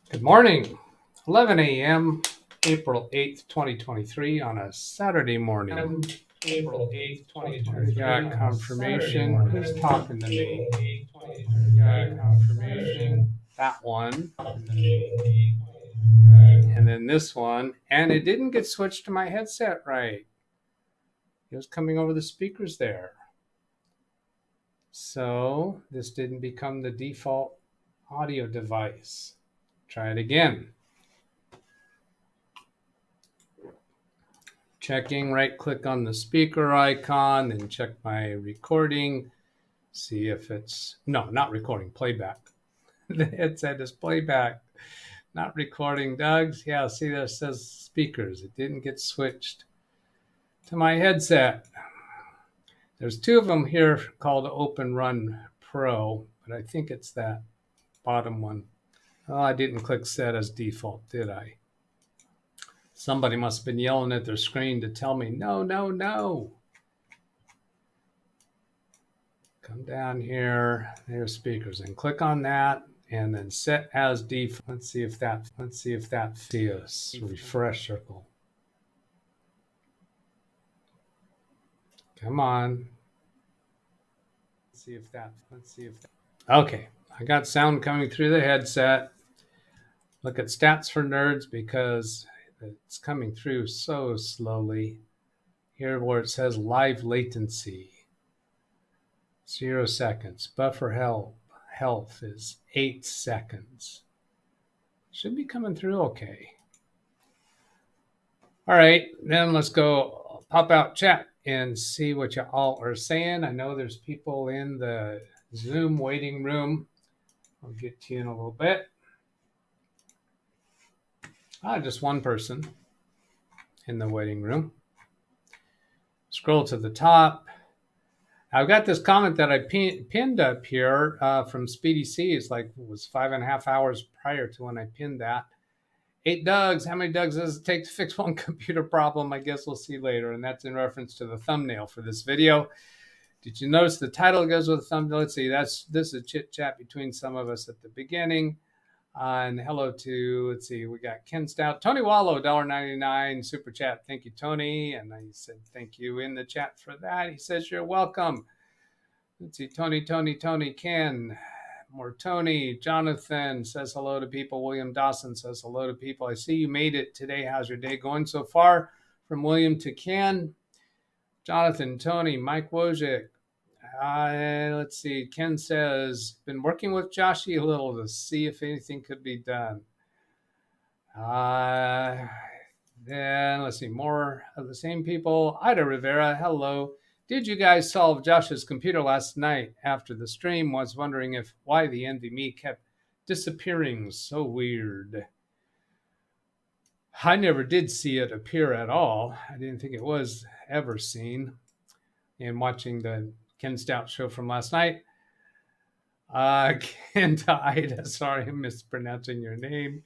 Good morning, 11 a.m., April 8th, 2023 on a Saturday morning. April 8th, 2023. Got confirmation. Who's talking to me? Got confirmation. That one. And then this one. And it didn't get switched to my headset right. It was coming over the speakers there. So this didn't become the default audio device. Try it again. Checking, right click on the speaker icon, then check my recording, see if it's, no, not recording, playback. The headset is playback, not recording. Doug's, yeah, see there says speakers. It didn't get switched to my headset. There's two of them here called Open Run Pro, but I think it's that bottom one. Oh, I didn't click set as default, did I? Somebody must have been yelling at their screen to tell me, no, no, no. Come down here, there's speakers, and click on that, and then set as default. Let's see if that feels. Refresh circle. Come on. Let's see if that. Okay, I got sound coming through the headset. Look at stats for nerds because it's coming through so slowly. Here where it says live latency, 0 seconds. Buffer health is 8 seconds. Should be coming through okay. All right, then let's go pop out chat and see what you all are saying. I know there's people in the Zoom waiting room. I'll get to you in a little bit. Just one person in the waiting room. Scroll to the top. I've got this comment that I pinned up here from Speedy C. It's like, it was 5.5 hours prior to when I pinned that. 8 Dougs. How many Dougs does it take to fix one computer problem? I guess we'll see later. And that's in reference to the thumbnail for this video. Did you notice the title goes with the thumbnail? Let's see. This is a chit chat between some of us at the beginning. And hello to, let's see, we got Ken Stout, Tony Wallow, $1.99 super chat. Thank you, Tony. And he said thank you in the chat for that. He says you're welcome. Let's see, Tony, Ken, more Tony. Jonathan says hello to people. William Dawson says hello to people. I see you made it today. How's your day going so far? From William to Ken. Jonathan, Tony, Mike Wojcik. Let's see. Ken says, been working with Joshy a little to see if anything could be done. Then let's see. More of the same people. Ida Rivera, hello. Did you guys solve Josh's computer last night after the stream? Was wondering why the NVMe kept disappearing. So weird. I never did see it appear at all. I didn't think it was ever seen. And watching the Ken Stout show from last night. Ida, sorry, I'm mispronouncing your name.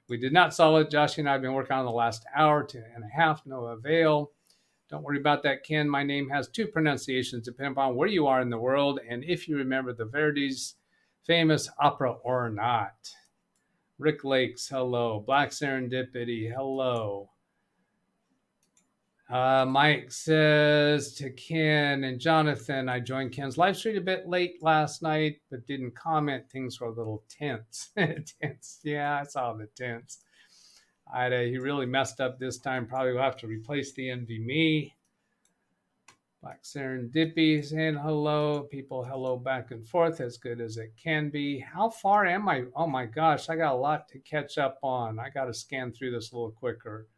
We did not solve it. Josh and I have been working on the last hour and a half, no avail. Don't worry about that, Ken. My name has 2 pronunciations depending upon where you are in the world and if you remember the Verdi's famous opera or not. Rick Lakes, hello. Black Serendipity, hello. Mike says to Ken and Jonathan, I joined Ken's live stream a bit late last night, but didn't comment. Things were a little tense. Tense. Yeah, I saw the tense. He really messed up this time. Probably will have to replace the NVMe. Black Serendipity saying hello. People hello back and forth as good as it can be. How far am I? Oh my gosh, I got a lot to catch up on. I got to scan through this a little quicker.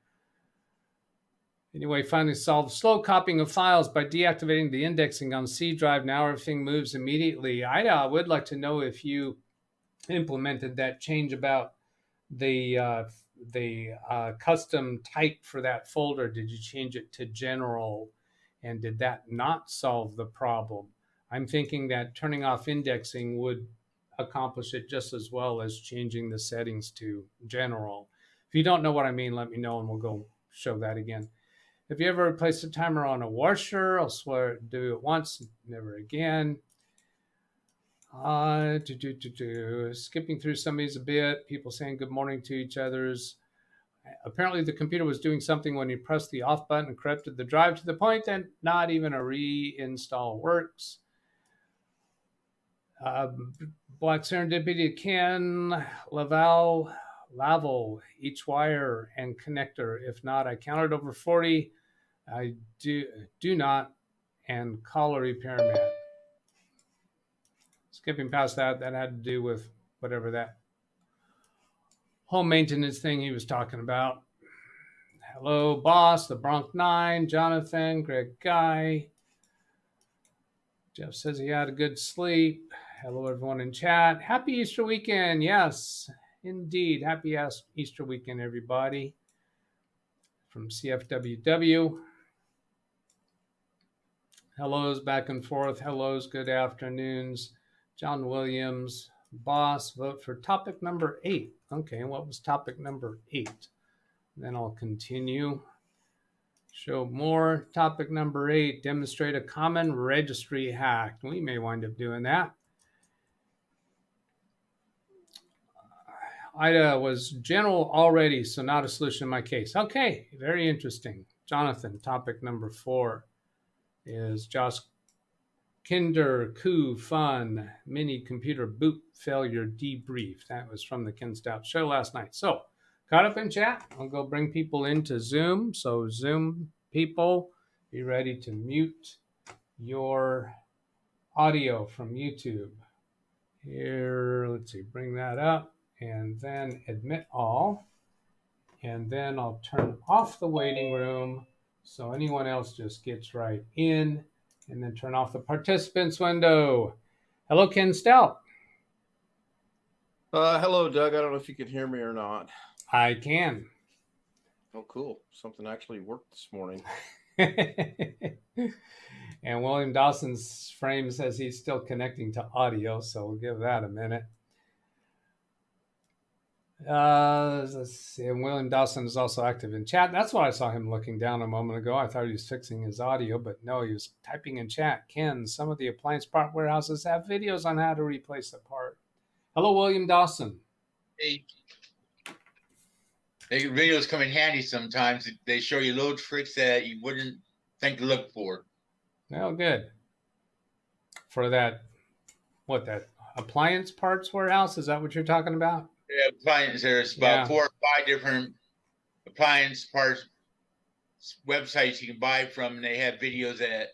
Anyway, finally solved slow copying of files by deactivating the indexing on C drive. Now everything moves immediately. I would like to know if you implemented that change about the custom type for that folder. Did you change it to general? And did that not solve the problem? I'm thinking that turning off indexing would accomplish it just as well as changing the settings to general. If you don't know what I mean, let me know and we'll go show that again. Have you ever replaced a timer on a washer? I'll swear do it once, never again. Skipping through some of these a bit. People saying good morning to each other's. Apparently, the computer was doing something when he pressed the off button and corrupted the drive to the point that not even a reinstall works. Black Serendipity, Ken, Lavel, each wire and connector. If not, I counted over 40. I do not, and call a repairman. Skipping past that had to do with whatever that home maintenance thing he was talking about. Hello, boss, the Bronx 9, Jonathan, Greg Guy. Jeff says he had a good sleep. Hello, everyone in chat. Happy Easter weekend. Yes, indeed. Happy Easter weekend, everybody. From CFWW. Hellos back and forth. Hellos, good afternoons. John Williams, boss, vote for topic number 8. Okay, what was topic number 8? Then I'll continue. Show more. Topic number 8, demonstrate a common registry hack. We may wind up doing that. Ida was general already, so not a solution in my case. Okay, very interesting. Jonathan, topic number 4 is Josh Kinder Coofun Mini Computer boot failure debrief. That was from the Ken Stout show last night. So, caught up in chat. I'll go bring people into Zoom. So, Zoom people, be ready to mute your audio from YouTube. Here, let's see, bring that up and then admit all. And then I'll turn off the waiting room so anyone else just gets right in, and then turn off the participants window. Hello, Ken Stout. Hello, Doug. I don't know if you can hear me or not. I can. Oh, cool. Something actually worked this morning. And William Dawson's frame says he's still connecting to audio, so we'll give that a minute. Let's see. And William Dawson is also active in chat. That's why I saw him looking down a moment ago. I thought he was fixing his audio, but no, he was typing in chat. Ken, some of the appliance part warehouses have videos on how to replace the part. Hello, William Dawson. Hey. Videos come in handy sometimes. They show you little tricks that you wouldn't think to look for. Oh, good. For that, what, that appliance parts warehouse? Is that what you're talking about? Yeah, appliance. There's about 4 or 5 different appliance parts websites you can buy from, and they have videos that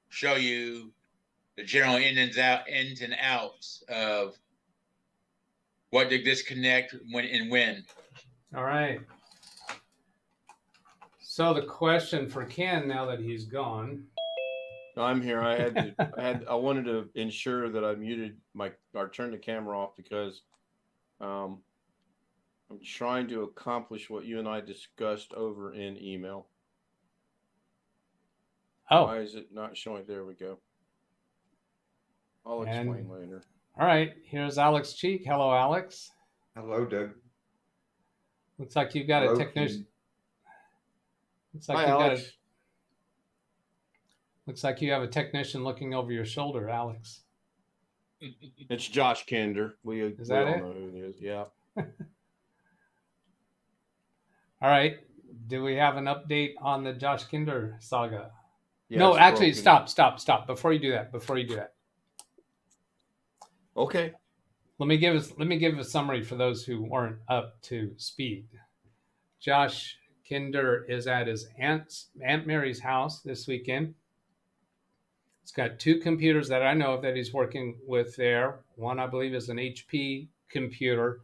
show you the general ins and outs of what to disconnect when. All right. So the question for Ken, now that he's gone. I'm here. I wanted to ensure that I muted or turned the camera off because I'm trying to accomplish what you and I discussed over in email. Oh. Why is it not showing? There we go. I'll explain later. All right. Here's Alex Cheek. Hello, Alex. Hello, Doug. Looks like you've got a technician. Hi, Alex. Looks like you have a technician looking over your shoulder, Alex. It's Josh Kinder. Is that it? Know who it is. Yeah. All right. Do we have an update on the Josh Kinder saga? Yeah, no, actually, stop. Before you do that. Okay. Let me give a summary for those who weren't up to speed. Josh Kinder is at his Aunt Mary's house this weekend. He's got 2 computers that I know of that he's working with there. One, I believe, is an HP computer,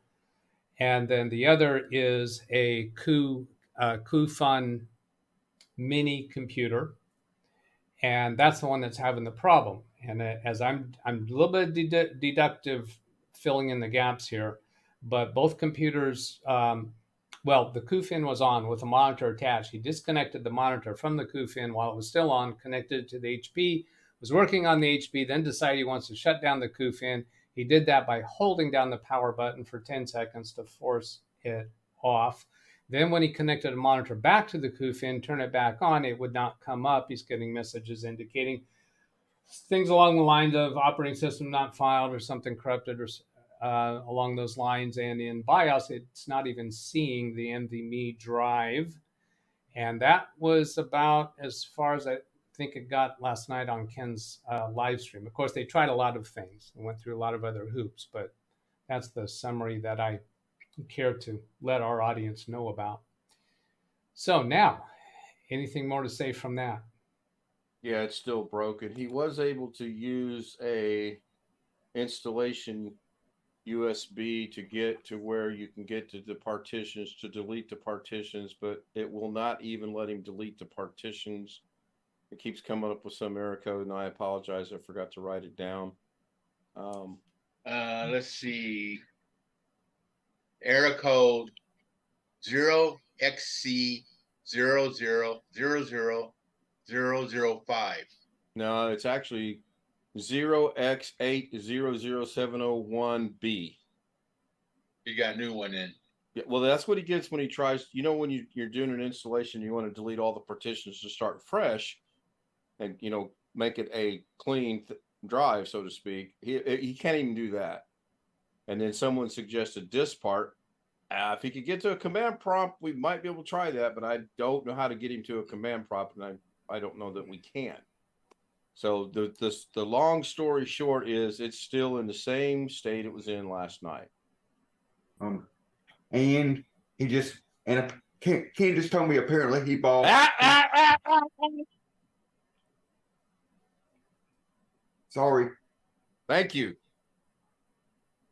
and then the other is a Coofun Mini Computer, and that's the one that's having the problem. And as I'm a little bit deductive, filling in the gaps here, but both computers, the Coofun was on with a monitor attached. He disconnected the monitor from the Coofun while it was still on, connected it to the HP, was working on the HP, then decided he wants to shut down the Coofun. He did that by holding down the power button for 10 seconds to force it off. Then when he connected the monitor back to the Coofun, turn it back on, it would not come up. He's getting messages indicating things along the lines of operating system not filed or something corrupted or along those lines. And in BIOS, it's not even seeing the NVMe drive. And that was about as far as I think it got last night on Ken's live stream. Of course, they tried a lot of things and went through a lot of other hoops, but that's the summary that I care to let our audience know about. So now, anything more to say from that? Yeah, it's still broken. He was able to use a installation USB to get to where you can get to the partitions to delete the partitions, but it will not even let him delete the partitions. It keeps coming up with some error code, and I apologize. I forgot to write it down. Let's see. Error code 0XC0000005. No, it's actually 0x800701B. You got a new one in. Yeah, well, that's what he gets when he tries. You know, when you're doing an installation, you want to delete all the partitions to start fresh, and make it a clean drive, so to speak. He can't even do that. And then someone suggested this part. If he could get to a command prompt, we might be able to try that, but I don't know how to get him to a command prompt, and I don't know that we can. So the long story short is it's still in the same state it was in last night. And he just Ken just told me apparently he bought. Sorry. Thank you.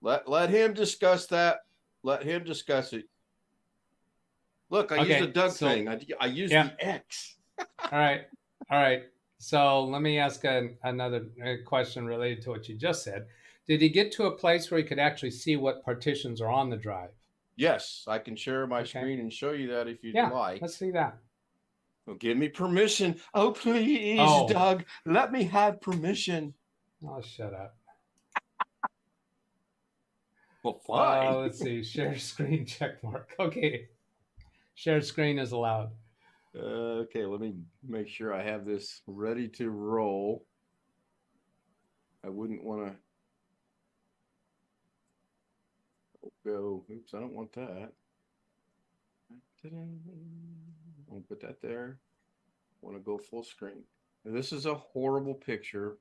Let him discuss that. Let him discuss it. Look, I used the Doug thing. I used the X. All right. So let me ask another question related to what you just said. Did he get to a place where he could actually see what partitions are on the drive? Yes, I can share my screen and show you that if you'd like. Let's see that. Well, give me permission. Oh, please, Doug, let me have permission. Oh, shut up. Well, fine. Let's see. Share screen check mark. Okay. Share screen is allowed. Okay, let me make sure I have this ready to roll. I wouldn't want to go. Oops, I don't want that. I'll put that there. I want to go full screen. Now, this is a horrible picture,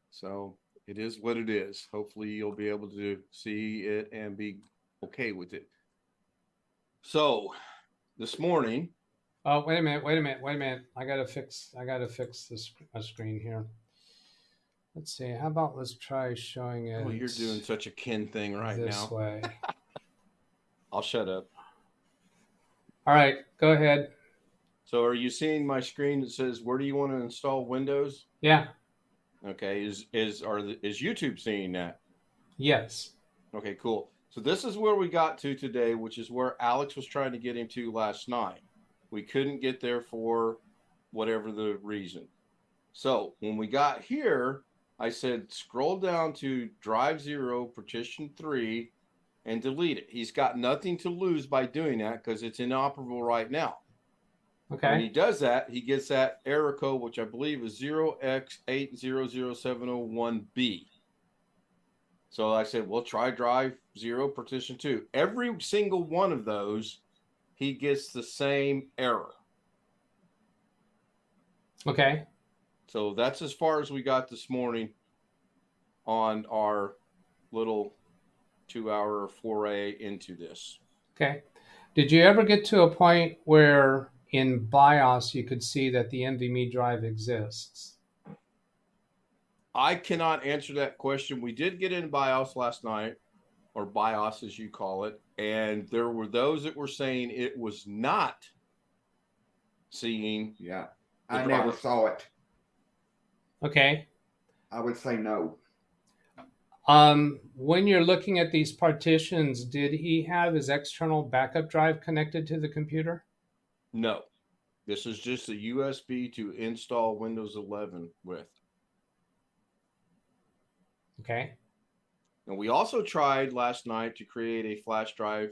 so it is what it is. Hopefully you'll be able to see it and be okay with it. So this morning. Oh, wait a minute. I gotta fix this screen here. Let's see. How about let's try showing it. Oh, you're doing such a Ken thing right now. This way. I'll shut up. All right, go ahead. So are you seeing my screen that says, where do you want to install Windows? Yeah. Okay, is YouTube seeing that? Yes. Okay, cool. So this is where we got to today, which is where Alex was trying to get him to last night. We couldn't get there for whatever the reason. So when we got here, I said, scroll down to drive 0, partition 3, and delete it. He's got nothing to lose by doing that because it's inoperable right now. Okay. When he does that, he gets that error code, which I believe is 0x800701B. So I said, well, try drive 0, partition 2. Every single one of those, he gets the same error. Okay. So that's as far as we got this morning on our little 2-hour foray into this. Okay. Did you ever get to a point where in BIOS you could see that the NVMe drive exists? I cannot answer that question. We did get in BIOS last night, or BIOS as you call it, and there were those that were saying it was not seeing. Yeah, I never saw it. Okay. I would say no. When you're looking at these partitions, did he have his external backup drive connected to the computer? No. This is just a USB to install Windows 11 with. Okay. And we also tried last night to create a flash drive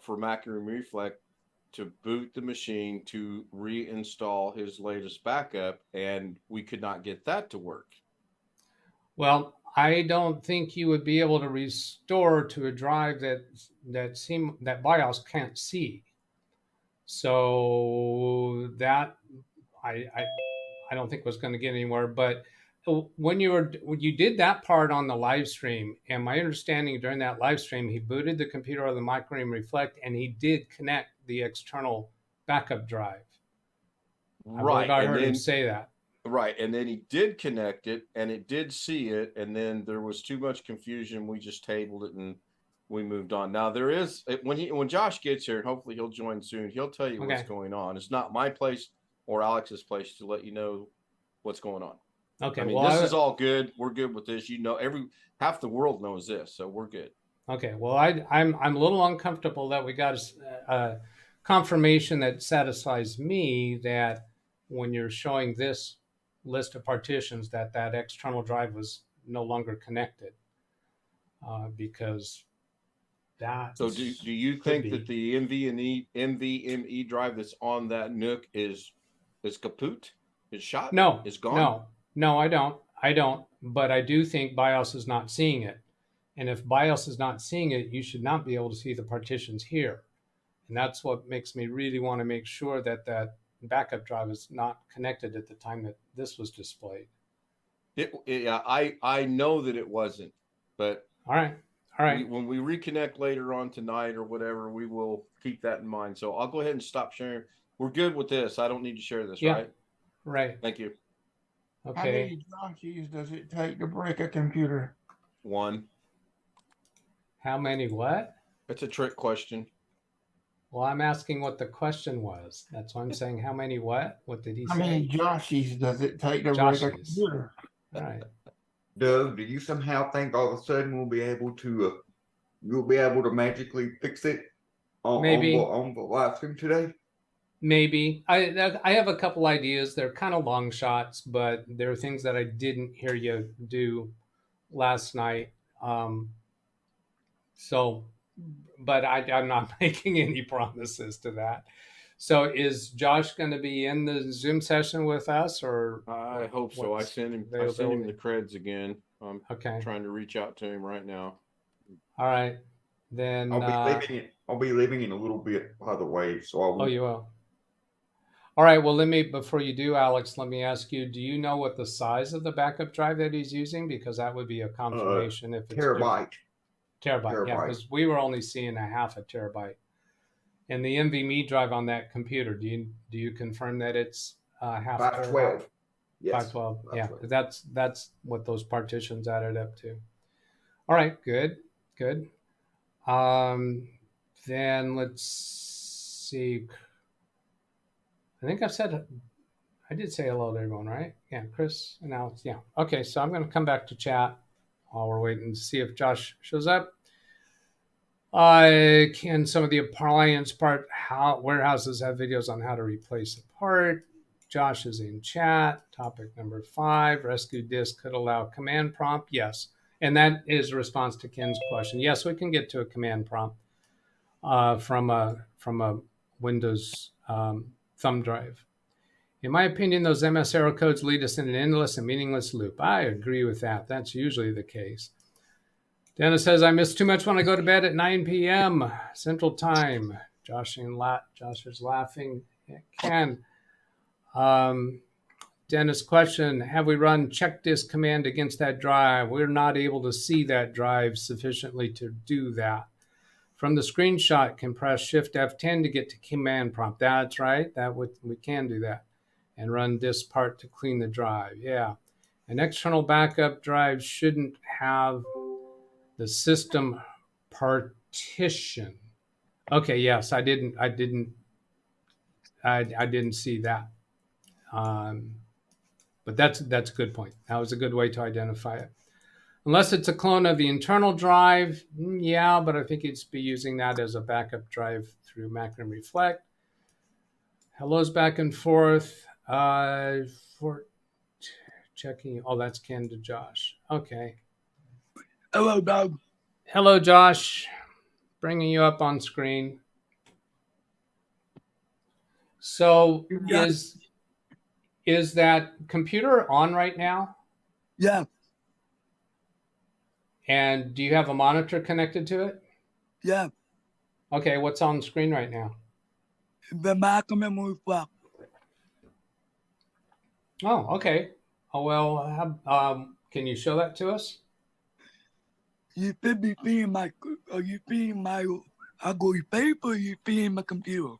for Mac and Reflect to boot the machine to reinstall his latest backup, and we could not get that to work. Well, I don't think you would be able to restore to a drive that BIOS can't see. So that I don't think was going to get anywhere. But when you did that part on the live stream, and my understanding during that live stream, he booted the computer of the Microream Reflect, and he did connect the external backup drive. Right. I heard him say that. Right. And then he did connect it, and it did see it, and then there was too much confusion. We just tabled it and we moved on. Now there is, when Josh gets here, and hopefully he'll join soon, he'll tell you what's going on. It's not my place or Alex's place to let you know what's going on. Okay. I mean, this is all good. We're good with this. Half the world knows this, so we're good. Okay. Well, I'm a little uncomfortable that we got a confirmation that satisfies me that when you're showing this list of partitions that external drive was no longer connected, because that. So do you think that the NVMe drive that's on that NUC is kaput? Is shot? No. Is gone? No, I don't. But I do think BIOS is not seeing it. And if BIOS is not seeing it, you should not be able to see the partitions here. And that's what makes me really want to make sure that backup drive is not connected at the time that this was displayed. I know that it wasn't, but all right. When we reconnect later on tonight or whatever, we will keep that in mind. So I'll go ahead and stop sharing. We're good with this. I don't need to share this, right? Right. Thank you. Okay. How many Joshies does it take to break a computer? 1. How many what? It's a trick question. Well, I'm asking what the question was. That's why I'm saying how many what? What did he say? How many Joshies does it take to break a computer? All right. Doug, do you somehow think all of a sudden you'll be able to magically fix it on the live stream today? Maybe. I have a couple ideas. They're kind of long shots, but there are things that I didn't hear you do last night. But I'm not making any promises to that. So is Josh going to be in the Zoom session with us, or? I hope so. I sent him the creds again. I'm trying to reach out to him right now. All right. Then I'll be leaving in a little bit, by the way. So I will. Oh, you will. All right. Well, before you do, Alex, let me ask you, do you know what the size of the backup drive that he's using? Because that would be a confirmation if it's terabyte. Terabyte, yeah, because we were only seeing a half a terabyte. And the NVMe drive on that computer, do you confirm that it's half a terabyte? 512. Yes. 512. Yeah, that's what those partitions added up to. All right, good. Then let's see. I think I did say hello to everyone, right? Yeah, Chris and Alex. Yeah. Okay, so I'm going to come back to chat while we're waiting to see if Josh shows up. Can some of the appliance warehouses have videos on how to replace a part? Josh is in chat. Topic number 5, rescue disk could allow command prompt. Yes. And that is a response to Ken's question. Yes, we can get to a command prompt from a Windows thumb drive. In my opinion, those MS error codes lead us in an endless and meaningless loop. I agree with that. That's usually the case. Dennis says, I miss too much when I go to bed at 9 p.m. Central Time. Josh is laughing. Ken. Dennis question, have we run check disk command against that drive? We're not able to see that drive sufficiently to do that. From the screenshot, can press Shift F10 to get to command prompt. That's right. We can do that. And run this part to clean the drive. Yeah. An external backup drive shouldn't have the system partition. Okay, yes, I didn't see that. But that's a good point. That was a good way to identify it. Unless it's a clone of the internal drive, yeah, but I think it's be using that as a backup drive through Microream Reflect. Hello's back and forth. For checking. Oh, that's Ken to Josh. Okay. Hello, Doug. Hello, Josh. Bringing you up on screen. So Yeah. is that computer on right now? Yeah. And do you have a monitor connected to it? Yeah. Okay, what's on the screen right now? The back memory block. Oh, okay. Oh, well, can you show that to us? You should be seeing my, I go to paper, you seeing my computer.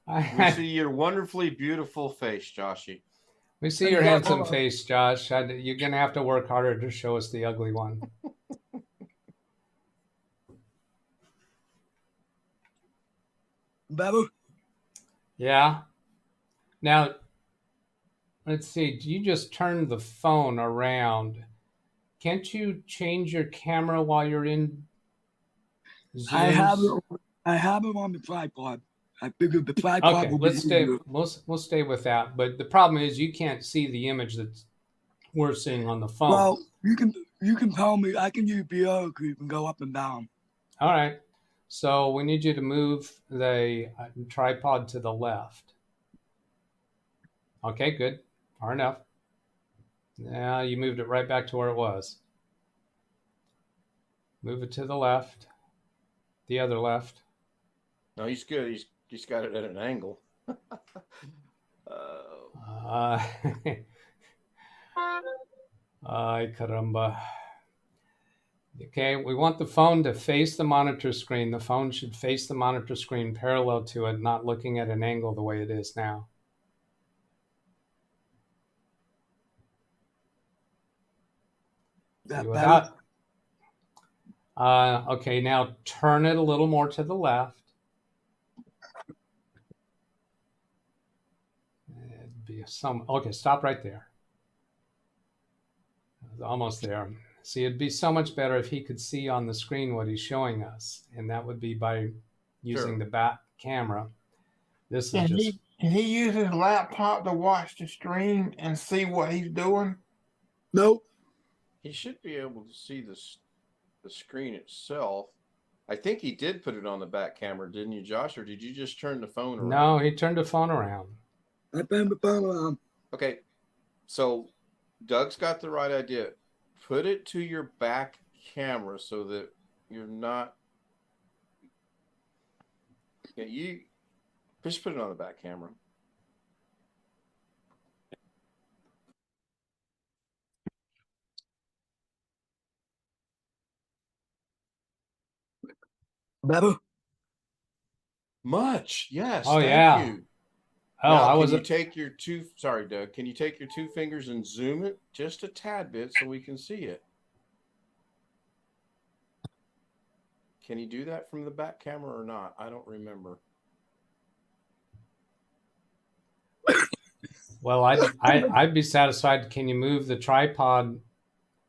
We see your wonderfully beautiful face, Joshy. We see your handsome face, Josh. You're going to have to work harder to show us the ugly one. Better? Yeah. Now, let's see. You just turned the phone around. Can't you change your camera while you're in Zoom? I have it on the tripod. I figured the tripod Okay, will let's be stay. easier. We'll stay with that. But the problem is you can't see the image that we're seeing on the phone. Well, you can tell me. I can use the other key and go up and down. All right. So we need you to move the tripod to the left. Okay, good. Far enough. Now you moved it right back to where it was. Move it to the left. The other left. No, he's good. He's got it at an angle. Ay, caramba. Okay, we want the phone to face the monitor screen. The phone should face the monitor screen parallel to it, not looking at an angle the way it is now. Without, okay, now turn it a little more to the left. It'd be okay, stop right there. Almost there. See, it'd be so much better if he could see on the screen what he's showing us, and that would be by using the back camera. This is just. Can he use his laptop to watch the stream and see what he's doing? Nope. He should be able to see the screen itself. I think he did put it on the back camera, didn't you, Josh? Or did you just turn the phone around? No, he turned the phone around. I turned the phone around. Okay, so Doug's got the right idea. Put it to your back camera so that you're not. Yeah, you just put it on the back camera. Better? Much, yes. Oh, thank yeah. you. Oh, now, can you take your sorry, Doug, can you take your two fingers and zoom it just a tad bit so we can see it? Can you do that from the back camera or not? I don't remember. Well, I'd be satisfied. Can you move the tripod a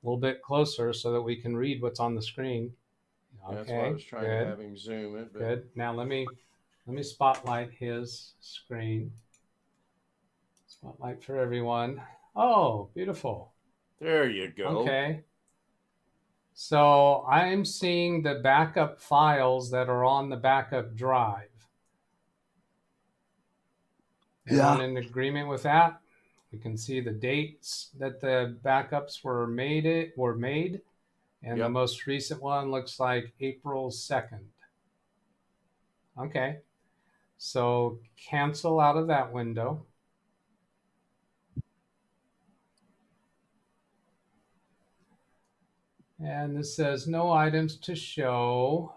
little bit closer so that we can read what's on the screen? Okay, that's why I was trying to have him zoom it. But... Good. Now let me spotlight his screen. Spotlight for everyone. Oh, beautiful. There you go. Okay. So I'm seeing the backup files that are on the backup drive. Everyone in agreement with that? We can see the dates that the backups were made, and the most recent one looks like April 2nd. Okay. So cancel out of that window. And this says no items to show.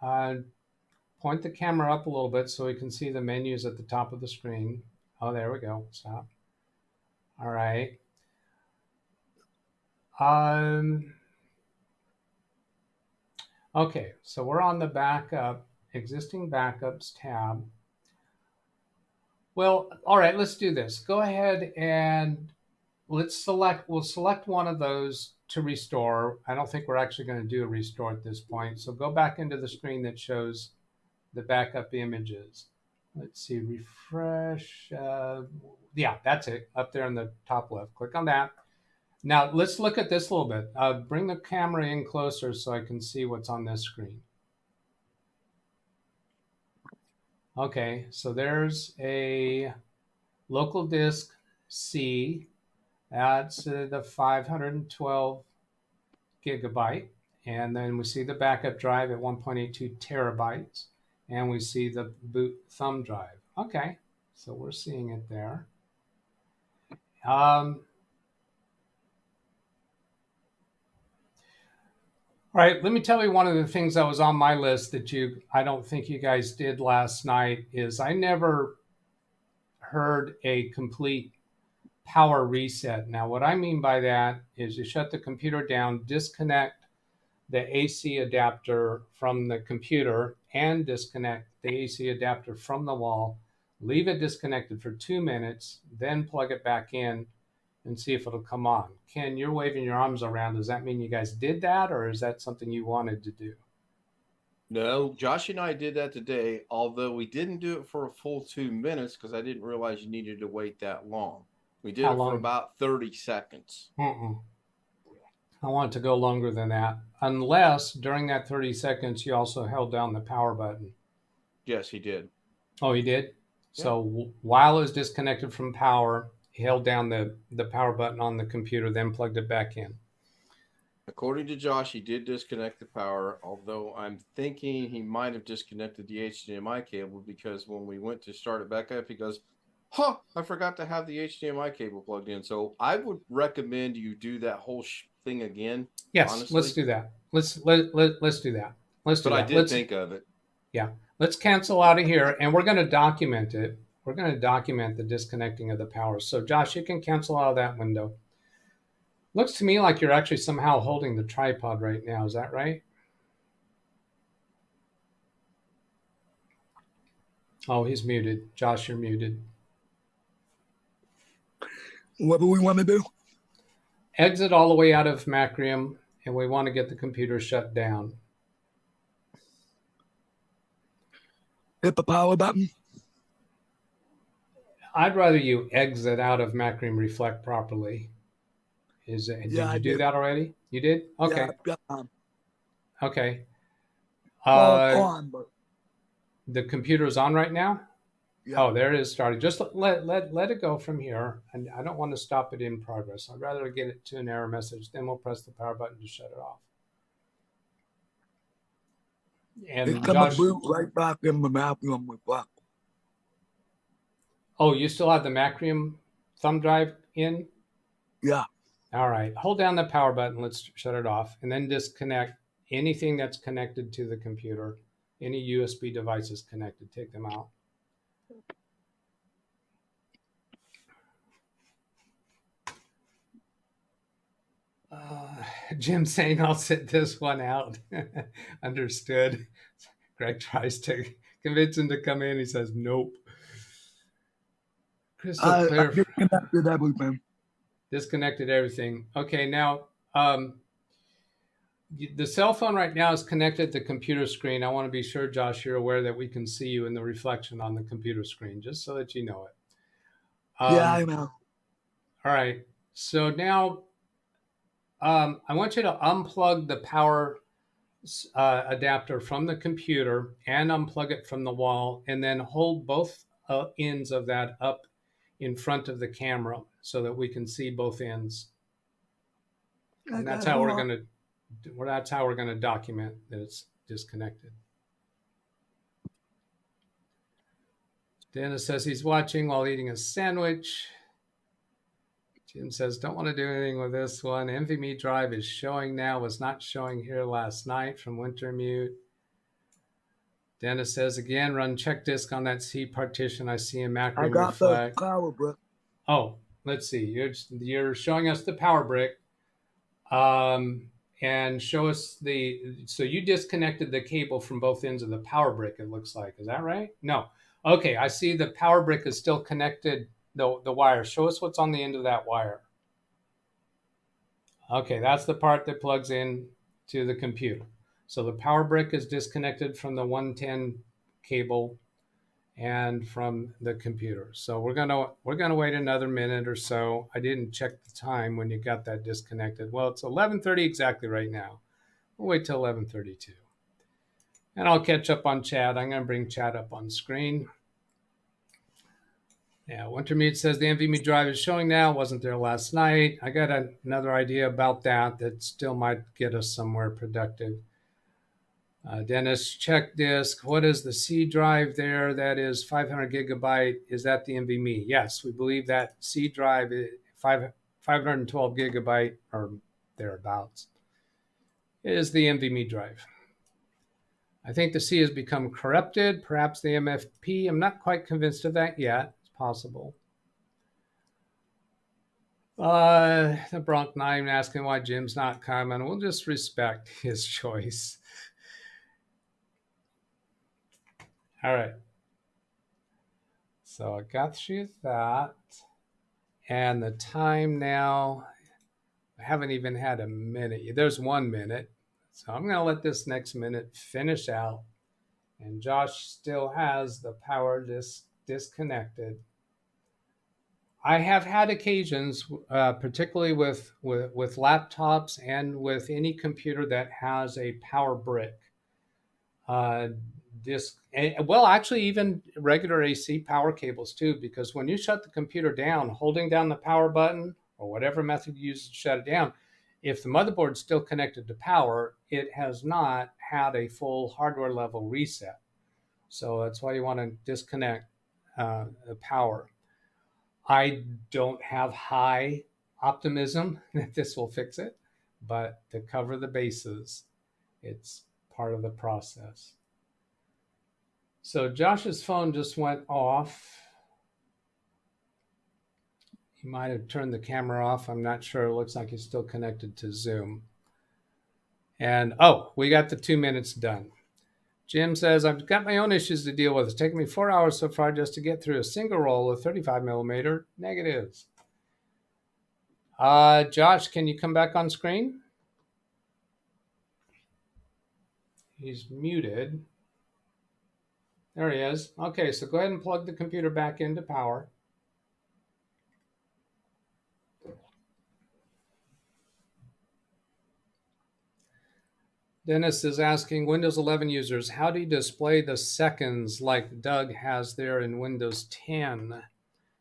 Point the camera up a little bit so we can see the menus at the top of the screen. Oh, there we go. Stop. All right. Okay, so we're on the backup, existing backups tab. Well, all right, let's do this. Go ahead and we'll select one of those to restore. I don't think we're actually going to do a restore at this point. So go back into the screen that shows the backup images. Let's see, refresh. Yeah, that's it, up there in the top left. Click on that. Now let's look at this a little bit. Bring the camera in closer so I can see what's on this screen. Okay, so there's a local disk C. That's the 512 gigabyte. And then we see the backup drive at 1.82 terabytes. And we see the boot thumb drive. Okay, so we're seeing it there. All right, let me tell you one of the things that was on my list that I don't think you guys did last night is I never heard a complete power reset. Now, what I mean by that is you shut the computer down, disconnect the AC adapter from the computer and disconnect the AC adapter from the wall, leave it disconnected for 2 minutes, then plug it back in and see if it'll come on. Ken, you're waving your arms around. Does that mean you guys did that, or is that something you wanted to do? No, Josh and I did that today, although we didn't do it for a full 2 minutes because I didn't realize you needed to wait that long. We did it for about 30 seconds. I want it to go longer than that, unless during that 30 seconds you also held down the power button. Yes, he did. Oh, he did? Yeah. So while it was disconnected from power, he held down the power button on the computer, then plugged it back in. According to Josh, he did disconnect the power, although I'm thinking he might have disconnected the HDMI cable because when we went to start it back up, he goes, huh, I forgot to have the HDMI cable plugged in. So I would recommend you do that whole thing again. Yes, honestly. Let's do that. Let's do that. But I did think of it. Yeah, let's cancel out of here, and we're going to document it. We're going to document the disconnecting of the power. So, Josh, you can cancel out of that window. Looks to me like you're actually somehow holding the tripod right now. Is that right? Oh, he's muted. Josh, you're muted. What do we want to do? Exit all the way out of Macrium, and we want to get the computer shut down. Hit the power button. I'd rather you exit out of Macrium Reflect properly. Did you do that already? You did? Okay. Yeah. Okay. On, but the computer's on right now? yeah. Oh, there it is started. Just let it go from here. And I don't want to stop it in progress. I'd rather get it to an error message. Then we'll press the power button to shut it off. And it's Josh, boot right back in the Macrium Reflect. Oh, you still have the Macrium thumb drive in? Yeah. All right. Hold down the power button. Let's shut it off. And then disconnect anything that's connected to the computer. Any USB devices connected. Take them out. Jim saying I'll sit this one out. Understood. Greg tries to convince him to come in. He says, nope. Crystal clear. I disconnected everything. Disconnected everything. Okay, now the cell phone right now is connected to the computer screen. I want to be sure, Josh, you're aware that we can see you in the reflection on the computer screen, just so that you know it. Yeah, I know. All right. So now I want you to unplug the power adapter from the computer and unplug it from the wall, and then hold both ends of that up in front of the camera so that we can see both ends. And that's how we're going to document that it's disconnected. Dennis says he's watching while eating a sandwich. Jim says, don't want to do anything with this one. NVMe drive is showing now, was not showing here last night from Wintermute. Dennis says, again, run check disk on that C partition. I see a Macrium Reflect. I got the power brick. Oh, let's see. You're showing us the power brick. And show us so you disconnected the cable from both ends of the power brick, it looks like. Is that right? No. Okay, I see the power brick is still connected, the wire. Show us what's on the end of that wire. Okay, that's the part that plugs in to the computer. So the power brick is disconnected from the 110 cable and from the computer. So we're gonna wait another minute or so. I didn't check the time when you got that disconnected. Well, it's 11:30 exactly right now. We'll wait till 11:32. And I'll catch up on chat. I'm going to bring chat up on screen. Yeah, Wintermute says the NVMe drive is showing now. Wasn't there last night. I got another idea about that still might get us somewhere productive. Dennis, check disk. What is the C drive there? That is 500 gigabyte. Is that the NVMe? Yes, we believe that C drive is 512 gigabyte or thereabouts is the NVMe drive. I think the C has become corrupted, perhaps the MFP. I'm not quite convinced of that yet. It's possible. The Bronc 9 asking why Jim's not coming. We'll just respect his choice. All right. So I got through that. And the time now, I haven't even had a minute. There's 1 minute. So I'm going to let this next minute finish out. And Josh still has the power disconnected. I have had occasions, particularly with laptops and with any computer that has a power brick. Well, actually, even regular AC power cables too, because when you shut the computer down, holding down the power button or whatever method you use to shut it down, if the motherboard's still connected to power, it has not had a full hardware level reset. So that's why you want to disconnect the power. I don't have high optimism that this will fix it, but to cover the bases, it's part of the process. So Josh's phone just went off. He might have turned the camera off. I'm not sure. It looks like he's still connected to Zoom. And oh, we got the 2 minutes done. Jim says, I've got my own issues to deal with. It's taken me 4 hours so far just to get through a single roll of 35 millimeter negatives. Josh, can you come back on screen? He's muted. There he is. Okay, so go ahead and plug the computer back into power. Dennis is asking Windows 11 users, how do you display the seconds like Doug has there in Windows 10?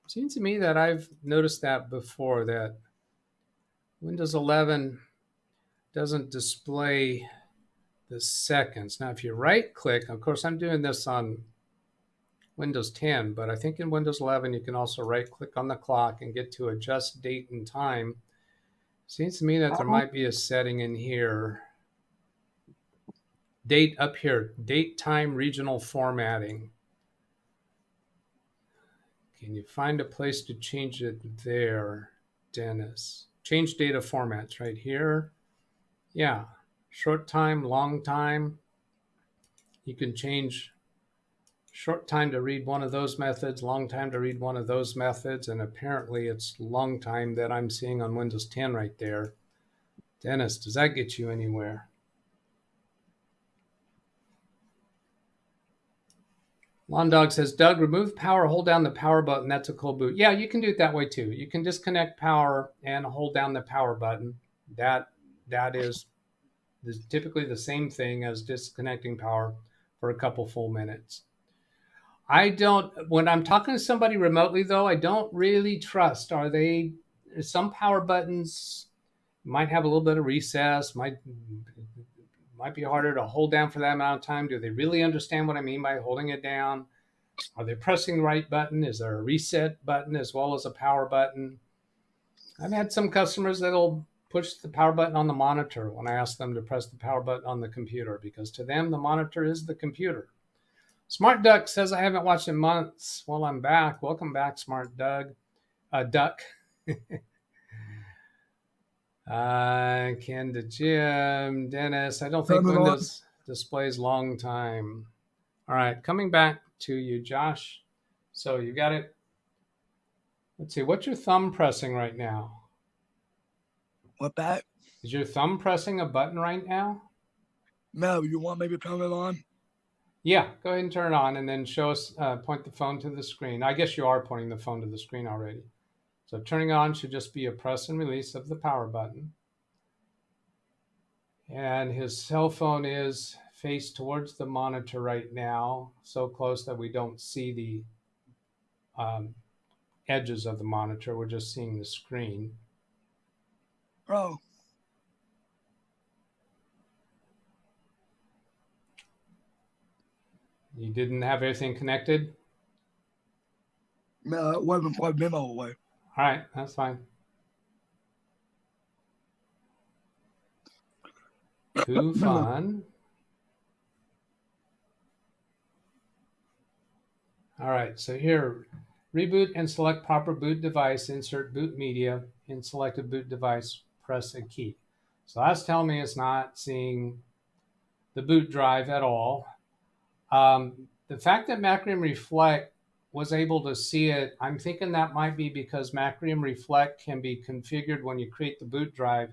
Seems to me that I've noticed that before, that Windows 11 doesn't display the seconds. Now, if you right click, of course, I'm doing this on Windows 10, but I think in Windows 11, you can also right click on the clock and get to adjust date and time. Seems to me that there might be a setting in here. Date up here, date, time, regional formatting. Can you find a place to change it there, Dennis? Change data formats right here. Yeah, short time, long time. You can change short time to read one of those methods, long time to read one of those methods, and apparently it's long time that I'm seeing on Windows 10 right there. Dennis, does that get you anywhere? Lawn Dog says, Doug, remove power, hold down the power button. That's a cool boot. Yeah, you can do it that way too. You can disconnect power and hold down the power button. That is typically the same thing as disconnecting power for a couple full minutes. When I'm talking to somebody remotely though, I don't really trust. Some power buttons might have a little bit of recess, might be harder to hold down for that amount of time. Do they really understand what I mean by holding it down? Are they pressing the right button? Is there a reset button as well as a power button? I've had some customers that'll push the power button on the monitor when I ask them to press the power button on the computer, because to them, the monitor is the computer. Smart Duck says, I haven't watched in months. Well, I'm back. Welcome back, Smart Duck. Ken to Jim, Dennis. I don't think Windows displays long time. All right, coming back to you, Josh. So you got it. Let's see, what's your thumb pressing right now? What that? Is your thumb pressing a button right now? No, you want me to turn it on? Yeah, go ahead and turn it on and then show us, point the phone to the screen. I guess you are pointing the phone to the screen already. So turning it on should just be a press and release of the power button. And his cell phone is face towards the monitor right now, so close that we don't see the edges of the monitor. We're just seeing the screen. Oh. You didn't have everything connected? No, it wasn't plugged in all the way. All right, that's fine. Coofun. All right, so here, reboot and select proper boot device, insert boot media. In selected boot device, press a key. So that's telling me it's not seeing the boot drive at all. The fact that Macrium Reflect was able to see it, I'm thinking that might be because Macrium Reflect can be configured when you create the boot drive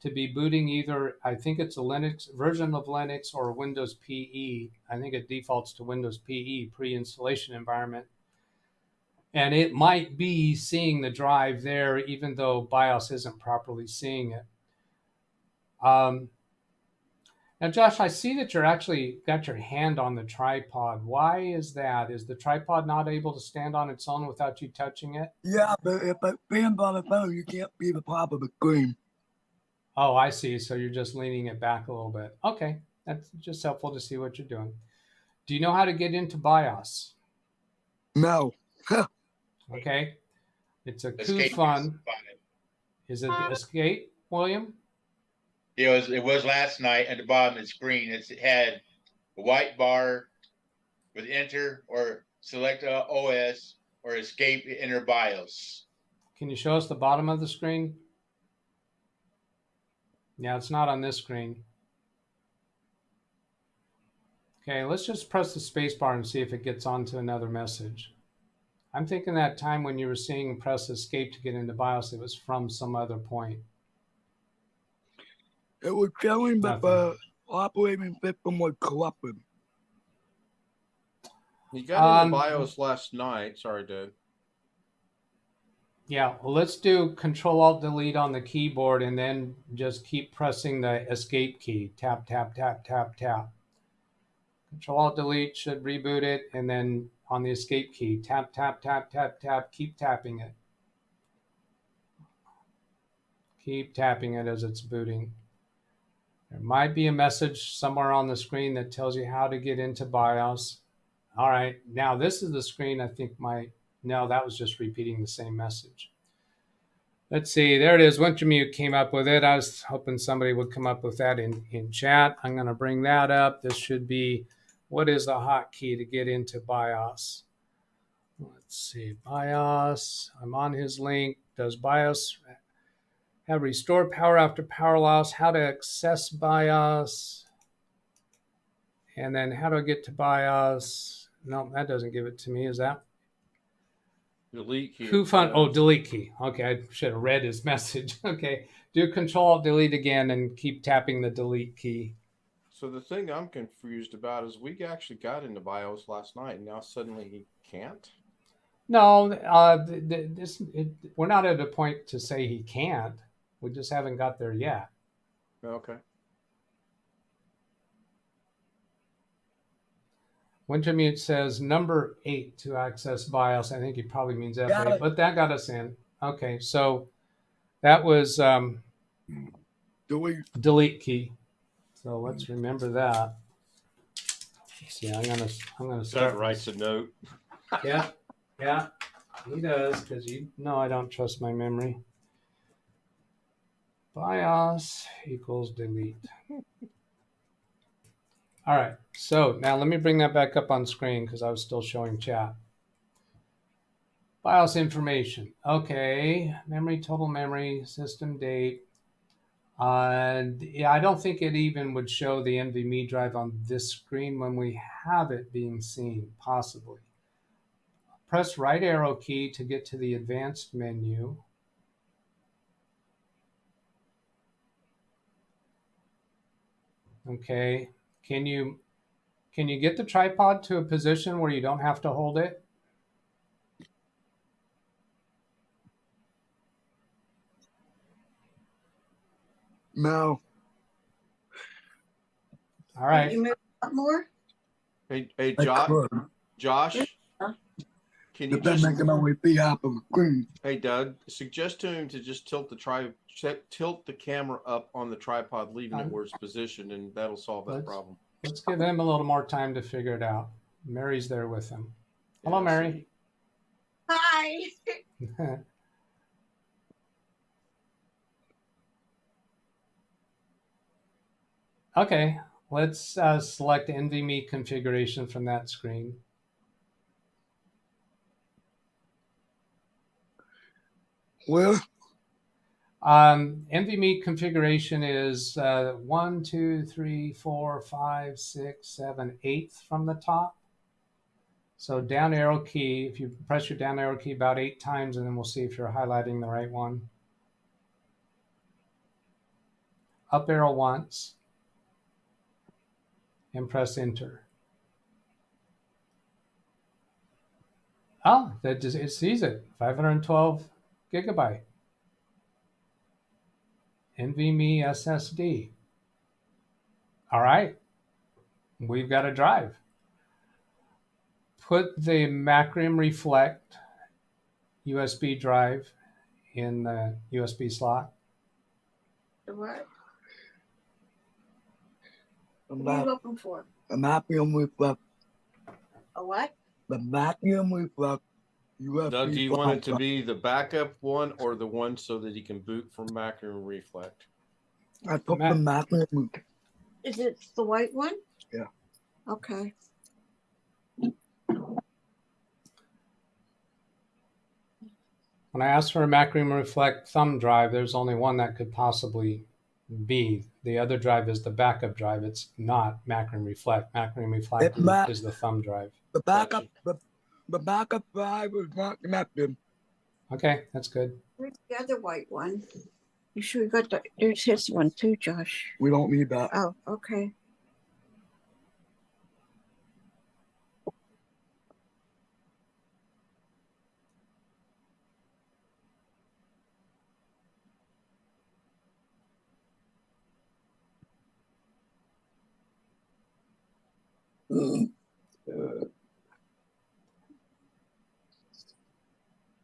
to be booting either, I think it's a Linux version of Linux or Windows PE. I think it defaults to Windows PE, pre-installation environment. And it might be seeing the drive there, even though BIOS isn't properly seeing it. Now, Josh, I see that you're actually got your hand on the tripod. Why is that? Is the tripod not able to stand on its own without you touching it? Yeah, but if it stands on its own, you can't see the top of the screen. Oh, I see. So you're just leaning it back a little bit. Okay, that's just helpful to see what you're doing. Do you know how to get into BIOS? No. Okay. It's a Escape Coofun. Is it the escape, William? It was last night at the bottom of the screen. It had a white bar with enter or select OS or escape enter BIOS. Can you show us the bottom of the screen? Yeah, it's not on this screen. Okay, let's just press the space bar and see if it gets onto another message. I'm thinking that time when you were seeing press escape to get into BIOS, it was from some other point. It was showing that the operating system was corrupted. You got into BIOS last night. Sorry, Dave. Yeah, well, let's do Control-Alt-Delete on the keyboard and then just keep pressing the escape key. Tap, tap, tap, tap, tap. Control-Alt-Delete should reboot it, and then on the escape key, tap, tap, tap, tap, tap, keep tapping it. Keep tapping it as it's booting. There might be a message somewhere on the screen that tells you how to get into BIOS. All right, now this is the screen I think no, that was just repeating the same message. Let's see, there it is. Wintermute came up with it. I was hoping somebody would come up with that in chat. I'm going to bring that up. This should be, what is the hotkey to get into BIOS? Let's see, BIOS. I'm on his link. Does BIOS have restore power after power loss? How to access BIOS? And then how do I get to BIOS? No, that doesn't give it to me. Is that? Delete key. Coofun, oh, delete key. Okay, I should have read his message. Okay, do Control-Delete again and keep tapping the delete key. So the thing I'm confused about is we actually got into BIOS last night, and now suddenly he can't? No, we're not at a point to say he can't. We just haven't got there yet. Okay. Wintermute says number 8 to access BIOS. I think he probably means F8, but that got us in. Okay, so that was delete key. So let's remember that. Let's see, I'm gonna That writes a note. Yeah, he does, because you know I don't trust my memory. BIOS equals delete. All right, so now let me bring that back up on screen because I was still showing chat. BIOS information. Okay, memory, total memory, system date. Yeah, I don't think it even would show the NVMe drive on this screen when we have it being seen, possibly. Press right arrow key to get to the advanced menu. Okay, can you get the tripod to a position where you don't have to hold it? No. All right. More? Hey, I could. Josh, can you But then just, I can only be half of the screen. hey, Doug, suggest to him to just tilt the camera up on the tripod, leaving it where it's positioned, and that'll solve that problem. Let's give him a little more time to figure it out. Mary's there with him. Hello, Mary. Hi. Okay, let's select NVMe configuration from that screen. Well, NVMe configuration is 1, 2, 3, 4, 5, 6, 7, 8 from the top. So down arrow key, if you press your down arrow key about 8 times, and then we'll see if you're highlighting the right one. Up arrow once, and press enter. Oh, it sees it, 512 gigabyte. NVMe SSD. All right, we've got a drive. Put the Macrium Reflect USB drive in the USB slot. The what? the What are you ma- looking for? the Macrium Reflect. A what? The Macrium Reflect USB. Doug, do you want it to be the backup one or the one so that he can boot from Macrium Reflect? I took the Macrium. Is it the white one? Yeah. Okay. When I asked for a Macrium Reflect thumb drive, there's only one that could possibly be. The other drive is the backup drive. It's not Macrium Reflect. Macrium Reflect is the thumb drive. The backup, the backup drive is not connected. Okay, that's good. Where's the other white one? You sure you got the? There's his one too, Josh. We don't need that. Oh, okay.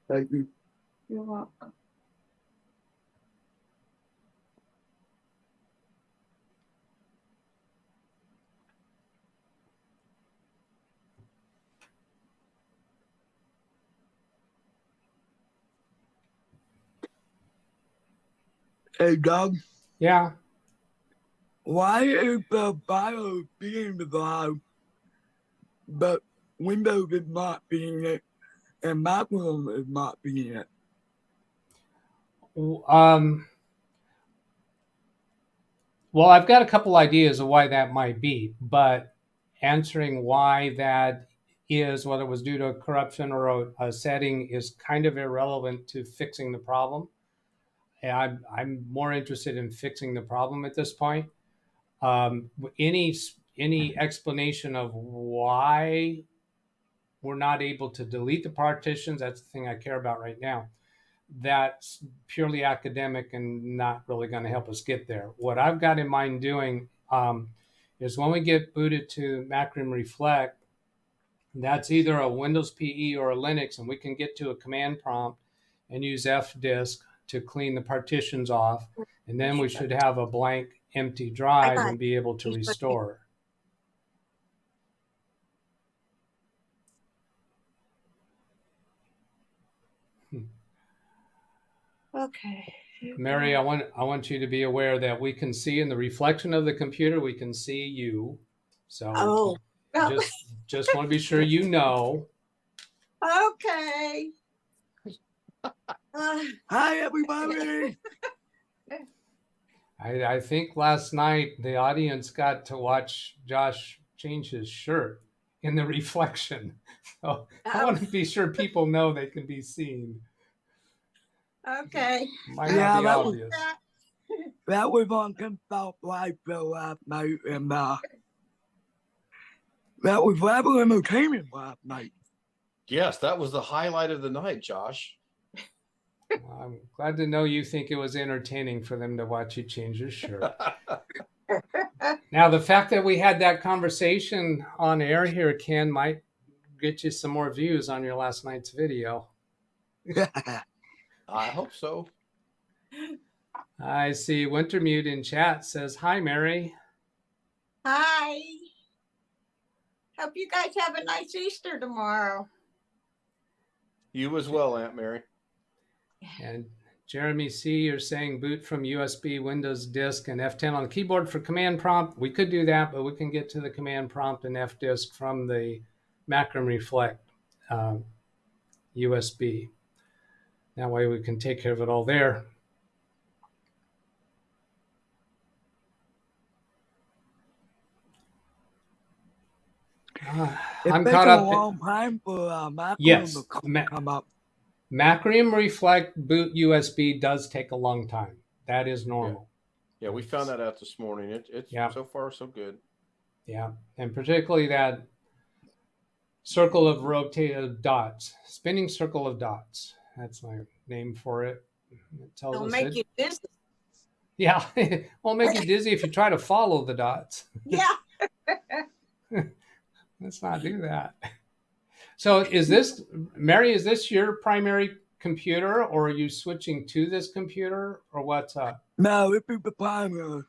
Thank you. You're welcome. Hey, Doug. Yeah. Why is the BIOS being developed, but Windows is not being it, and Macrium is not being it? Well, I've got a couple ideas of why that might be, but answering why that is, whether it was due to corruption or a setting, is kind of irrelevant to fixing the problem. And I'm more interested in fixing the problem at this point. Any explanation of why we're not able to delete the partitions, that's the thing I care about right now. That's purely academic and not really going to help us get there. What I've got in mind doing is when we get booted to Macrium Reflect, that's either a Windows PE or a Linux, and we can get to a command prompt and use fdisk to clean the partitions off, and then we should have a blank empty drive and be able to restore. Okay. Mary, I want you to be aware that we can see in the reflection of the computer, we can see you. So just want to be sure you know. Okay. Hi, everybody. I think last night the audience got to watch Josh change his shirt in the reflection. So I want to be sure people know they can be seen. Okay. Might not be obvious. That was on Consult Live last night, and that was rather entertaining last night. Yes, that was the highlight of the night, Josh. I'm glad to know you think it was entertaining for them to watch you change your shirt. Now, the fact that we had that conversation on air here, Ken, might get you some more views on your last night's video. I hope so. I see Wintermute in chat says, hi, Mary. Hi. Hope you guys have a nice Easter tomorrow. You as well, Aunt Mary. And Jeremy C., you're saying boot from USB, Windows disk, and F10 on the keyboard for command prompt. We could do that, but we can get to the command prompt and F disk from the Macrim Reflect USB. That way we can take care of it all there. I'm caught up. A long time for Macrim yes, to come up. Macrim Reflect boot USB does take a long time. That is normal. Yeah, we found that out this morning. It's so far so good. Yeah, and particularly that circle of rotated dots, spinning circle of dots. That's my name for it. It'll make you dizzy. Yeah, it'll make you dizzy if you try to follow the dots. Yeah. Let's not do that. So is this, Mary, is this your primary computer, or are you switching to this computer, or what's up? No, it be the primary.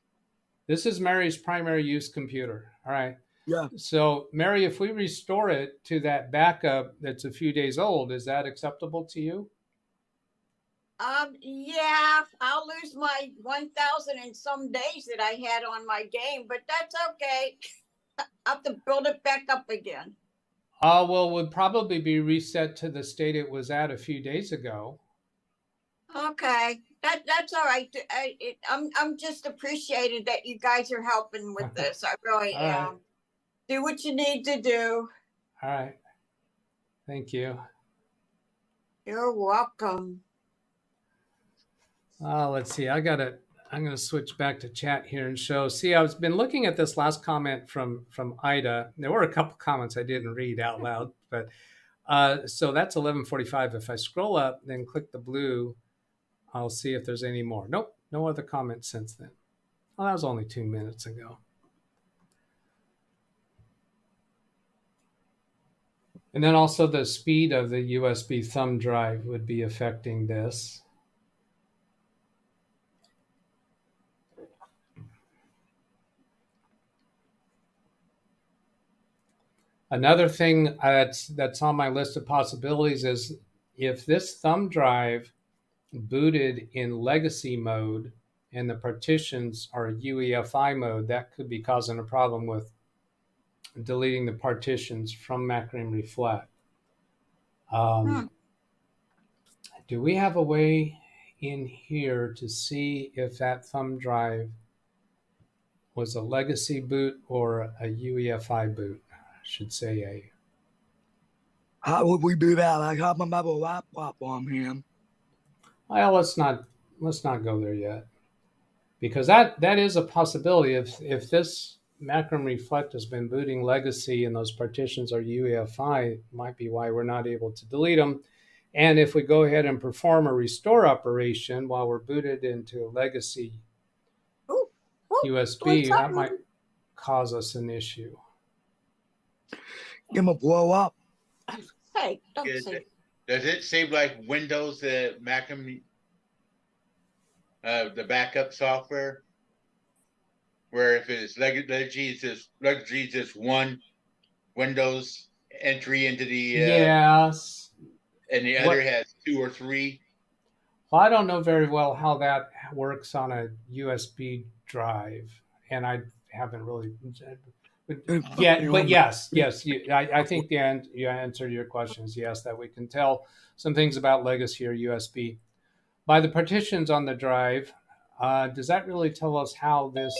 This is Mary's primary use computer. All right. Yeah. So, Mary, if we restore it to that backup that's a few days old, is that acceptable to you? Yeah, I'll lose my 1,000 and some days that I had on my game, but that's okay. I have to build it back up again. Well, it would probably be reset to the state it was at a few days ago. Okay, that's all right. I'm just appreciated that you guys are helping with this. I really am. Right. Do what you need to do. All right. Thank you. You're welcome. Let's see. I'm going to switch back to chat here and show. See, I've been looking at this last comment from Ida. There were a couple comments I didn't read out loud, but so that's 11:45. If I scroll up, then click the blue, I'll see if there's any more. Nope, no other comments since then. Well, that was only 2 minutes ago. And then also the speed of the USB thumb drive would be affecting this. Another thing that's on my list of possibilities is if this thumb drive booted in legacy mode and the partitions are UEFI mode, that could be causing a problem with deleting the partitions from Macrim Reflect. Do we have a way in here to see if that thumb drive was a legacy boot or a UEFI boot? Should say a. How would we do that? I have another laptop on here. Well, let's not go there yet, because that is a possibility. If this Macrim Reflect has been booting legacy and those partitions are UEFI, might be why we're not able to delete them. And if we go ahead and perform a restore operation while we're booted into a legacy USB, that might cause us an issue. Give him a blow up. Hey, don't say. Does it save like Windows, the Macrim, the backup software? Where if it's legacy, it's just one Windows entry into the yes, and the other has 2 or 3. Well, I don't know very well how that works on a USB drive, and I haven't really. Yeah, but yes. I think the answer to your question is yes, that we can tell some things about legacy or USB. By the partitions on the drive, does that really tell us how this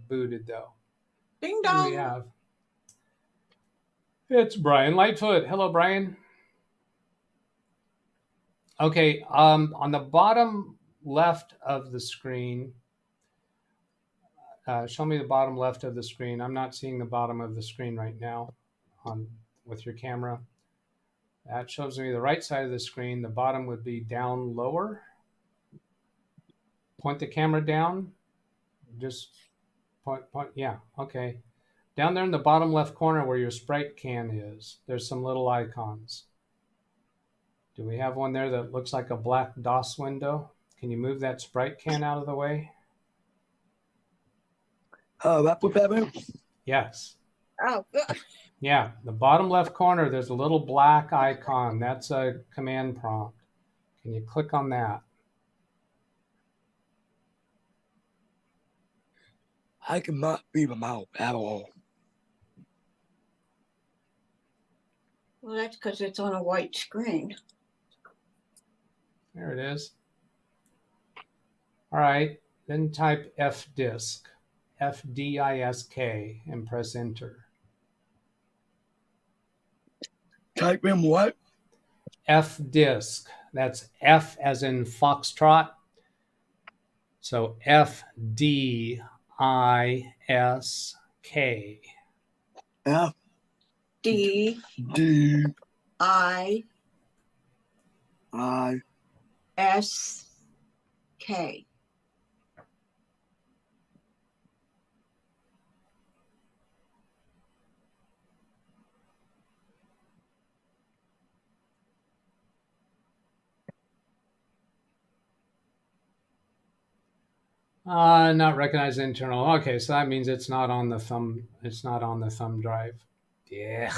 booted, though? Ding dong. We have. It's Brian Lightfoot. Hello, Brian. Okay, on the bottom left of the screen, show me the bottom left of the screen. I'm not seeing the bottom of the screen right now with your camera. That shows me the right side of the screen. The bottom would be down lower. Point the camera down. Just Yeah, okay. Down there in the bottom left corner where your Sprite can is, there's some little icons. Do we have one there that looks like a black DOS window? Can you move that Sprite can out of the way? Oh, that would happen? Yes. Oh, good. Yeah, the bottom left corner, there's a little black icon. That's a command prompt. Can you click on that? I cannot read them out at all. Well, that's because it's on a white screen. There it is. All right, then type fdisk, F-D-I-S-K, and press enter. Type in what? fdisk. That's F as in foxtrot. So F-D-I-S-K. F D D I I S K. Not recognize internal. Okay, so that means it's not on the thumb. It's not on the thumb drive. Yeah.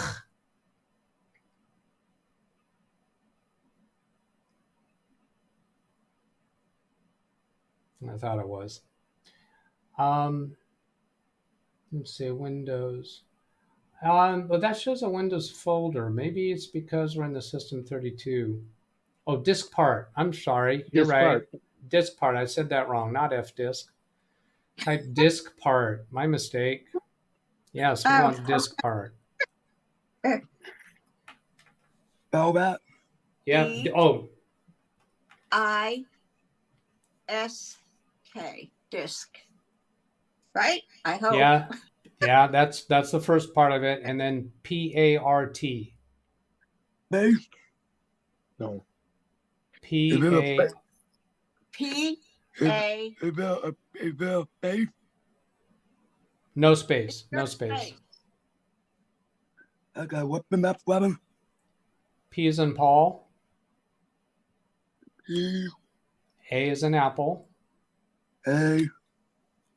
I thought it was. Let's see, Windows. But that shows a Windows folder. Maybe it's because we're in the System 32. Oh, disk part. I'm sorry. You're Disk right. part. Disk part. I said that wrong. Not fdisk. Type disk part. My mistake. Yes, we want disk part. Spell that. Yeah. D- Oh, I S K. Disk. Right? I hope. yeah. Yeah, that's the first part of it. And then P-A-R-T. Base. No. P-A. P A. Is there a base? No space. No space. Okay, what's the next letter? P is in Paul. E A is in Apple. A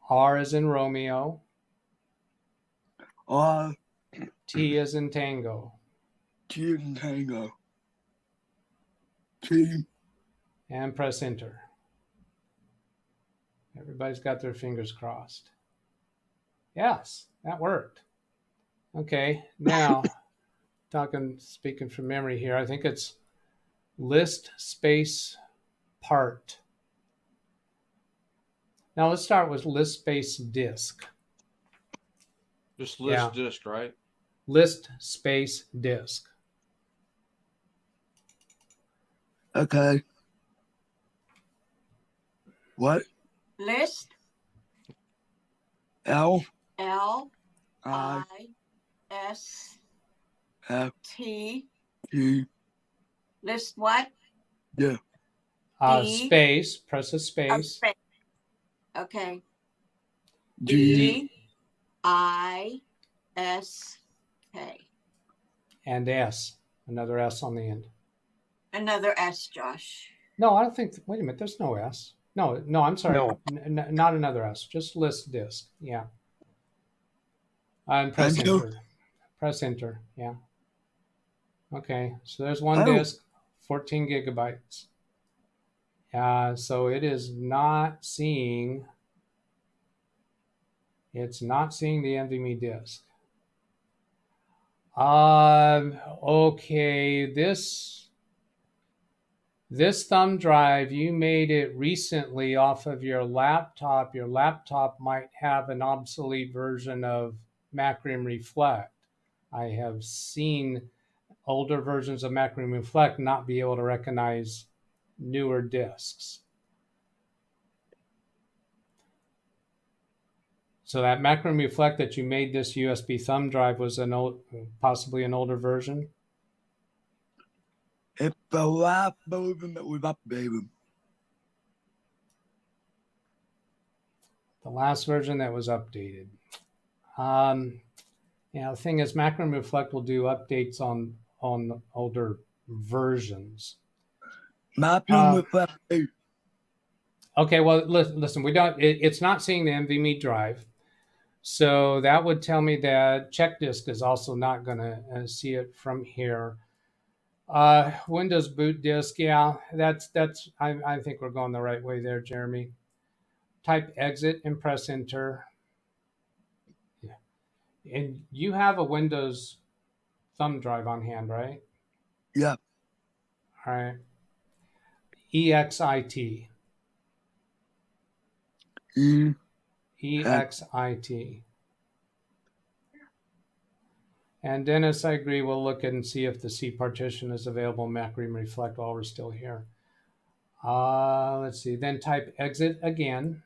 R is in Romeo. R T is in Tango. T and Tango. T. And press enter. Everybody's got their fingers crossed. Yes, that worked. Okay, now speaking from memory here, I think it's list space part. Now let's start with list space disk. Just list disk, right? List space disk. Okay. What? List L L I I S F T. T. List what? Yeah. D. Space, press a Oh, space. space. Okay. G. D I S K. And S, another S on the end. Another S, Josh. No, I don't think, wait a minute, there's no S. No, I'm sorry. No. Not another S, just list disk. Yeah. And press enter. Press enter. Yeah. Okay, so there's one disk, 14 gigabytes. So it is not seeing, it's not seeing the NVMe disk. Okay, this thumb drive, you made it recently off of your laptop. Your laptop might have an obsolete version of Macrium Reflect. I have seen older versions of Macrium Reflect not be able to recognize newer disks. So that Macrium Reflect that you made this USB thumb drive was possibly an older version? It's the last version that was updated. The last version that was updated. Yeah, the thing is, Macro Reflect will do updates on older versions. Macro Reflect. Okay, well, listen, we don't. It's not seeing the NVMe drive, so that would tell me that check disk is also not going to see it from here. Windows boot disk, yeah, that's. I think we're going the right way there, Jeremy. Type exit and press enter. Yeah. And you have a Windows thumb drive on hand, right? Yeah. All right. EXIT. EXIT. And Dennis, I agree. We'll look and see if the C partition is available in Macro Reflect while we're still here. Let's see. Then type exit again.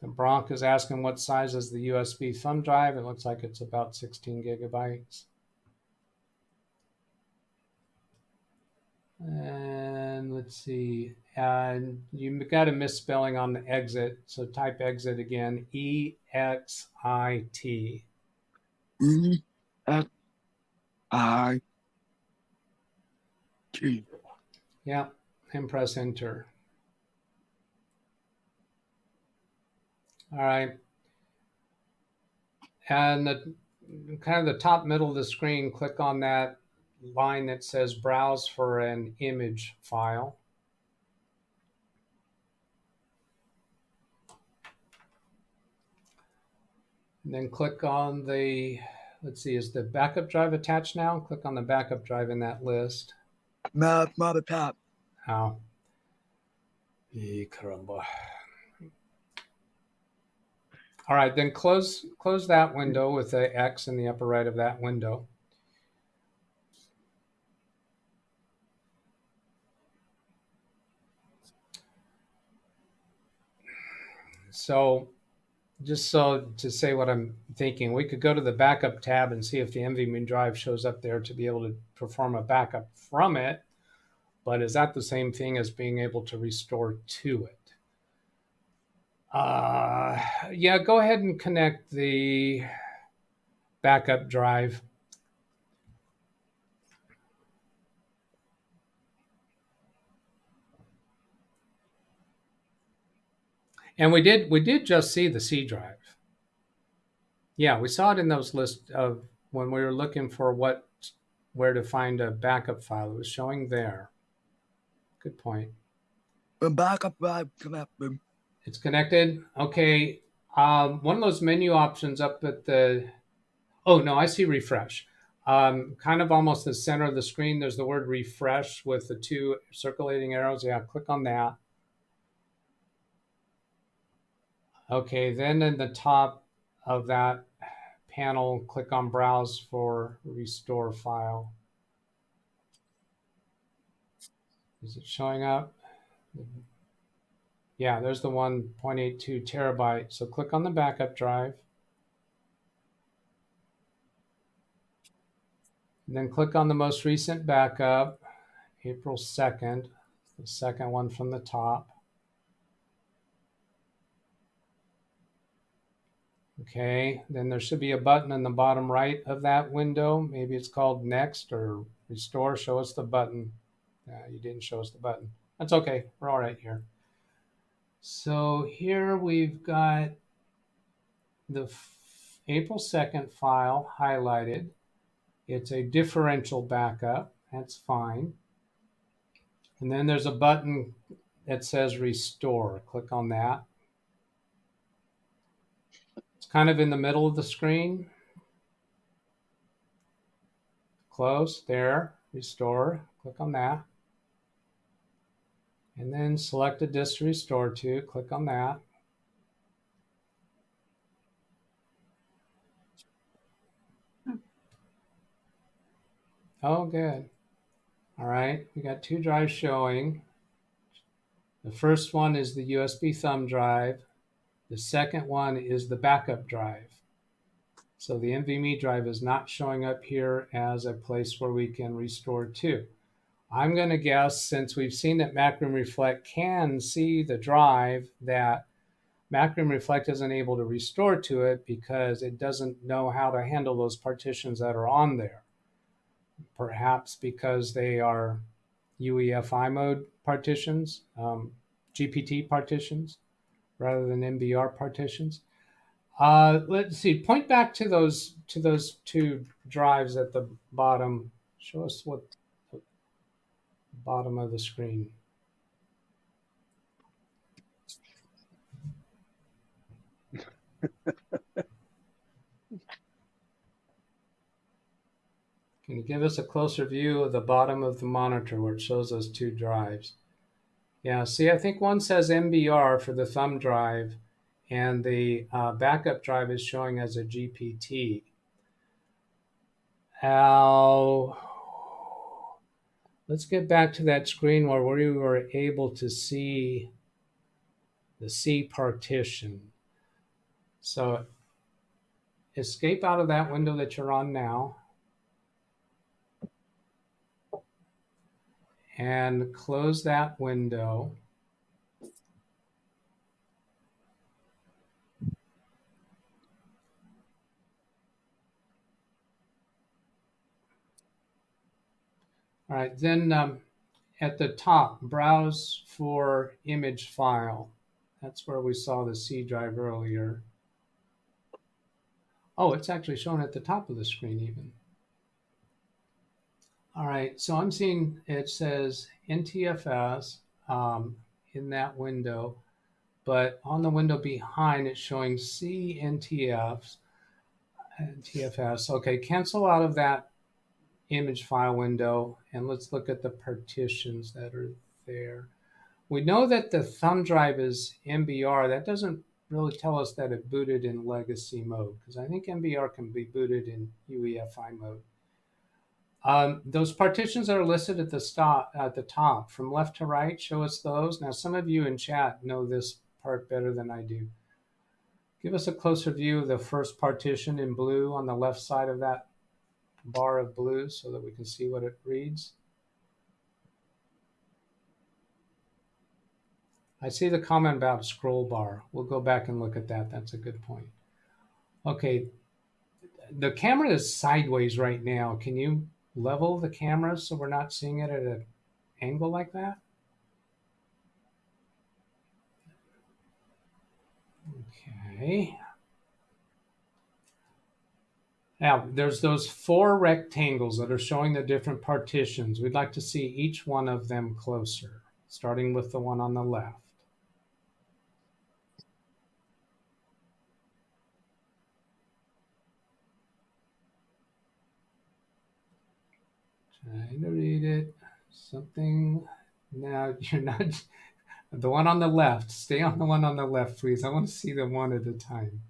The Bronc is asking what size is the USB thumb drive. It looks like it's about 16 gigabytes. And let's see. And you got a misspelling on the exit. So type exit again. EXIT. EXIT. Yeah. And press enter. All right. And kind of the top middle of the screen, click on that line that says browse for an image file. And then click on the, let's see, is the backup drive attached now? Click on the backup drive in that list. No, it's not attached. Oh. Caramba. All right, then close that window with the X in the upper right of that window. So just so to say what I'm thinking, we could go to the backup tab and see if the NVMe drive shows up there to be able to perform a backup from it. But is that the same thing as being able to restore to it? Yeah, go ahead and connect the backup drive. And we did just see the C drive. Yeah, we saw it in those lists of when we were looking for where to find a backup file. It was showing there. Good point. The backup drive connected. It's connected. Okay. One of those menu options up at the, oh no, I see refresh. Kind of almost the center of the screen, there's the word refresh with the two circulating arrows. Yeah, click on that. Okay, then in the top of that panel, click on browse for restore file. Is it showing up? Yeah, there's the 1.82 terabyte. So click on the backup drive. And then click on the most recent backup, April 2nd, the second one from the top. Okay, then there should be a button in the bottom right of that window. Maybe it's called Next or Restore. Show us the button. You didn't show us the button. That's okay. We're all right here. So here we've got the April 2nd file highlighted. It's a differential backup. That's fine. And then there's a button that says Restore. Click on that. It's kind of in the middle of the screen. Close. There. Restore. Click on that. And then select a disk to restore to. Click on that. Oh, good. All right, we got two drives showing. The first one is the USB thumb drive. The second one is the backup drive. So the NVMe drive is not showing up here as a place where we can restore to. I'm going to guess, since we've seen that Macroom Reflect can see the drive, that Macroom Reflect isn't able to restore to it because it doesn't know how to handle those partitions that are on there. Perhaps because they are UEFI mode partitions, GPT partitions, rather than MBR partitions. Let's see. Point back to those two drives at the bottom. Show us what the bottom of the screen. Can you give us a closer view of the bottom of the monitor where it shows those two drives? Yeah, see, I think one says MBR for the thumb drive, and the backup drive is showing as a GPT. Now, let's get back to that screen where we were able to see the C partition. So escape out of that window that you're on now and close that window. All right, then at the top, browse for image file. That's where we saw the C drive earlier. Oh, it's actually shown at the top of the screen even. All right, so I'm seeing it says NTFS in that window, but on the window behind it's showing CNTFS. Okay, cancel out of that image file window and let's look at the partitions that are there. We know that the thumb drive is MBR. That doesn't really tell us that it booted in legacy mode, because I think MBR can be booted in UEFI mode. Those partitions that are listed at the top from left to right, show us those. Now, some of you in chat know this part better than I do. Give us a closer view of the first partition in blue on the left side of that bar of blue so that we can see what it reads. I see the comment about scroll bar. We'll go back and look at that. That's a good point. Okay, the camera is sideways right now. Can you level the camera so we're not seeing it at an angle like that? Okay. Now, there's those 4 rectangles that are showing the different partitions. We'd like to see each one of them closer, starting with the one on the left. Trying to read it. Something. Now, you're not. The one on the left. Stay on the one on the left, please. I want to see them one at a time.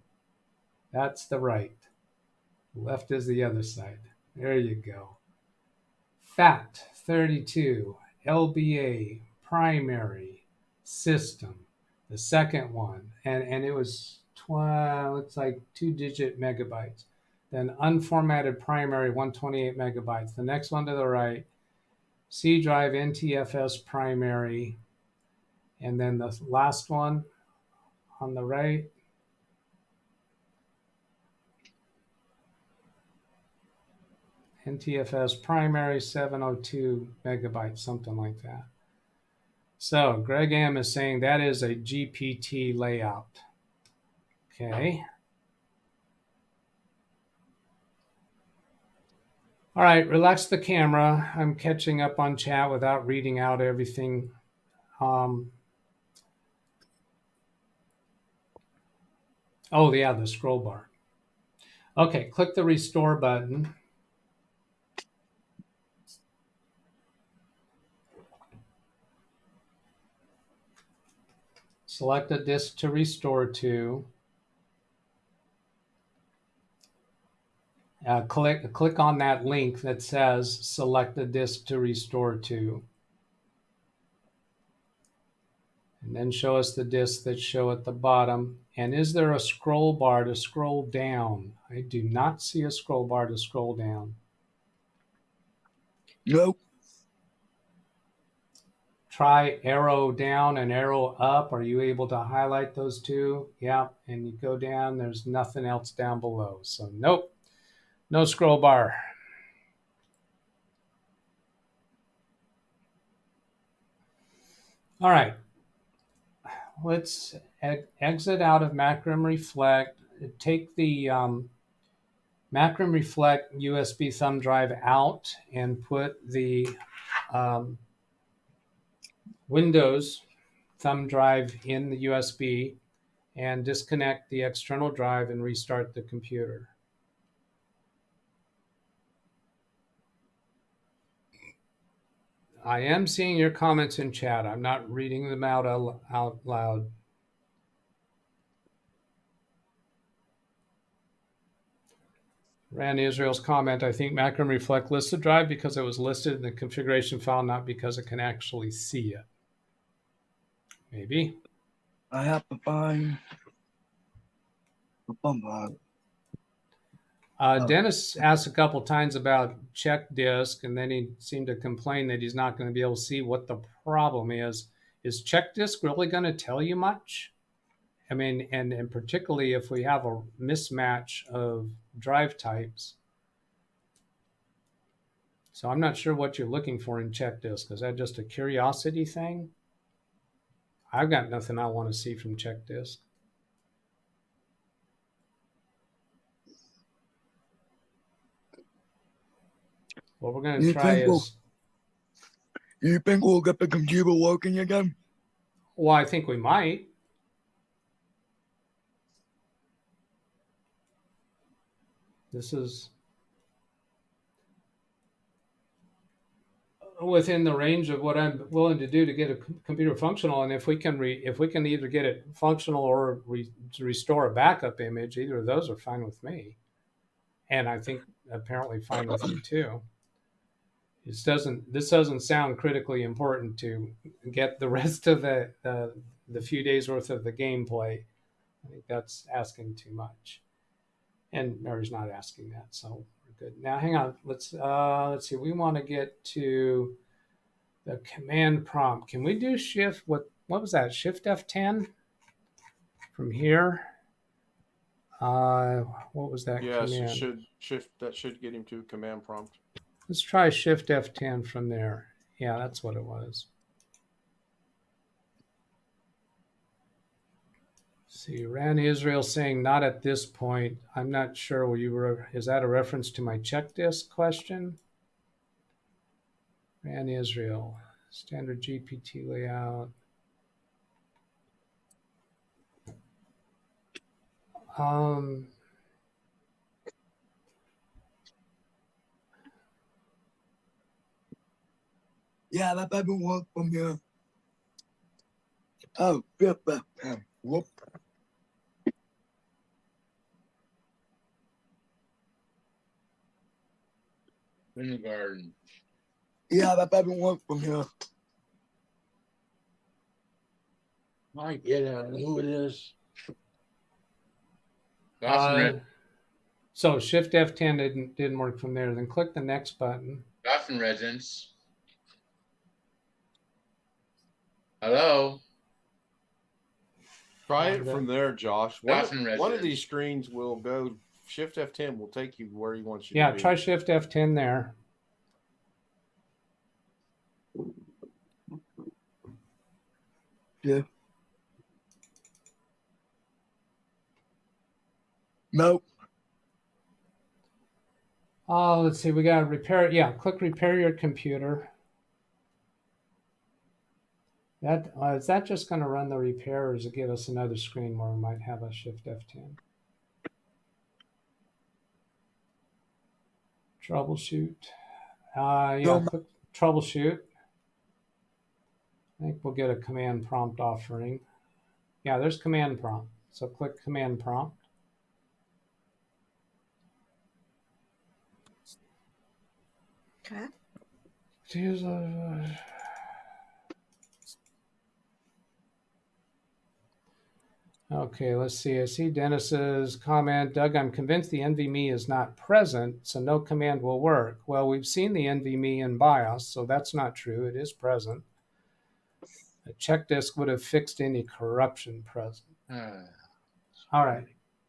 That's the right. Left is the other side. There you go. FAT 32, LBA, primary, system. The second one, and it was it's like 2-digit megabytes. Then unformatted primary, 128 megabytes. The next one to the right, C drive NTFS primary. And then the last one on the right, NTFS primary, 702 megabytes, something like that. So Greg M is saying that is a GPT layout. Okay. All right, relax the camera. I'm catching up on chat without reading out everything. Oh, yeah, the scroll bar. Okay, click the restore button. Select a disk to restore to. Click on that link that says select a disk to restore to. And then show us the disks that show at the bottom. And is there a scroll bar to scroll down? I do not see a scroll bar to scroll down. Nope. try arrow down and arrow up. Are you able to highlight those two? Yeah, and you go down, there's nothing else down below. So nope, no scroll bar. All right, let's exit out of Macrim Reflect. Take the Macrim Reflect USB thumb drive out and put the Windows thumb drive in the USB and disconnect the external drive and restart the computer. I am seeing your comments in chat. I'm not reading them out loud. Rand Israel's comment, I think Macrim Reflect lists the drive because it was listed in the configuration file, not because it can actually see it. Maybe. I have to find the thumb drive. Dennis asked a couple times about check disk, and then he seemed to complain that he's not going to be able to see what the problem is. Is check disk really going to tell you much? I mean, and particularly if we have a mismatch of drive types. So I'm not sure what you're looking for in check disk. Is that just a curiosity thing? I've got nothing I want to see from check disk. What we're going to try is... You think we'll get the computer working again? Well, I think we might. This is within the range of what I'm willing to do to get a computer functional. And if we can either get it functional or restore a backup image, either of those are fine with me. And I think apparently fine with you too. This doesn't sound critically important to get the rest of the few days worth of the gameplay. I think that's asking too much. And Mary's not asking that, so we're good. Now, hang on. Let's see. We want to get to the command prompt. Can we do shift? What was that? Shift F10 from here. What was that? Yes, command? it should shift. That should get him to command prompt. Let's try Shift F10 from there. Yeah, that's what it was. See, Rand Israel saying not at this point. I'm not sure. Is that a reference to my check disk question? Rand Israel, standard GPT layout. Yeah, that doesn't work from here. Oh, whoop. In the garden. Yeah, that doesn't work from here. I get it. Who it is? So Shift F10 didn't work from there. Then click the next button. Dawson residence. Hello. Try it from there, Josh. One of these screens will go. Shift F10 will take you where he wants you to be. Yeah, try Shift F10 there. Yeah. Nope. Oh, let's see. We got to repair it. Yeah, click Repair Your Computer. Is that just going to run the repair, or does it give us another screen where we might have a Shift F10? Troubleshoot. Yeah, click Troubleshoot. I think we'll get a command prompt offering. Yeah, there's command prompt. So click command prompt. Okay. Okay, let's see. I see Dennis's comment. Doug, I'm convinced the NVMe is not present, so no command will work. Well, we've seen the NVMe in BIOS, so that's not true. It is present. A check disk would have fixed any corruption present. All right.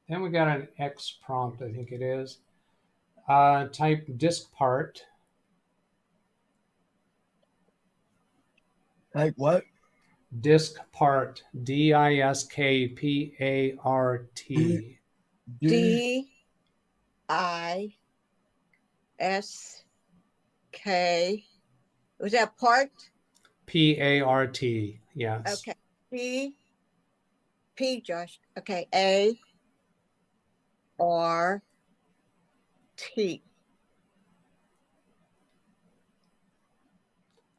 Then we got an X prompt, I think it is. Type disk part. Like what? Disk part. D-I-S-K-P-A-R-T. D-I-S-K. Was that part? P-A-R-T. Yes. Okay. P, Josh. Okay. A-R-T.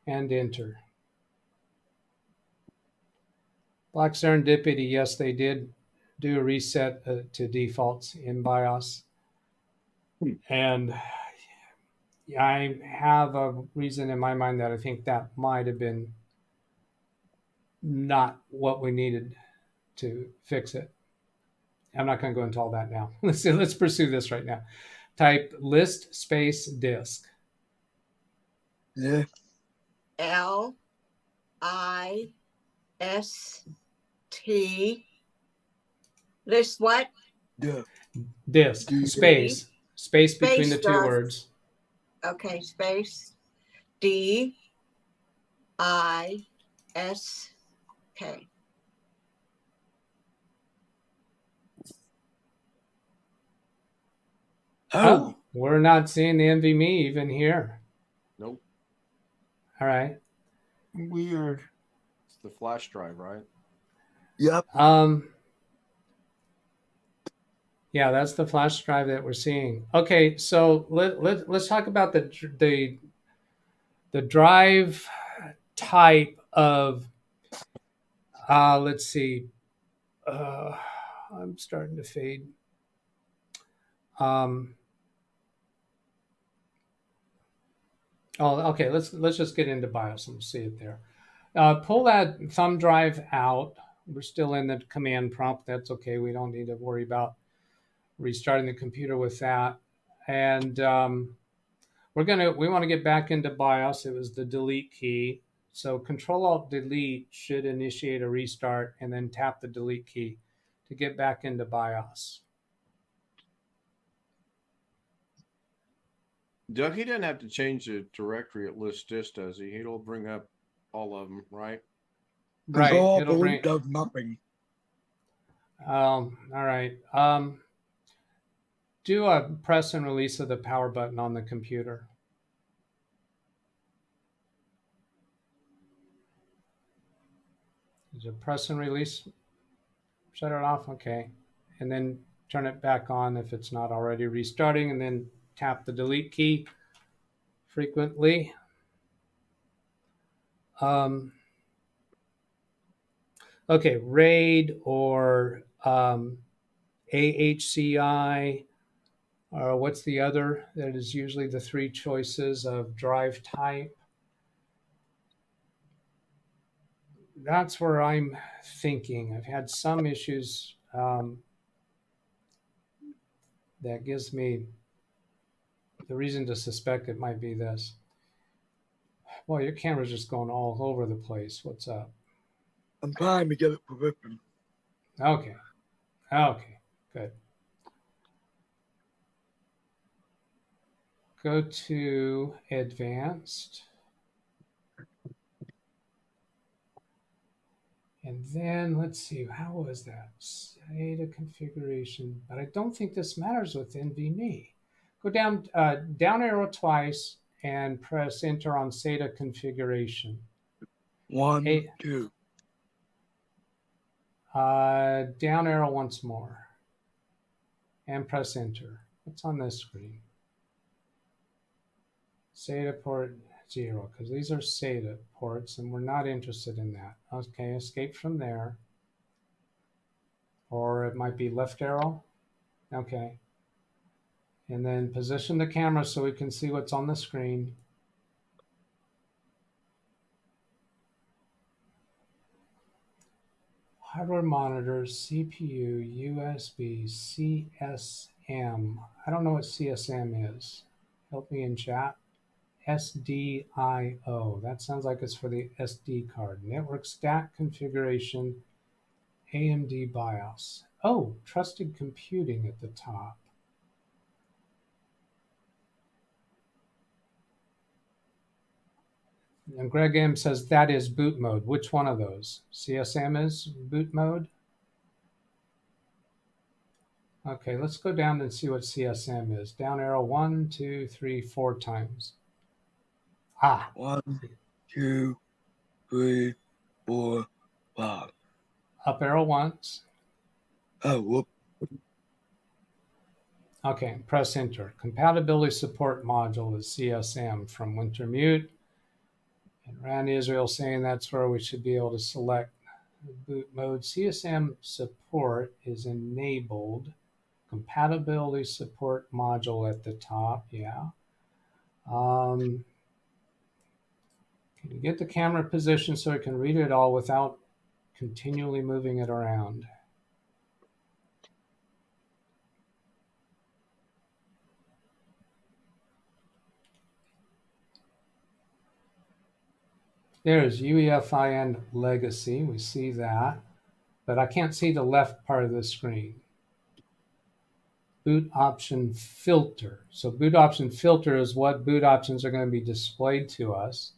And enter. Black Serendipity, yes, they did do a reset to defaults in BIOS. And I have a reason in my mind that I think that might have been not what we needed to fix it. I'm not going to go into all that now. Let's pursue this right now. Type list space disk. Yeah. L-I-S-T. List what? Yeah. Disk space between the two words. Okay, space D-I-S-K. Oh, we're not seeing the NVMe even here. Nope. All right. Weird. It's the flash drive, right? Yep. Yeah, that's the flash drive that we're seeing. Okay, so let's talk about the drive type of. Let's see. I'm starting to fade. Oh, okay. Let's just get into BIOS and see it there. Pull that thumb drive out. We're still in the command prompt. That's okay. We don't need to worry about restarting the computer with that. And we want to get back into BIOS. It was the delete key. So Control-Alt-Delete should initiate a restart, and then tap the delete key to get back into BIOS. Doug, he doesn't have to change the directory at list disk, does he? It'll bring up all of them, right? Right. It'll bring. Does nothing. All right. Do a press and release of the power button on the computer. Is it press and release? Shut it off. Okay. And then turn it back on if it's not already restarting, and then tap the delete key frequently. Okay, RAID or AHCI, or what's the other? That is usually the three choices of drive type. That's where I'm thinking. I've had some issues that gives me the reason to suspect it might be this. Well, your camera's just going all over the place. What's up? I'm trying to get it positioned. Okay. Okay, good. Go to advanced. And then let's see, how was that? SATA configuration, but I don't think this matters with NVMe. Go down arrow twice and press enter on SATA configuration. 1, 2. Down arrow once more and press enter. What's on this screen? SATA port 0, because these are SATA ports and we're not interested in that. Okay, escape from there. Or it might be left arrow. Okay. And then position the camera so we can see what's on the screen. Hardware monitors, CPU, USB, CSM. I don't know what CSM is. Help me in chat. SDIO. That sounds like it's for the SD card. Network stack configuration, AMD BIOS. Oh, trusted computing at the top. And Greg M says that is boot mode. Which one of those? CSM is boot mode? Okay, let's go down and see what CSM is. Down arrow 1, 2, 3, 4 times. Ah. 1, 2, 3, 4, 5. Up arrow once. Oh, whoop. Okay, press enter. Compatibility support module is CSM from Wintermute. And Rand Israel saying that's where we should be able to select boot mode. CSM support is enabled. Compatibility support module at the top, yeah. Can you get the camera position so I can read it all without continually moving it around? There's UEFI and legacy, we see that, but I can't see the left part of the screen. Boot option filter. So boot option filter is what boot options are going to be displayed to us.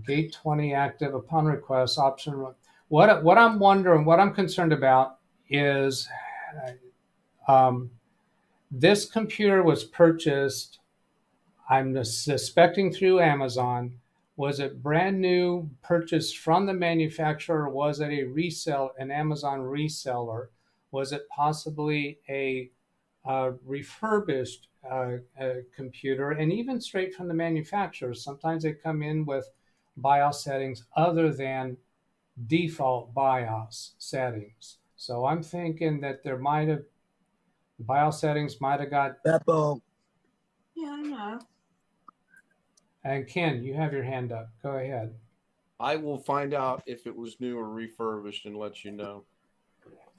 Gate 20 active upon request option. What I'm wondering, what I'm concerned about is this computer was purchased, I'm suspecting through Amazon. Was it brand new, purchased from the manufacturer? Or was it an Amazon reseller? Was it possibly a refurbished computer, and even straight from the manufacturer? Sometimes they come in with BIOS settings other than default BIOS settings. So I'm thinking that there might have, BIOS settings might have got. Apple. Yeah, I know. And Ken, you have your hand up. Go ahead. I will find out if it was new or refurbished and let you know.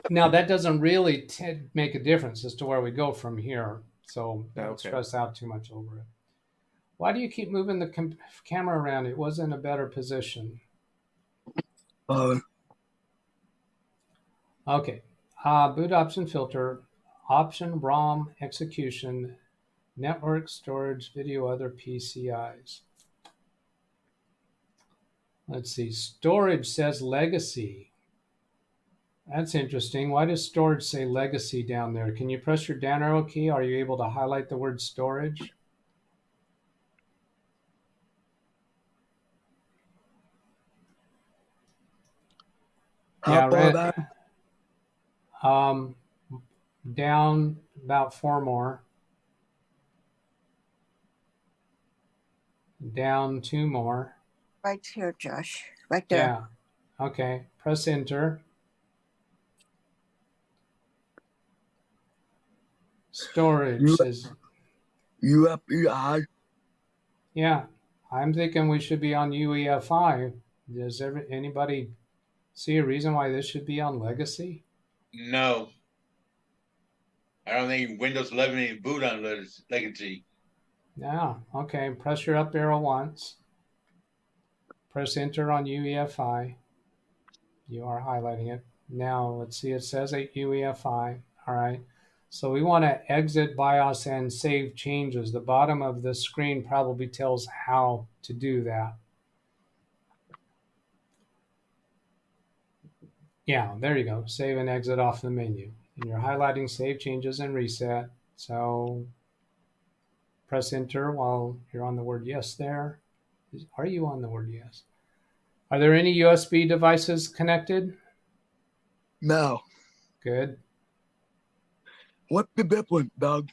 Now, that doesn't really make a difference as to where we go from here. So don't stress out too much over it. Why do you keep moving the camera around? It was in a better position. Okay. Boot option filter, option ROM execution, network, storage, video, other PCIs. Let's see. Storage says legacy. That's interesting. Why does storage say legacy down there? Can you press your down arrow key? Are you able to highlight the word storage? Yeah, down about 4 more. Down 2 more. Right here, Josh. Right there. Yeah. Okay. Press enter. Storage says UEFI. Yeah, I'm thinking we should be on UEFI. Does anybody see a reason why this should be on legacy? No. I don't think Windows 11 ain't boot on legacy. Yeah, okay. Press your up arrow once. Press enter on UEFI. You are highlighting it. Now, let's see, it says UEFI. All right. So we want to exit BIOS and save changes. The bottom of the screen probably tells how to do that. Yeah, there you go. Save and exit off the menu. And you're highlighting save changes and reset. So press enter while you're on the word yes there. Are you on the word yes? Are there any USB devices connected? No. Good. What's the difference, Doug?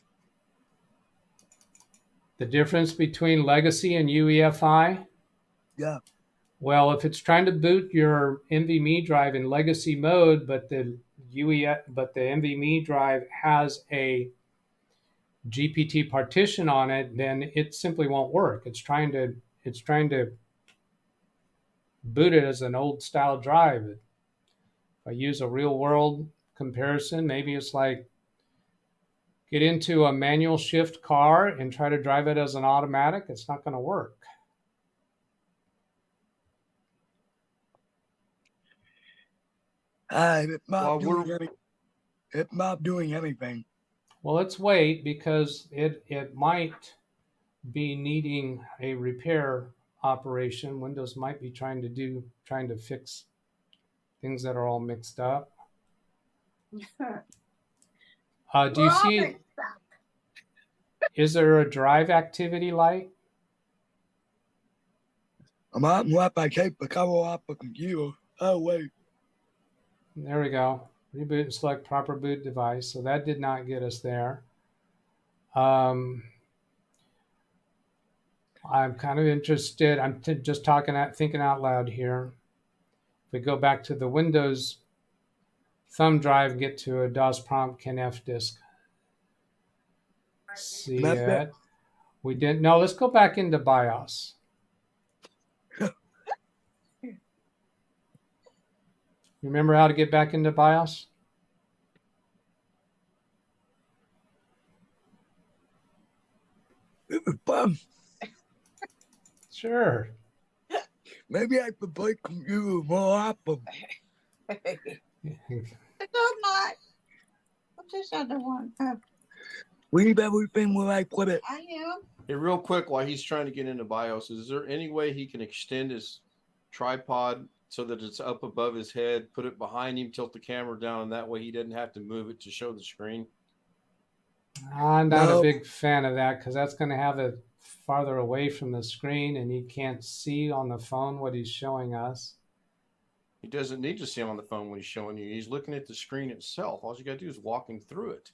The difference between legacy and UEFI? Yeah. Well, if it's trying to boot your NVMe drive in legacy mode, but the NVMe drive has a GPT partition on it, then it simply won't work. It's trying to boot it as an old style drive. If I use a real world comparison, maybe it's like get into a manual shift car and try to drive it as an automatic, it's not going to work. It's not doing anything. Well, let's wait because it might be needing a repair operation. Windows might be trying to fix things that are all mixed up. Do you see? Is there a drive activity light? I keep the cover off the computer. Oh wait. There we go. Reboot and select proper boot device. So that did not get us there. I'm kind of interested. I'm just thinking out loud here. If we go back to the Windows thumb drive and get to a DOS prompt, can fdisk see it? We didn't. No, let's go back into BIOS. Remember how to get back into BIOS? Sure. Maybe I could play computer more often. I'm not. What's this other one? Leave everything where I put it. I am. Hey, real quick, while he's trying to get into BIOS, is there any way he can extend his tripod so that it's up above his head, put it behind him, tilt the camera down, and that way he doesn't have to move it to show the screen? I'm not a big fan of that because that's going to have it farther away from the screen and he can't see on the phone what he's showing us. He doesn't need to see him on the phone when he's showing you. He's looking at the screen itself. All you got to do is walk him through it.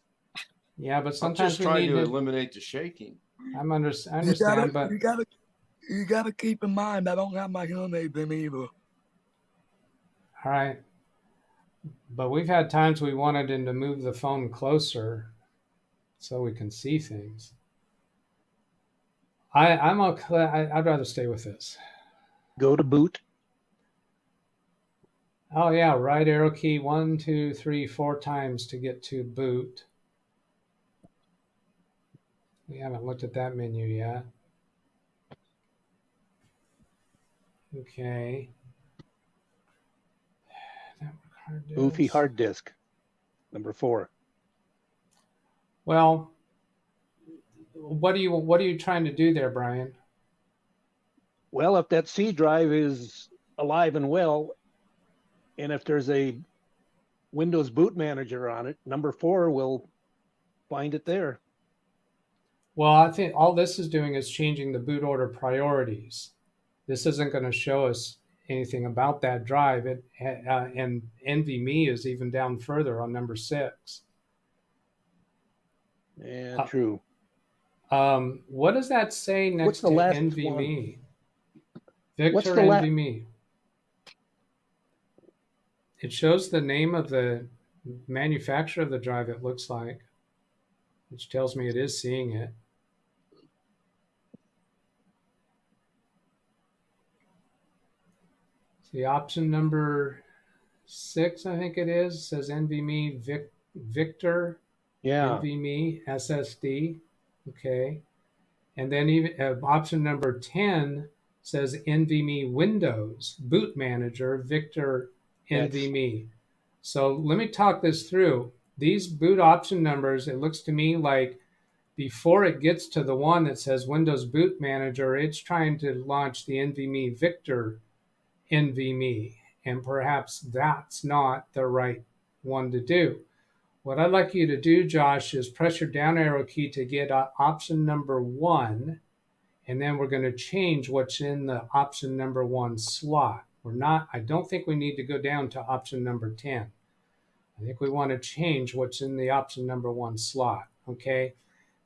Yeah, but sometimes I'm just trying to eliminate the shaking. I understand, but you gotta keep in mind I don't have my hearing aids in either. All right. But we've had times we wanted him to move the phone closer so we can see things. I'm okay. I'd rather stay with this. Go to boot. Oh yeah, right arrow key 1, 2, 3, 4 times to get to boot. We haven't looked at that menu yet. Okay. Goofy hard disk, number 4. Well, what are you trying to do there, Brian? Well, if that C drive is alive and well, and if there's a Windows boot manager on it, number 4 will find it there. Well, I think all this is doing is changing the boot order priorities. This isn't going to show us anything about that drive. And NVMe is even down further on number 6. Yeah, true. What does that say next to NVMe? Victor NVMe. It shows the name of the manufacturer of the drive, it looks like, which tells me it is seeing it. See, option number 6, I think it is, says NVMe Victor. Yeah. NVMe SSD. Okay. And then even option number 10 says NVMe Windows Boot Manager Victor NVMe. So let me talk this through. These boot option numbers, it looks to me like before it gets to the one that says Windows Boot Manager, it's trying to launch the NVMe Victor NVMe, and perhaps that's not the right one to do. What I'd like you to do, Josh, is press your down arrow key to get option number 1, and then we're going to change what's in the option number 1 slot. I don't think we need to go down to option number 10. I think we want to change what's in the option number 1 slot, okay?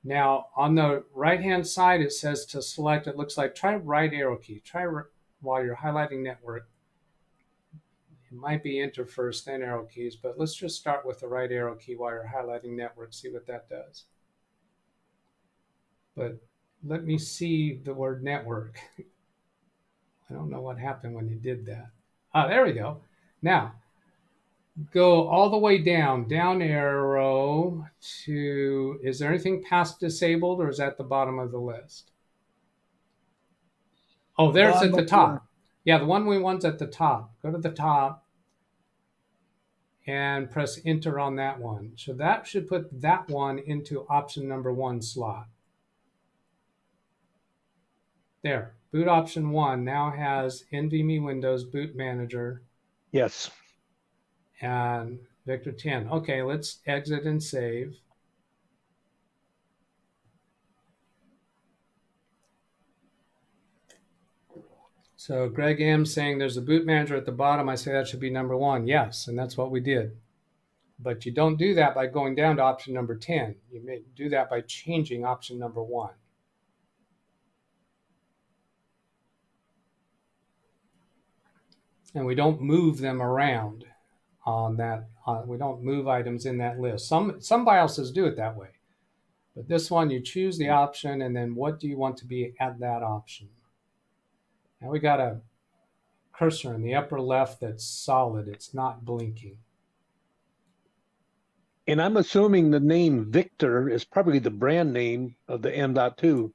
Now, on the right-hand side, it says to select, it looks like, try right arrow key. Try while you're highlighting network. It might be enter first, then arrow keys, but let's just start with the right arrow key while you're highlighting network, see what that does. But let me see the word network. I don't know what happened when you did that. Ah, there we go. Now, go all the way down arrow to, is there anything past disabled or is that the bottom of the list? Oh, there's at the top. Yeah, the one we want's at the top. Go to the top and press enter on that one. So that should put that one into option number 1 slot. There, boot option 1 now has NVMe Windows Boot Manager. Yes. And Victor 10. Okay, let's exit and save. So Greg M saying there's a boot manager at the bottom. I say that should be number 1. Yes, and that's what we did. But you don't do that by going down to option number 10. You may do that by changing option number 1. And we don't move them around on that. We don't move items in that list. Some BIOSes do it that way. But this one, you choose the option, and then what do you want to be at that option? Now we got a cursor in the upper left that's solid. It's not blinking. And I'm assuming the name Victor is probably the brand name of the M.2.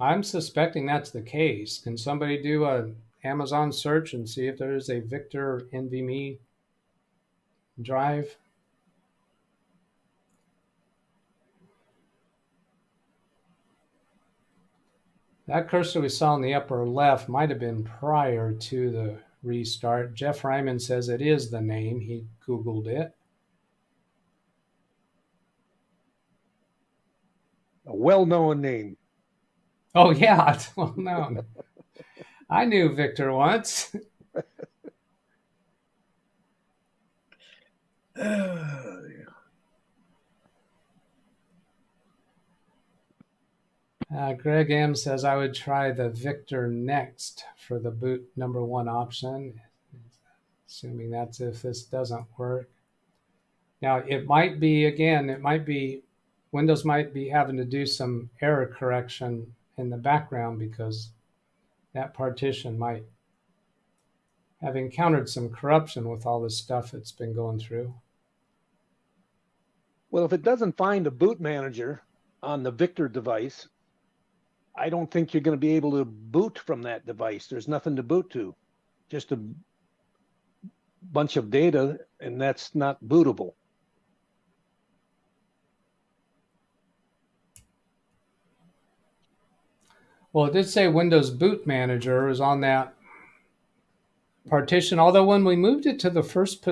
I'm suspecting that's the case. Can somebody do a Amazon search and see if there is a Victor NVMe drive? That cursor we saw in the upper left might have been prior to the restart. Jeff Ryman says it is the name. He Googled it. A well-known name. Oh, yeah, it's well known. I knew Victor once. Greg M says I would try the Victor next for the boot number 1 option, assuming that's if this doesn't work. Now it might be, again, Windows might be having to do some error correction in the background because that partition might have encountered some corruption with all this stuff it's been going through. Well, if it doesn't find a boot manager on the Victor device, I don't think you're going to be able to boot from that device. There's nothing to boot to, just a bunch of data, and that's not bootable. Well, it did say Windows Boot Manager is on that partition, although when we moved it to the first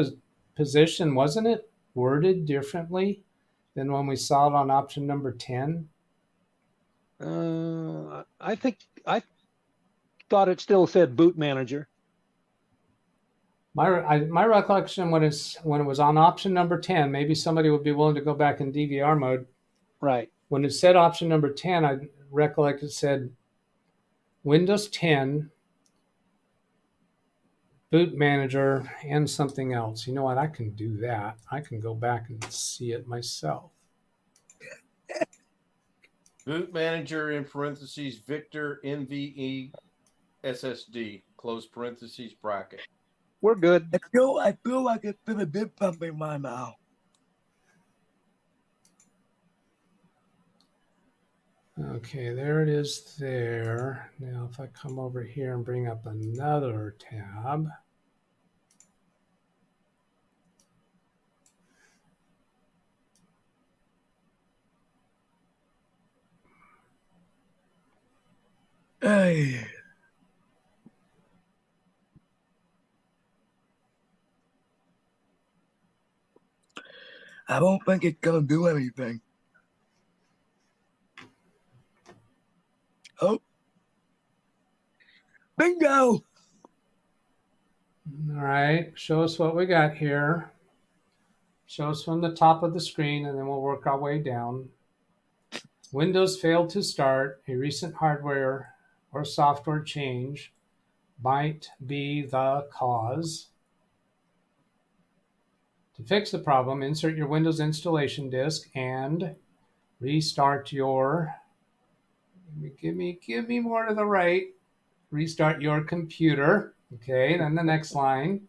position, wasn't it worded differently than when we saw it on option number 10? I thought it still said boot manager. My recollection when it was on option number 10, maybe somebody would be willing to go back in DVR mode. Right. When it said option number 10, I recollect it said Windows 10, boot manager, and something else. You know what? I can do that. I can go back and see it myself. Boot manager in parentheses Victor NVE SSD close parentheses bracket. We're good. I feel like it's been a bit pumping in my mouth. Okay, there it is there. Now, if I come over here and bring up another tab. Hey. I don't think it's gonna do anything. Oh. Bingo! All right, show us what we got here. Show us from the top of the screen, and then we'll work our way down. Windows failed to start. A recent hardware or software change might be the cause. To fix the problem, insert your Windows installation disk and restart your, give me more to the right, restart your computer. Okay, then the next line,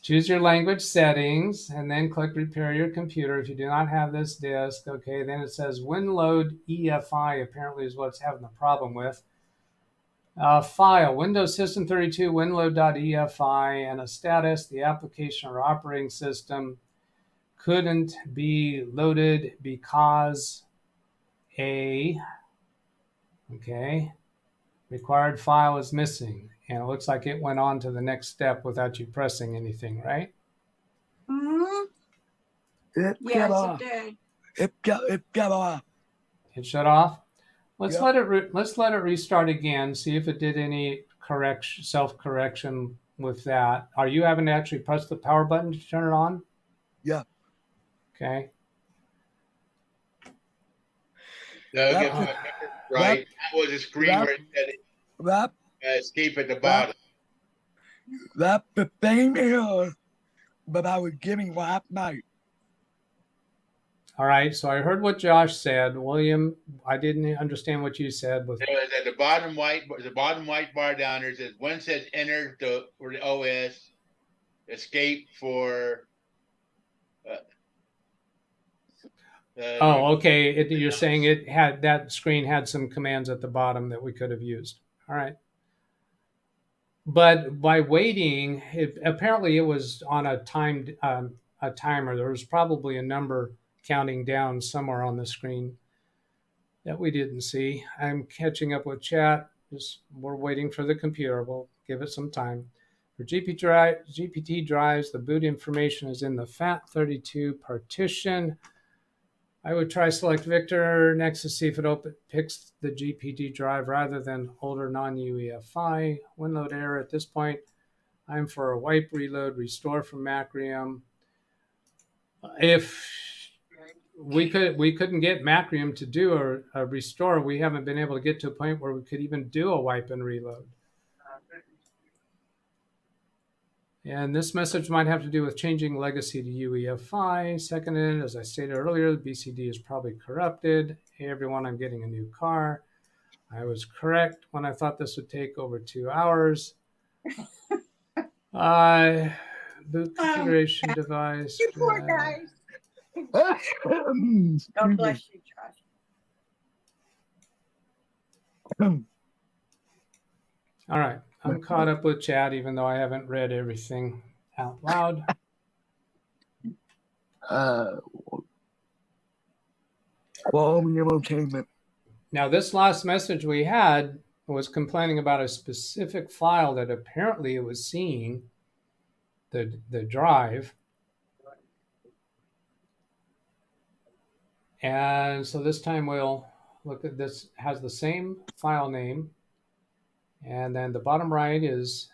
Choose your language settings and then click repair your computer. If you do not have this disk, okay, then it says WinLoad EFI apparently is what it's having the problem with. File, Windows System 32 winload.efi, and a status, the application or operating system couldn't be loaded because a, okay, required file is missing. And it looks like it went on to the next step without you pressing anything, right? Mm-hmm. It Yes, got it off. did. It got off. It shut off. Let's Yep. let's let it restart again. See if it did any self-correction with that. Are you having to actually press the power button to turn it on? Yeah. Okay. So That- if I remember right, that was a screen that- where it said That escape at the bottom. that the same error that I was getting last night. All right. So I heard what Josh said. William, I didn't understand what you said. With It was at the bottom white bar down there. It says one says enter for the OS, escape for. Oh, okay. You're saying it had that screen had some commands at the bottom that we could have used. All right. But by waiting, apparently it was on a timed a timer. There was probably a number counting down somewhere on the screen that we didn't see. I'm catching up with chat. We're waiting for the computer. We'll give it some time. For GPT drives, the boot information is in the FAT32 partition. I would try select Victor next to see if it picks the GPT drive rather than older non-UEFI. WinLoad error at this point. I'm for a wipe, reload, restore from Macrium. If we couldn't get Macrium to do a restore, we haven't been able to get to a point where we could even do a wipe and reload. And this message might have to do with changing legacy to UEFI. Seconded, as I stated earlier, the BCD is probably corrupted. Hey everyone, I'm getting a new car. I was correct when I thought this would take over 2 hours. Boot configuration device. You poor guys. God bless you, Josh. All right. I'm caught up with chat, even though I haven't read everything out loud. Now, this last message we had was complaining about a specific file that apparently it was seeing, the drive. And so this time we'll look at this, has the same file name. And then the bottom right is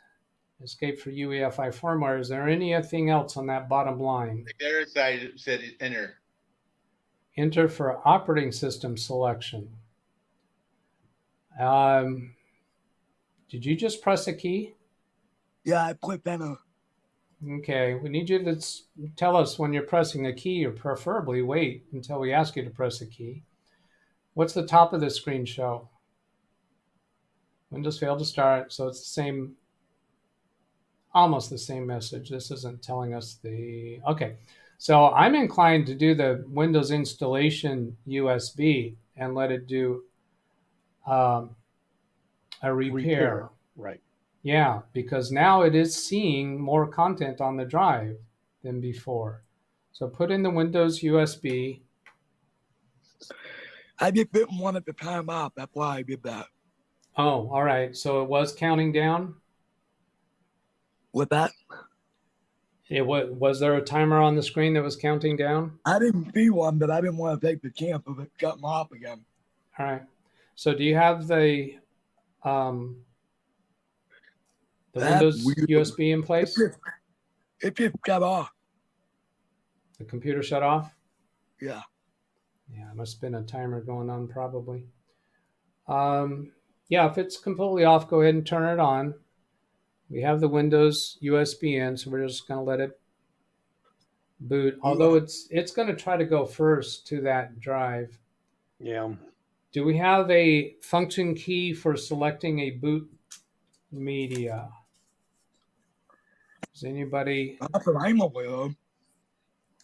escape for UEFI firmware. Is there anything else on that bottom line? The other side said enter. Enter for operating system selection. Did you just press a key? Yeah, I clicked enter. Okay, we need you to tell us when you're pressing a key, or preferably wait until we ask you to press a key. What's the top of the screen show? Windows failed to start, so it's the same, almost the same message. This isn't telling us the, okay. So I'm inclined to do the Windows installation USB and let it do a repair. Right. Yeah, because now it is seeing more content on the drive than before. So put in the Windows USB. I just didn't want it to time out. That's why I did that. Oh, all right. So it was counting down? With that? Was there a timer on the screen that was counting down? I didn't see one, but I didn't want to take the chance of it cutting off again. All right. So do you have the Windows USB in place? It just cut off. The computer shut off? Yeah. Yeah, it must have been a timer going on probably. Yeah, if it's completely off, go ahead and turn it on. We have the Windows USB in, so we're just going to let it boot. Although it's going to try to go first to that drive. Yeah. Do we have a function key for selecting a boot media? Does anybody? Not that I'm aware of.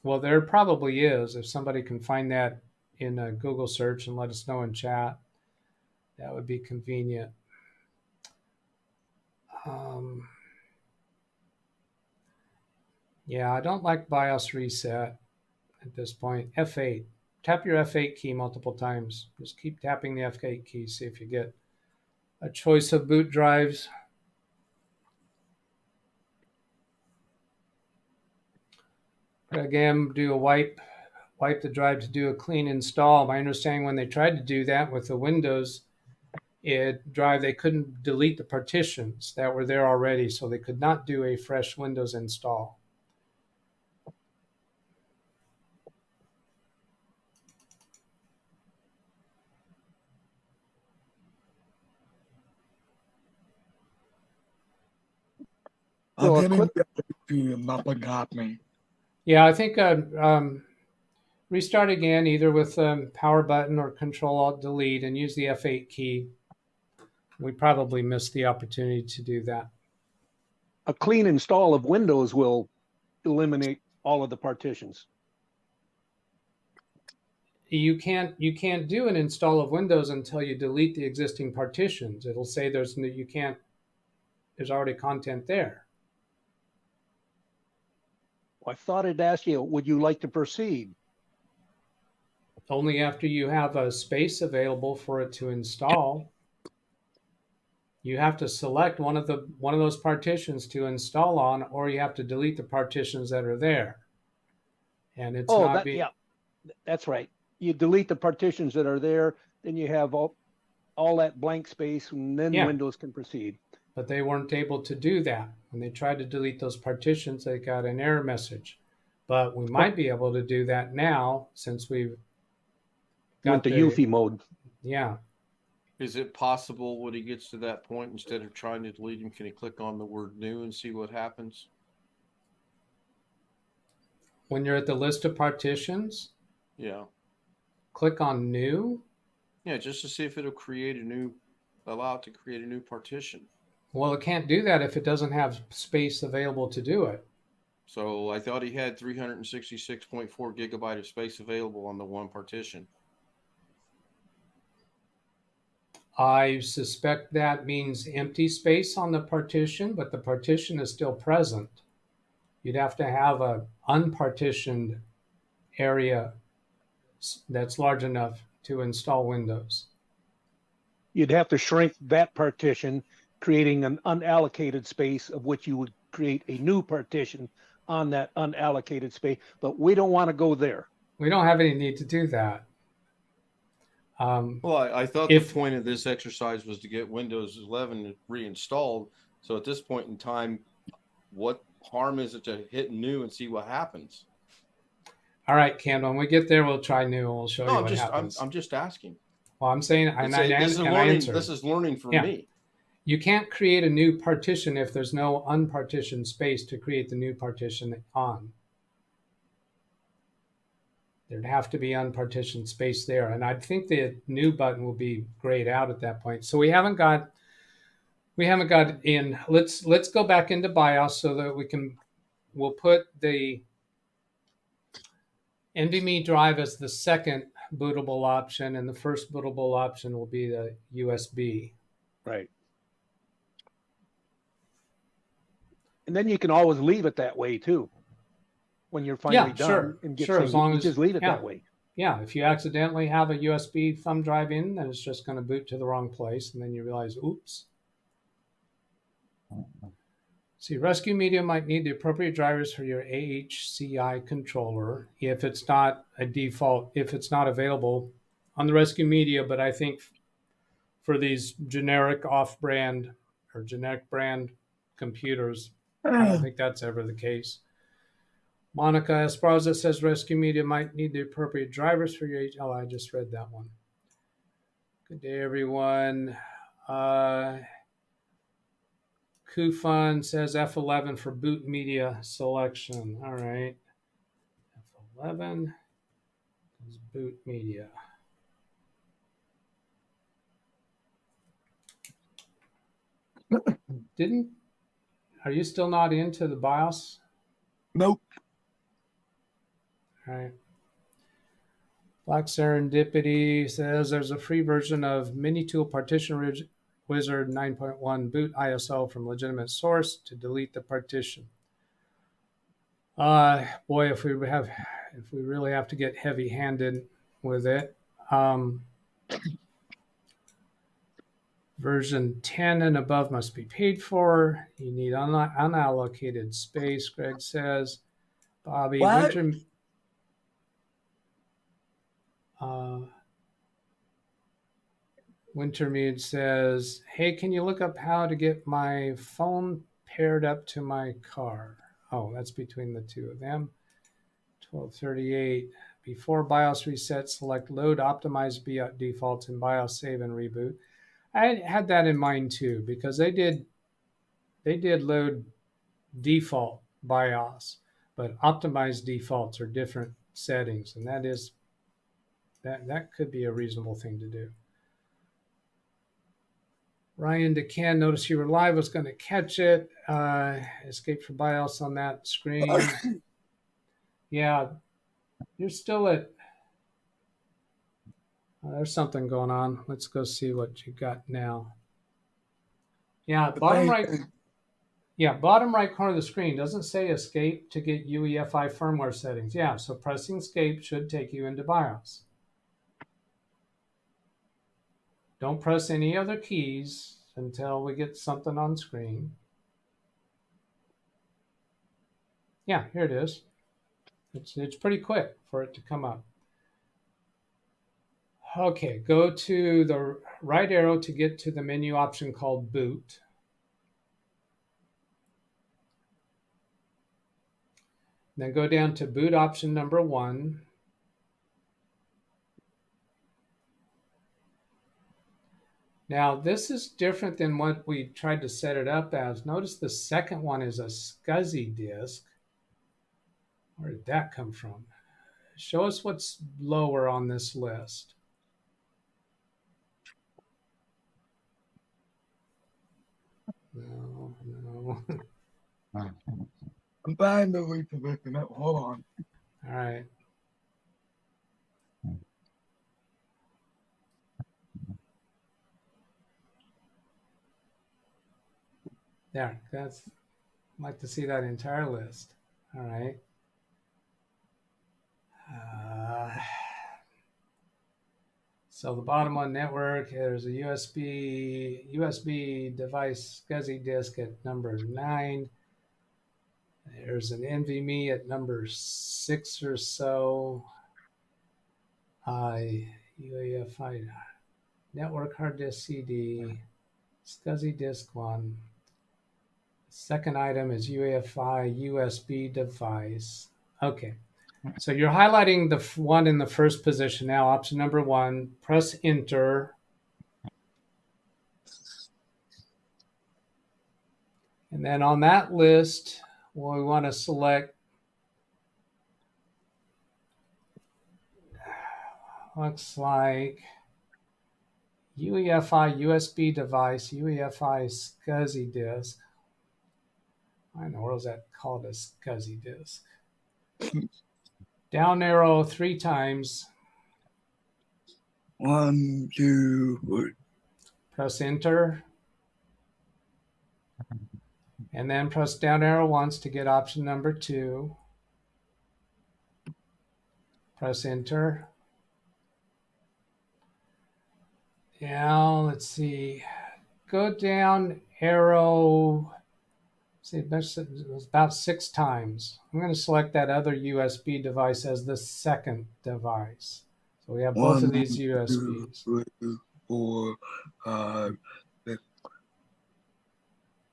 Well, there probably is. If somebody can find that in a Google search and let us know in chat, that would be convenient. Yeah, I don't like BIOS reset at this point. F8. Tap your F8 key multiple times. Just keep tapping the F8 key. See if you get a choice of boot drives. Again, do a wipe the drive to do a clean install. My understanding when they tried to do that with the Windows drive, they couldn't delete the partitions that were there already, so they could not do a fresh Windows install. I'll get into nothing happening. Yeah, I think restart again, either with power button or Control-Alt-Delete, and use the F8 key. We probably missed the opportunity to do that. A clean install of Windows will eliminate all of the partitions. You can't do an install of Windows until you delete the existing partitions. It'll say there's already content there. I thought it asked you, would you like to proceed? Only after you have a space available for it to install. You have to select one of those partitions to install on, or you have to delete the partitions that are there. And it's yeah, that's right. You delete the partitions that are there, then you have all that blank space, and then Windows can proceed. But they weren't able to do that. When they tried to delete those partitions, they got an error message. But we might be able to do that now since we've got the UFI mode. Yeah. Is it possible when he gets to that point, instead of trying to delete him, can he click on the word new and see what happens? When you're at the list of partitions? Yeah. Click on new? Yeah, just to see if it'll allow it to create a new partition. Well, it can't do that if it doesn't have space available to do it. So I thought he had 366.4 gigabyte of space available on the one partition. I suspect that means empty space on the partition, but the partition is still present. You'd have to have an unpartitioned area that's large enough to install Windows. You'd have to shrink that partition, creating an unallocated space of which you would create a new partition on that unallocated space, but we don't want to go there. We don't have any need to do that. Well, I thought the point of this exercise was to get Windows 11 reinstalled. So at this point in time, what harm is it to hit new and see what happens? All right, Ken, when we get there, we'll try new and we'll show you what happens. I'm just asking. Well, I'm saying, this is learning for me. You can't create a new partition if there's no unpartitioned space to create the new partition on. There'd have to be unpartitioned space there. And I think the new button will be grayed out at that point. So we haven't got in. Let's go back into BIOS so that we'll put the NVMe drive as the second bootable option, and the first bootable option will be the USB. Right. And then you can always leave it that way too. When you're finally done and get as long as just leave it that way. Yeah, if you accidentally have a USB thumb drive in, then it's just going to boot to the wrong place, and then you realize, oops. See, Rescue Media might need the appropriate drivers for your HCI controller if it's not a default, if it's not available on the Rescue Media, but I think for these generic off-brand or generic brand computers, I don't think that's ever the case. Monica Esparza says Rescue Media might need the appropriate drivers for your... Oh, I just read that one. Good day, everyone. Coofun says F11 for boot media selection. All right. F11 is boot media. Are you still not into the BIOS? Nope. All right. Black Serendipity says there's a free version of Minitool Partition Wizard 9.1 boot ISO from legitimate source to delete the partition. Boy, if we really have to get heavy-handed with it. Version 10 and above must be paid for. You need unallocated space, Greg says. Bobby, What? Wintermead says, hey, can you look up how to get my phone paired up to my car? Oh, that's between the two of them. 1238. Before BIOS reset, select load optimized defaults in BIOS save and reboot. I had that in mind too, because they did load default BIOS, but optimized defaults are different settings, and that could be a reasonable thing to do. Ryan DeCan, notice you were live, was going to catch it. Escape from BIOS on that screen. Yeah, you're still at... there's something going on. Let's go see what you got now. Yeah, bottom right corner of the screen doesn't say escape to get UEFI firmware settings. Yeah, so pressing escape should take you into BIOS. Don't press any other keys until we get something on screen. Yeah, here it is. It's pretty quick for it to come up. Okay, go to the right arrow to get to the menu option called Boot. Then go down to Boot option number 1. Now, this is different than what we tried to set it up as. Notice the second one is a SCSI disk. Where did that come from? Show us what's lower on this list. No. I'm buying the leap of it. Hold on. All right. There, I'd like to see that entire list. All right. So the bottom one, network, there's a USB device SCSI disk at number 9. There's an NVMe at number 6 or so. UEFI network hard disk CD, SCSI disk 1. Second item is UEFI USB device. Okay, so you're highlighting the one in the first position now, option number 1. Press enter. And then on that list, we want to select, looks like UEFI USB device, UEFI SCSI disk. Why in the world is that called a SCSI disk? Down arrow 3 times. 1, 2, 3. Press enter. And then press down arrow once to get option number 2. Press enter. Now, let's see. Go down arrow, see, it was about 6 times. I'm going to select that other USB device as the second device. So we have both of these USBs. 2, 3, 4, 5, 6.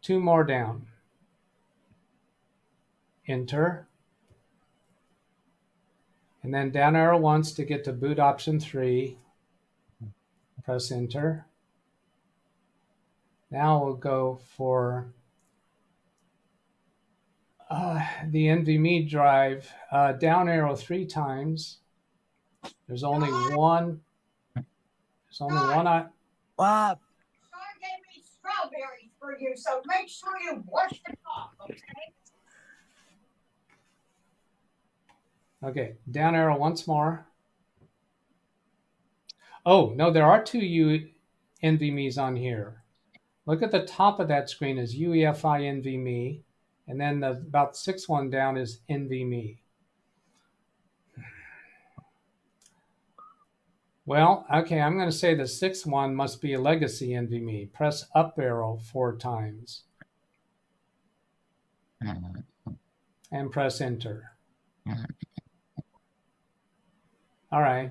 2 more down. Enter. And then down arrow once to get to boot option 3. Press enter. Now we'll go for the NVMe drive. Down arrow 3 times. There's only one. There's only one. Bob. Sean gave me strawberries for you, so make sure you wash it off, okay? Okay, down arrow once more. Oh, no, there are two NVMe's on here. Look at the top of that screen is UEFI NVMe, and then about the sixth one down is NVMe. Well, okay, I'm going to say the sixth one must be a legacy NVMe. Press up arrow 4 times. And press enter. All right.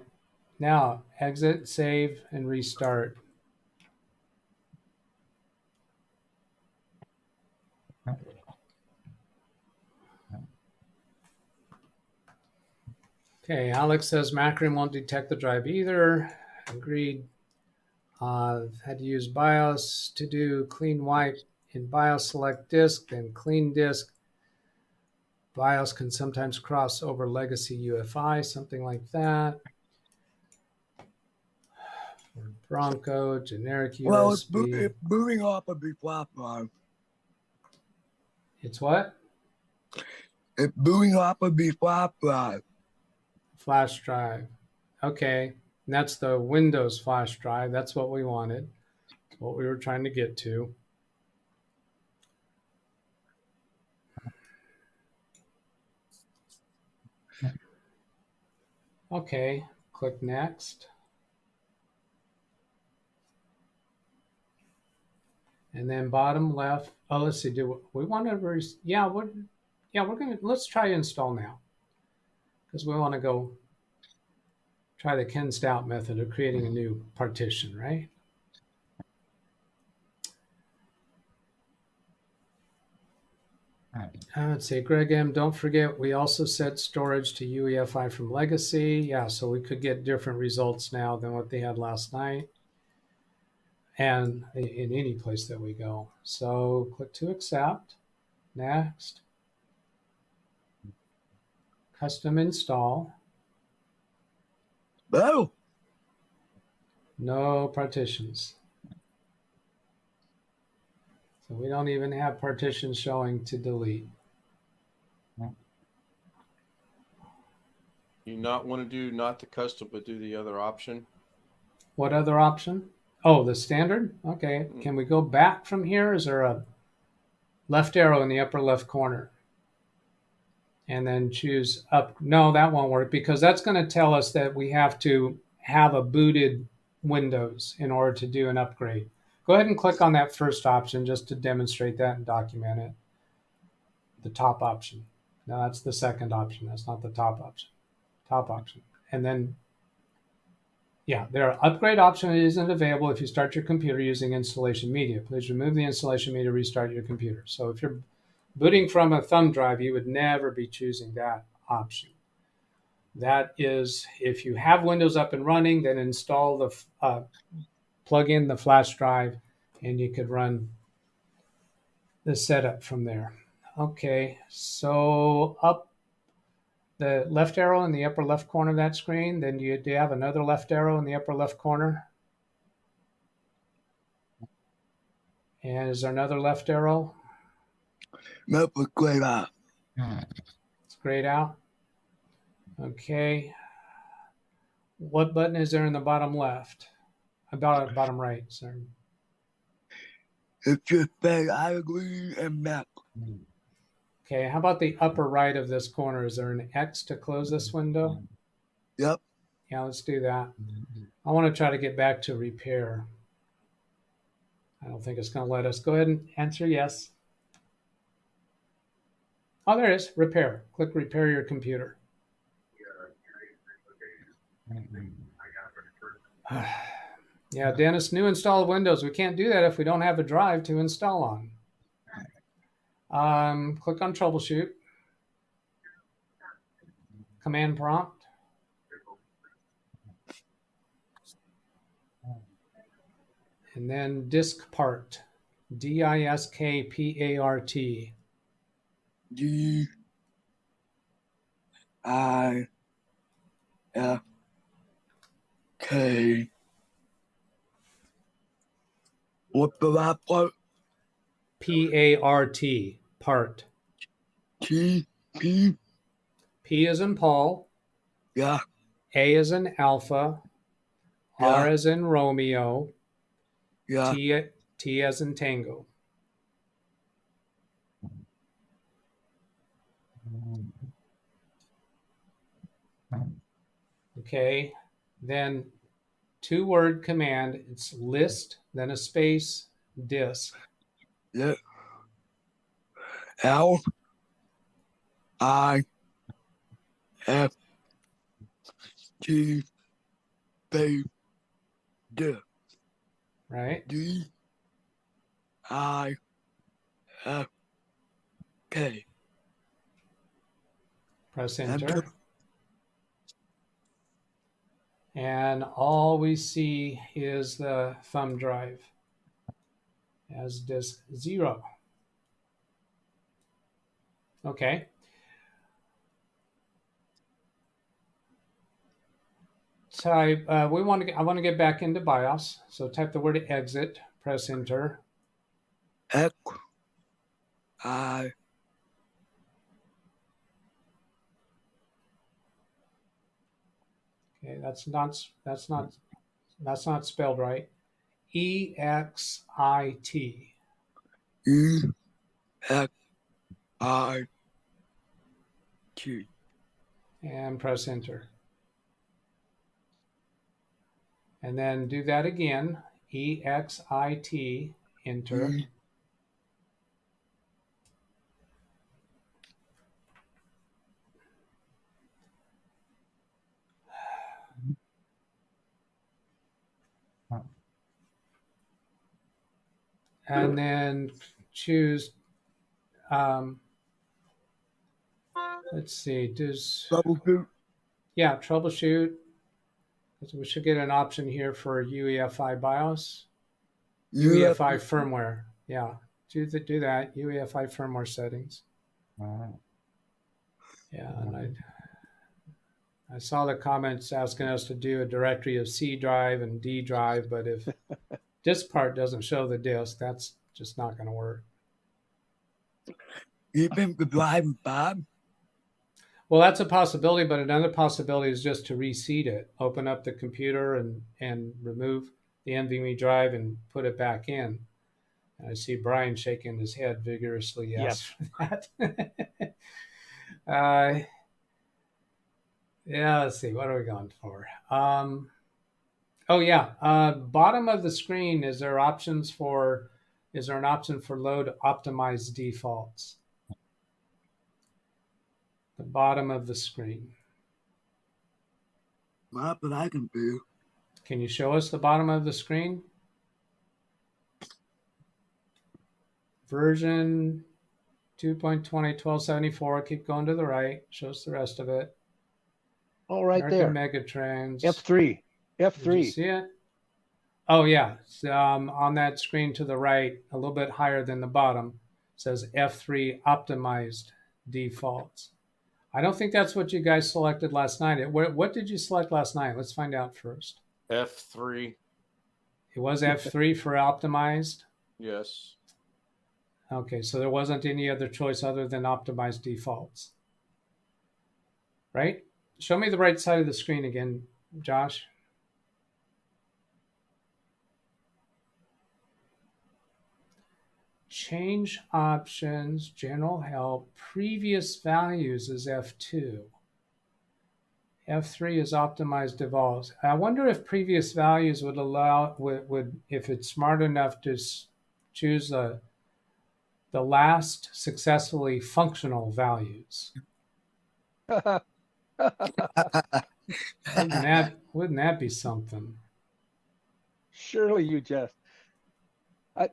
Now, exit, save, and restart. Okay, Alex says Macrim won't detect the drive either. Agreed. Had to use BIOS to do clean wipe in BIOS select disk, then clean disk. BIOS can sometimes cross over legacy UEFI, something like that. For Bronco, generic USB. Well, it's booting off of the flash drive. It's what? It's booting off of the flash drive. Flash drive. Okay. And that's the Windows flash drive. That's what we wanted. That's what we were trying to get to. Okay. Click next. And then bottom left. Oh, let's see. Do we want to? Yeah, we're gonna. Let's try install now, because we want to go try the Ken Stout method of creating a new partition, right? Let's see, Greg M. Don't forget, we also set storage to UEFI from legacy. Yeah, so we could get different results now than what they had last night, and in any place that we go. So click to accept. Next. Custom install. Oh. No partitions. So we don't even have partitions showing to delete. You not want to do not the custom, but do the other option? What other option? Oh, the standard? Okay. Can we go back from here? Is there a left arrow in the upper left corner? And then choose up. No, that won't work, because that's going to tell us that we have to have a booted Windows in order to do an upgrade. Go ahead and click on that first option just to demonstrate that and document it. The top option. No, that's the second option. That's not the top option. Top option. And then, yeah, their upgrade option isn't available if you start your computer using installation media. Please remove the installation media, restart your computer. So if you're booting from a thumb drive, you would never be choosing that option. That is, if you have Windows up and running, then install the, plug in the flash drive, and you could run the setup from there. Okay, so up the left arrow in the upper left corner of that screen, then do you have another left arrow in the upper left corner? And is there another left arrow? Nope, it's grayed out. It's grayed out. Okay. What button is there in the bottom left? About bottom right, sorry. It's just say I agree and map. Okay, how about the upper right of this corner? Is there an X to close this window? Yep. Yeah, let's do that. I want to try to get back to repair. I don't think it's going to let us. Go ahead and answer yes. Oh, there it is. Repair. Click repair your computer. Yeah, Dennis, new installed Windows. We can't do that if we don't have a drive to install on. Click on troubleshoot. Command prompt. And then disk part. DISKPART. DISK. What's the last part? P-A-R-T, part. P. P as in Paul. Yeah. A as in Alpha. Yeah. R as in Romeo. Yeah. T as in Tango. Okay, then 2-word command. It's list, then a space, disk. Yeah. L I F T B D. Right? D I F K. Press enter. And all we see is the thumb drive as disk 0. Okay. Type. I want to get back into BIOS. So type the word exit. Press enter. X I. Okay, that's not spelled right. E-X-I-T. E-X-I-T. And press enter. And then do that again. E-X-I-T. Enter. And then choose, let's see, troubleshoot. Yeah, troubleshoot. So we should get an option here for UEFI BIOS. UEFI firmware. Yeah, do that. UEFI firmware settings. Yeah, and I saw the comments asking us to do a directory of C drive and D drive, but if this part doesn't show the disk, that's just not going to work. Even the drive, Bob? Well, that's a possibility, but another possibility is just to reseat it. Open up the computer and remove the NVMe drive and put it back in. And I see Brian shaking his head vigorously. Yes, for that. Yeah, let's see. What are we going for? Oh yeah, bottom of the screen. Is there an option for load optimized defaults? The bottom of the screen. Not that I can do. Can you show us the bottom of the screen? Version 2.20.1274. Keep going to the right. Shows the rest of it. All right, American there. Megatrends. F3. Did you see it? Oh yeah, on that screen to the right, a little bit higher than the bottom, says F3 optimized defaults. I don't think that's what you guys selected last night. What did you select last night? Let's find out first. F3. It was F3 for optimized? Yes. Okay, so there wasn't any other choice other than optimized defaults. Right? Show me the right side of the screen again, Josh. Change options, general help, previous values is F2. F3 is optimized defaults. I wonder if previous values would allow, if it's smart enough to choose the last successfully functional values. Wouldn't that be something? Surely you just.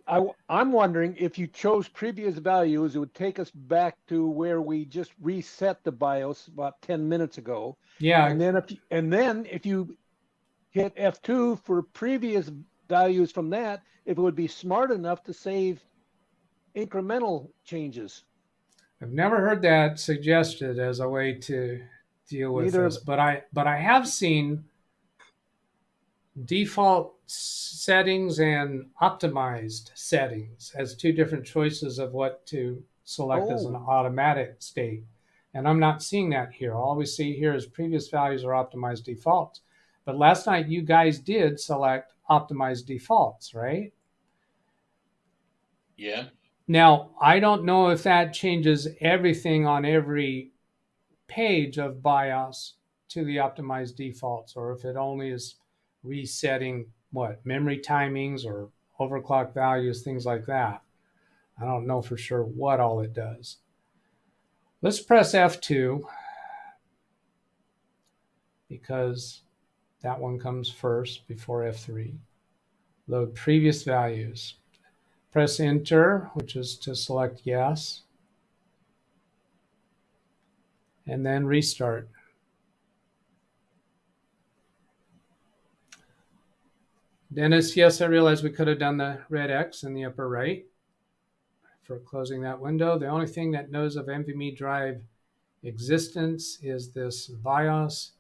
I'm wondering if you chose previous values, it would take us back to where we just reset the BIOS about 10 minutes ago. Yeah. And then if you hit F2 for previous values from that, if it would be smart enough to save incremental changes. I've never heard that suggested as a way to deal with this, but I have seen default settings and optimized settings as two different choices of what to select as an automatic state. And I'm not seeing that here. All we see here is previous values are optimized defaults. But last night you guys did select optimized defaults, right? Yeah. Now, I don't know if that changes everything on every page of BIOS to the optimized defaults, or if it only is resetting memory timings or overclock values, things like that. I don't know for sure what all it does. Let's press F2 because that one comes first before F3. Load previous values. Press Enter, which is to select yes, and then restart. Dennis, yes, I realize we could have done the red X in the upper right for closing that window. The only thing that knows of NVMe drive existence is this BIOS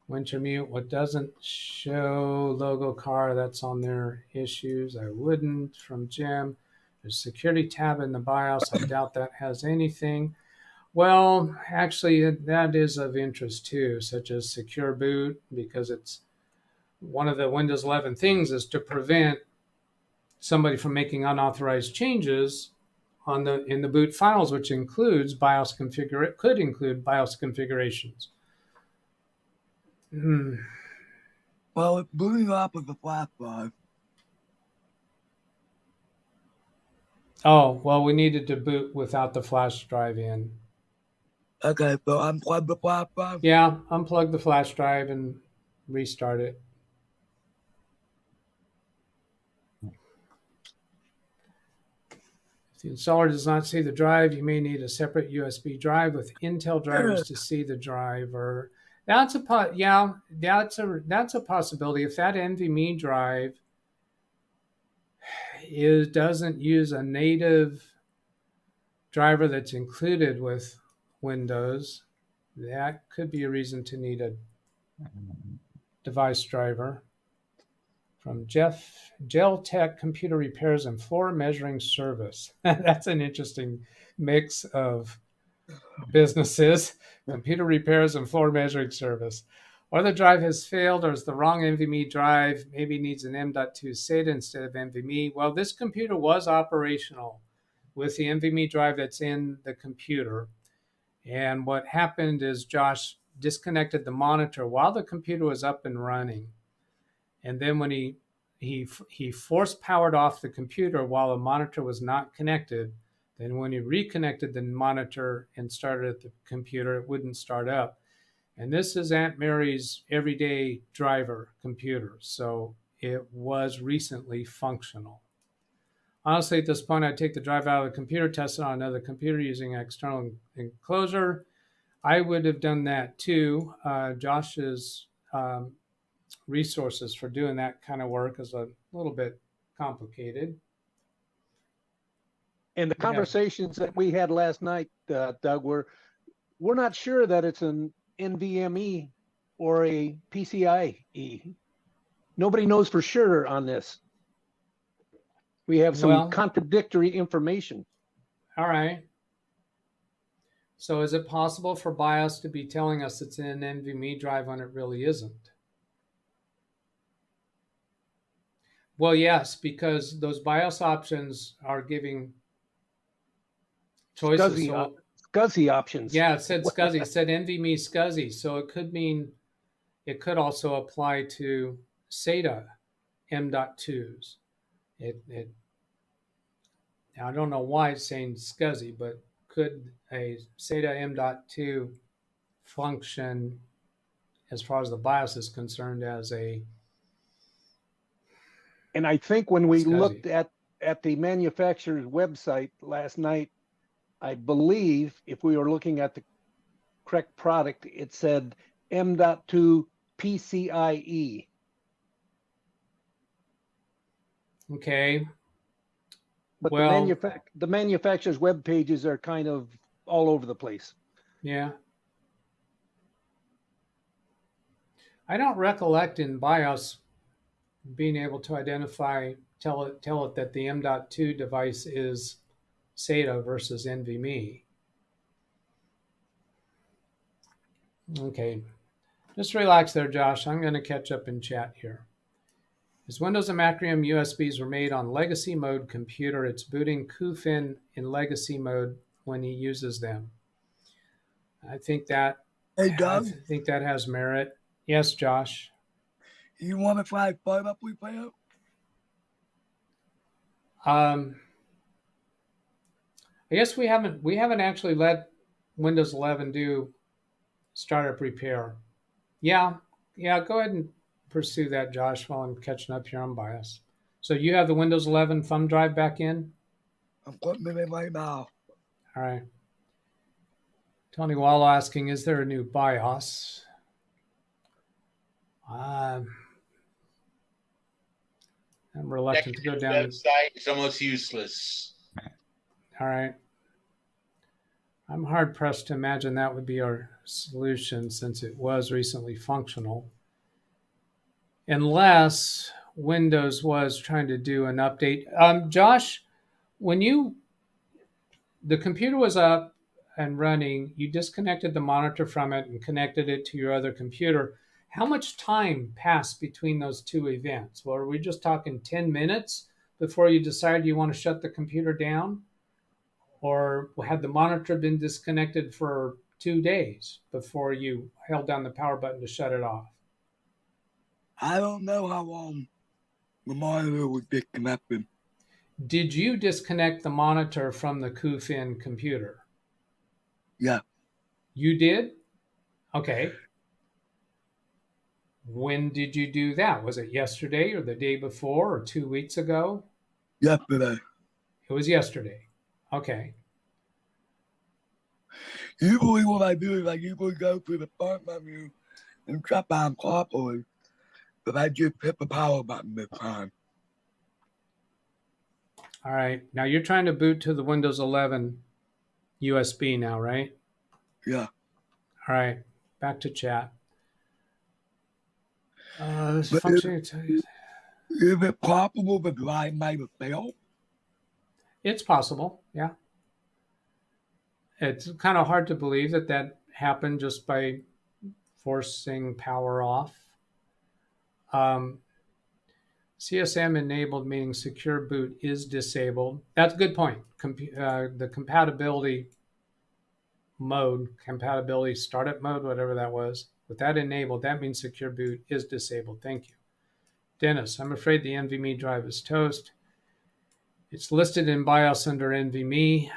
winter mute. What doesn't show logo car, that's on their issues. I wouldn't. From Jim, there's a security tab in the BIOS. I doubt that has anything. Well, actually, that is of interest too, such as secure boot, because it's one of the Windows 11 things is to prevent somebody from making unauthorized changes on in the boot files, which includes BIOS could include BIOS configurations. Well, it's booting off with the flash drive. Oh, well, we needed to boot without the flash drive in. Okay, so unplug the flash drive? Yeah, unplug the flash drive and restart it. If the installer does not see the drive, you may need a separate USB drive with Intel drivers to see the driver. That's a possibility. If that NVMe drive doesn't use a native driver that's included with Windows, that could be a reason to need a device driver. From Jeff, Gel Tech Computer Repairs and Floor Measuring Service. That's an interesting mix of businesses. Computer repairs and floor measuring service. Or the drive has failed, or is the wrong NVMe drive, maybe needs an M.2 SATA instead of NVMe. Well, this computer was operational with the NVMe drive that's in the computer. And what happened is Josh disconnected the monitor while the computer was up and running. And then when he force powered off the computer while the monitor was not connected, then when he reconnected the monitor and started the computer, it wouldn't start up. And this is Aunt Mary's everyday driver computer, so it was recently functional. Honestly, at this point, I'd take the drive out of the computer, test it on another computer using an external enclosure. I would have done that too. Josh's resources for doing that kind of work is a little bit complicated. And the conversations that we had last night, Doug, we're not sure that it's an NVMe or a PCIe. Nobody knows for sure on this. We have some contradictory information. All right. So is it possible for BIOS to be telling us it's an NVMe drive when it really isn't? Well, yes, because those BIOS options are giving choices. SCSI options. Yeah, it said SCSI. It said NVMe SCSI. So it could mean, it could also apply to SATA M.2s. Now, I don't know why it's saying SCSI, but could a SATA M.2 function, as far as the BIOS is concerned, as a... And I think when we SCSI. looked at the manufacturer's website last night, I believe if we were looking at the correct product, it said M.2 PCIe. Okay. But well, the manufacturer's web pages are kind of all over the place. Yeah. I don't recollect in BIOS being able to identify, tell it that the M.2 device is SATA versus NVMe. Okay, just relax there, Josh. I'm going to catch up in chat here. As Windows and Macrium USBs were made on legacy mode computer, it's booting Coofun in legacy mode when he uses them. I think that has merit. Yes, Josh. You want to try fire up repair? I guess we haven't actually let Windows 11 do startup repair. Yeah, go ahead and pursue that, Josh, while I'm catching up here on BIOS. So you have the Windows 11 thumb drive back in? I'm putting it in right now. All right. Tony Wallow asking, is there a new BIOS? I'm reluctant to go down. Website, it's almost useless. All right. I'm hard pressed to imagine that would be our solution since it was recently functional. Unless Windows was trying to do an update. Josh, when the computer was up and running, you disconnected the monitor from it and connected it to your other computer. How much time passed between those two events? Well, are we just talking 10 minutes before you decided you want to shut the computer down? Or had the monitor been disconnected for 2 days before you held down the power button to shut it off? I don't know how long the monitor was disconnected. Did you disconnect the monitor from the Coofun computer? Yeah. You did? Okay. When did you do that? Was it yesterday or the day before or 2 weeks ago? Yesterday. It was yesterday. Okay. Usually what I do is I usually go to the start menu and shut down properly, but I just hit the power button this time. All right. Now you're trying to boot to the Windows 11 USB now, right? Yeah. All right. Back to chat. This But function. is it possible the drive might have failed? It's possible, yeah. It's kind of hard to believe that happened just by forcing power off. CSM enabled, meaning secure boot is disabled. That's a good point. The compatibility mode, compatibility startup mode, whatever that was, with that enabled, that means secure boot is disabled. Thank you. Dennis, I'm afraid the NVMe drive is toast. It's listed in BIOS under NVMe.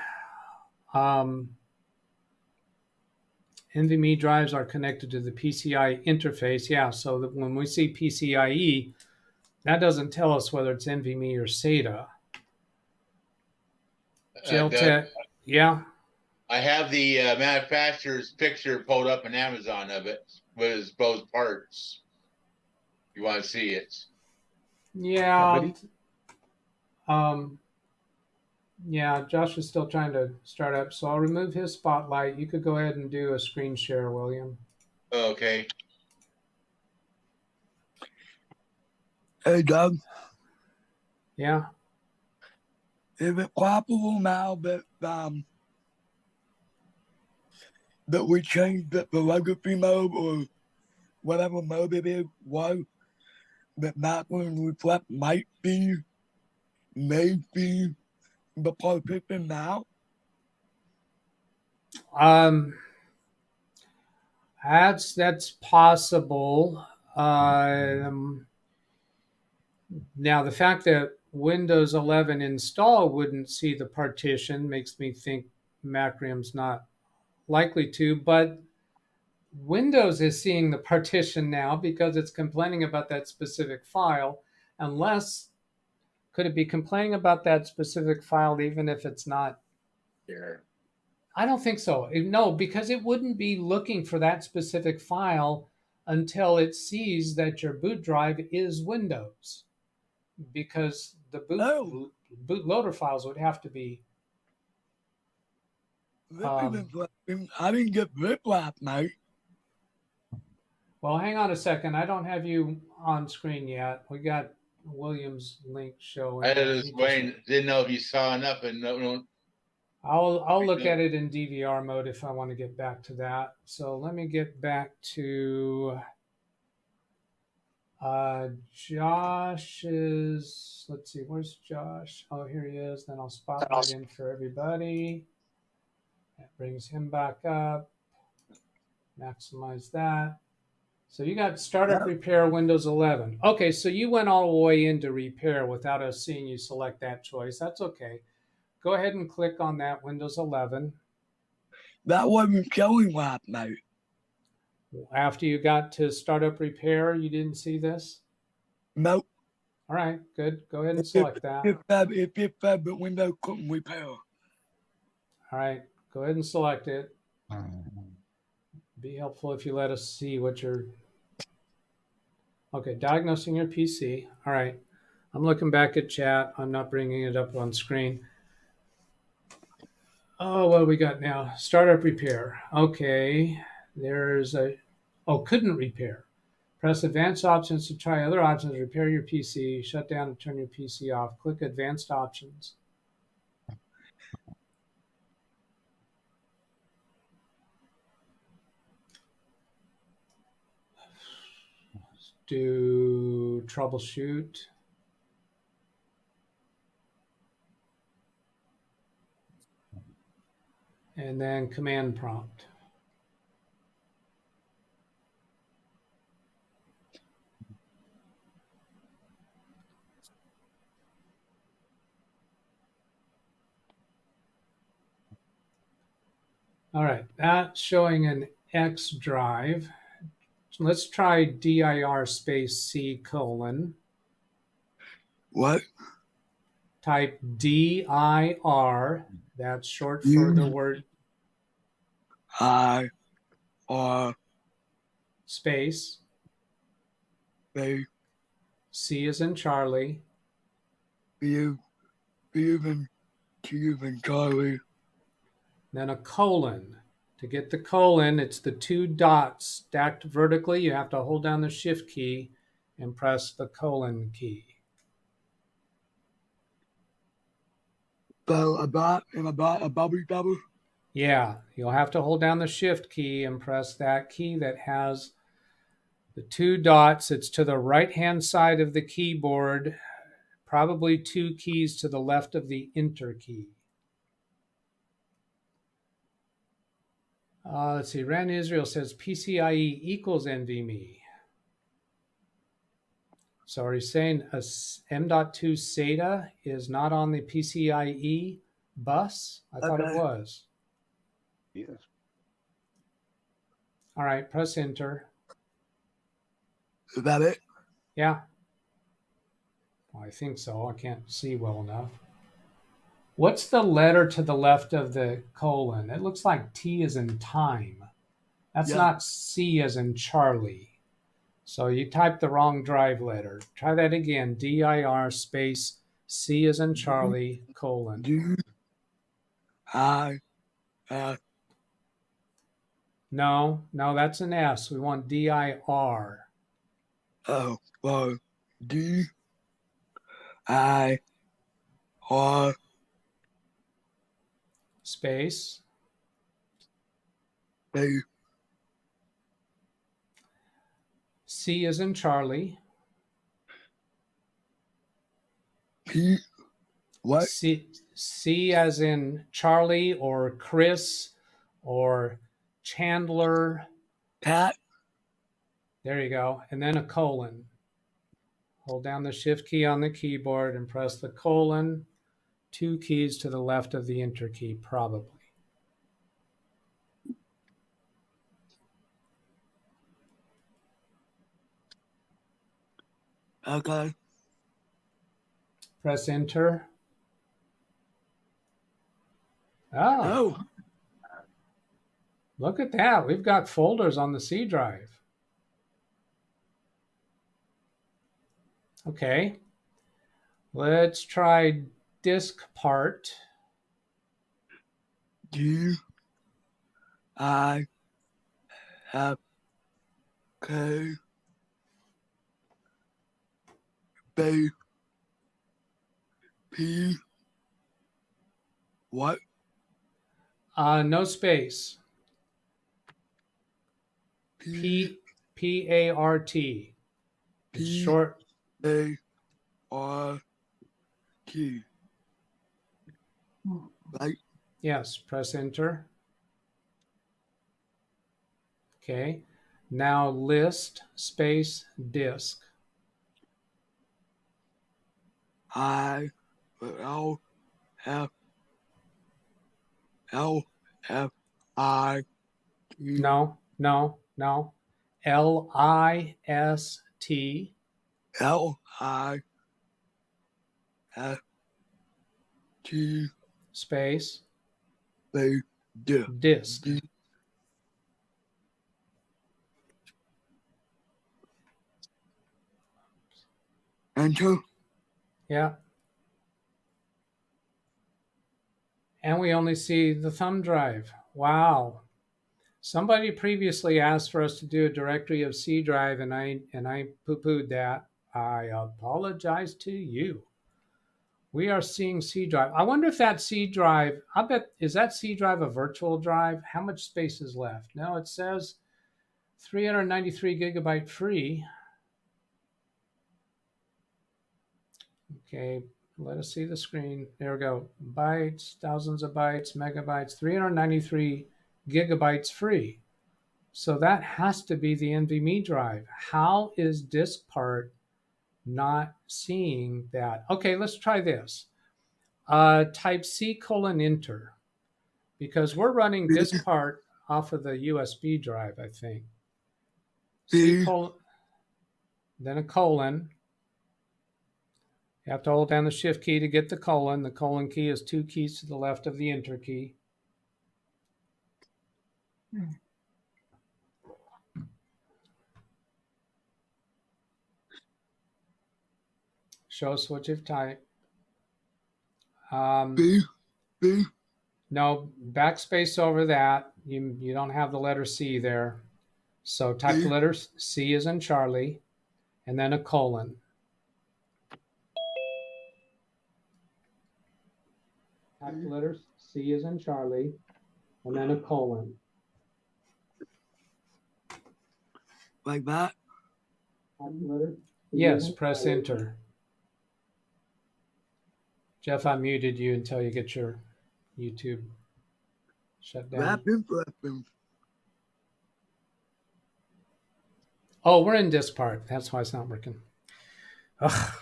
NVMe drives are connected to the PCI interface. Yeah, so that when we see PCIe, that doesn't tell us whether it's NVMe or SATA. Yeah. I have the manufacturer's picture pulled up on Amazon of it with both parts. You want to see it? Yeah. Yeah, Josh is still trying to start up, so I'll remove his spotlight. You could go ahead and do a screen share, William. Okay. Hey, Doug. Yeah. Is it possible now that that we changed the legacy mode or whatever mode it is that Macrium reflect might be maybe the partition now? That's possible. Now, the fact that Windows 11 install wouldn't see the partition makes me think Macrium's not likely to, but Windows is seeing the partition now because it's complaining about that specific file. Could it be complaining about that specific file even if it's not there? I don't think so. No, because it wouldn't be looking for that specific file until it sees that your boot drive is Windows. Because the bootloader files would have to be. I didn't get this last night. Well, hang on a second. I don't have you on screen yet. We got William's link showing. I was waiting. Didn't know if you saw enough, and no. I'll look at it in DVR mode if I want to get back to that. So let me get back to Josh's. Let's see, where's Josh? Oh, here he is. Then I'll spotlight in for everybody. That brings him back up. Maximize that. So you got Startup Repair Windows 11. Okay, so you went all the way into Repair without us seeing you select that choice. That's okay. Go ahead and click on that Windows 11. That wasn't showing right now. After you got to Startup Repair, you didn't see this? Nope. All right, good. Go ahead and select that. If the window couldn't repair. All right, go ahead and select it. Be helpful if you let us see what you're... Okay, diagnosing your PC. All right, I'm looking back at chat. I'm not bringing it up on screen. Oh, what do we got now? Startup repair. Okay, there's a... Oh, couldn't repair. Press advanced options to try other options. Repair your PC. Shut down and turn your PC off. Click advanced options. Do troubleshoot. And then command prompt. All right, that's showing an X drive. So let's try dir space C colon. What? Type dir. That's short for the word I space. C is in Charlie. Even Charlie. Then a colon. To get the colon, it's the two dots stacked vertically. You have to hold down the shift key and press the colon key. So a bubble double? Yeah, you'll have to hold down the shift key and press that key that has the two dots. It's to the right-hand side of the keyboard, probably two keys to the left of the enter key. Let's see, Rand Israel says PCIe equals NVMe. So are you saying a M.2 SATA is not on the PCIe bus? I thought it was. Yes. All right, press enter. Is that it? Yeah. Well, I think so. I can't see well enough. What's the letter to the left of the colon? It looks like T as in time. That's not C as in Charlie. So you typed the wrong drive letter. Try that again. dir space C as in Charlie colon. No, that's an S. We want dir. Oh, well, dir space C as in Charlie. P. What? C as in Charlie or Chris or Chandler. Pat. There you go. And then a colon. Hold down the shift key on the keyboard and press the colon. Two keys to the left of the enter key, probably. Okay. Press enter. Oh. Look at that. We've got folders on the C drive. Okay. Let's try disk part. Do I have K B P what? No space. P-A-R-T. It's short. A-R-T. Right? Yes, press enter. Okay. Now list space disk. L F I T. No. L-I-S-T. L-I-S-T. Space. Disk. Enter. Yeah. And we only see the thumb drive. Wow. Somebody previously asked for us to do a directory of C drive, and I poo-pooed that. I apologize to you. We are seeing C drive. I wonder if that C drive, I bet, is that C drive a virtual drive? How much space is left? No, it says 393 gigabyte free. Okay, let us see the screen. There we go. Bytes, thousands of bytes, megabytes, 393 gigabytes free. So that has to be the NVMe drive. How is disk part not seeing that? Okay, let's try this. Type C:*enter, because we're running disk part off of the USB drive, I think. Then a colon. You have to hold down the shift key to get the colon. The colon key is 2 keys to the left of the enter key. Show us what you've typed. No, backspace over that. You don't have the letter C there. So type the letter C as in Charlie, and then a colon. Type the letter C as in Charlie, and then a colon. Like that? Yes, press enter. Jeff, I muted you until you get your YouTube shut down. Oh, we're in disk part. That's why it's not working. Ugh.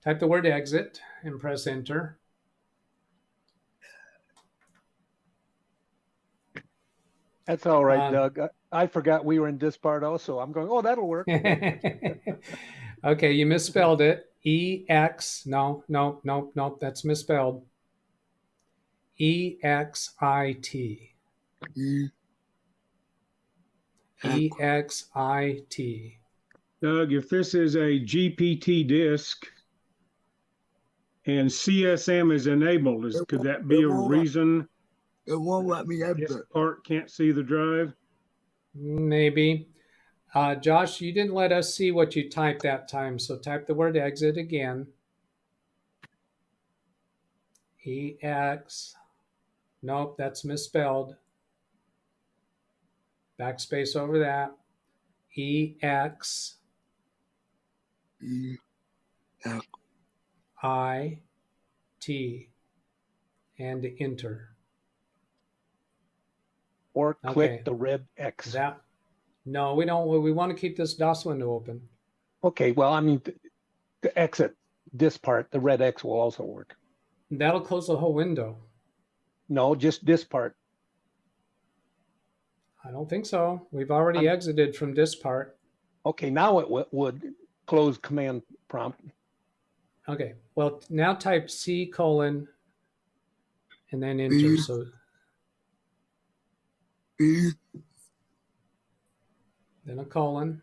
Type the word exit and press enter. That's all right, Doug. I forgot we were in disk part also. I'm going, oh, that'll work. Okay, you misspelled it. E-X. No, that's misspelled. E-X-I-T. E-X-I-T. Doug, if this is a GPT disk and CSM is enabled, could that be a reason it won't let me exit? Disk part can't see the drive? Maybe. Josh, you didn't let us see what you typed that time, so type the word exit again. E-X. Nope, that's misspelled. Backspace over that. E-X. I-T. And enter. Or click the red X. No, we don't. We want to keep this DOS window open. Okay, well, I mean, to exit this part, the red X will also work. That'll close the whole window. No, just this part. I don't think so. We've already exited from this part. Okay, now it would close command prompt. Okay, well, now type C:* and then enter. So then a colon.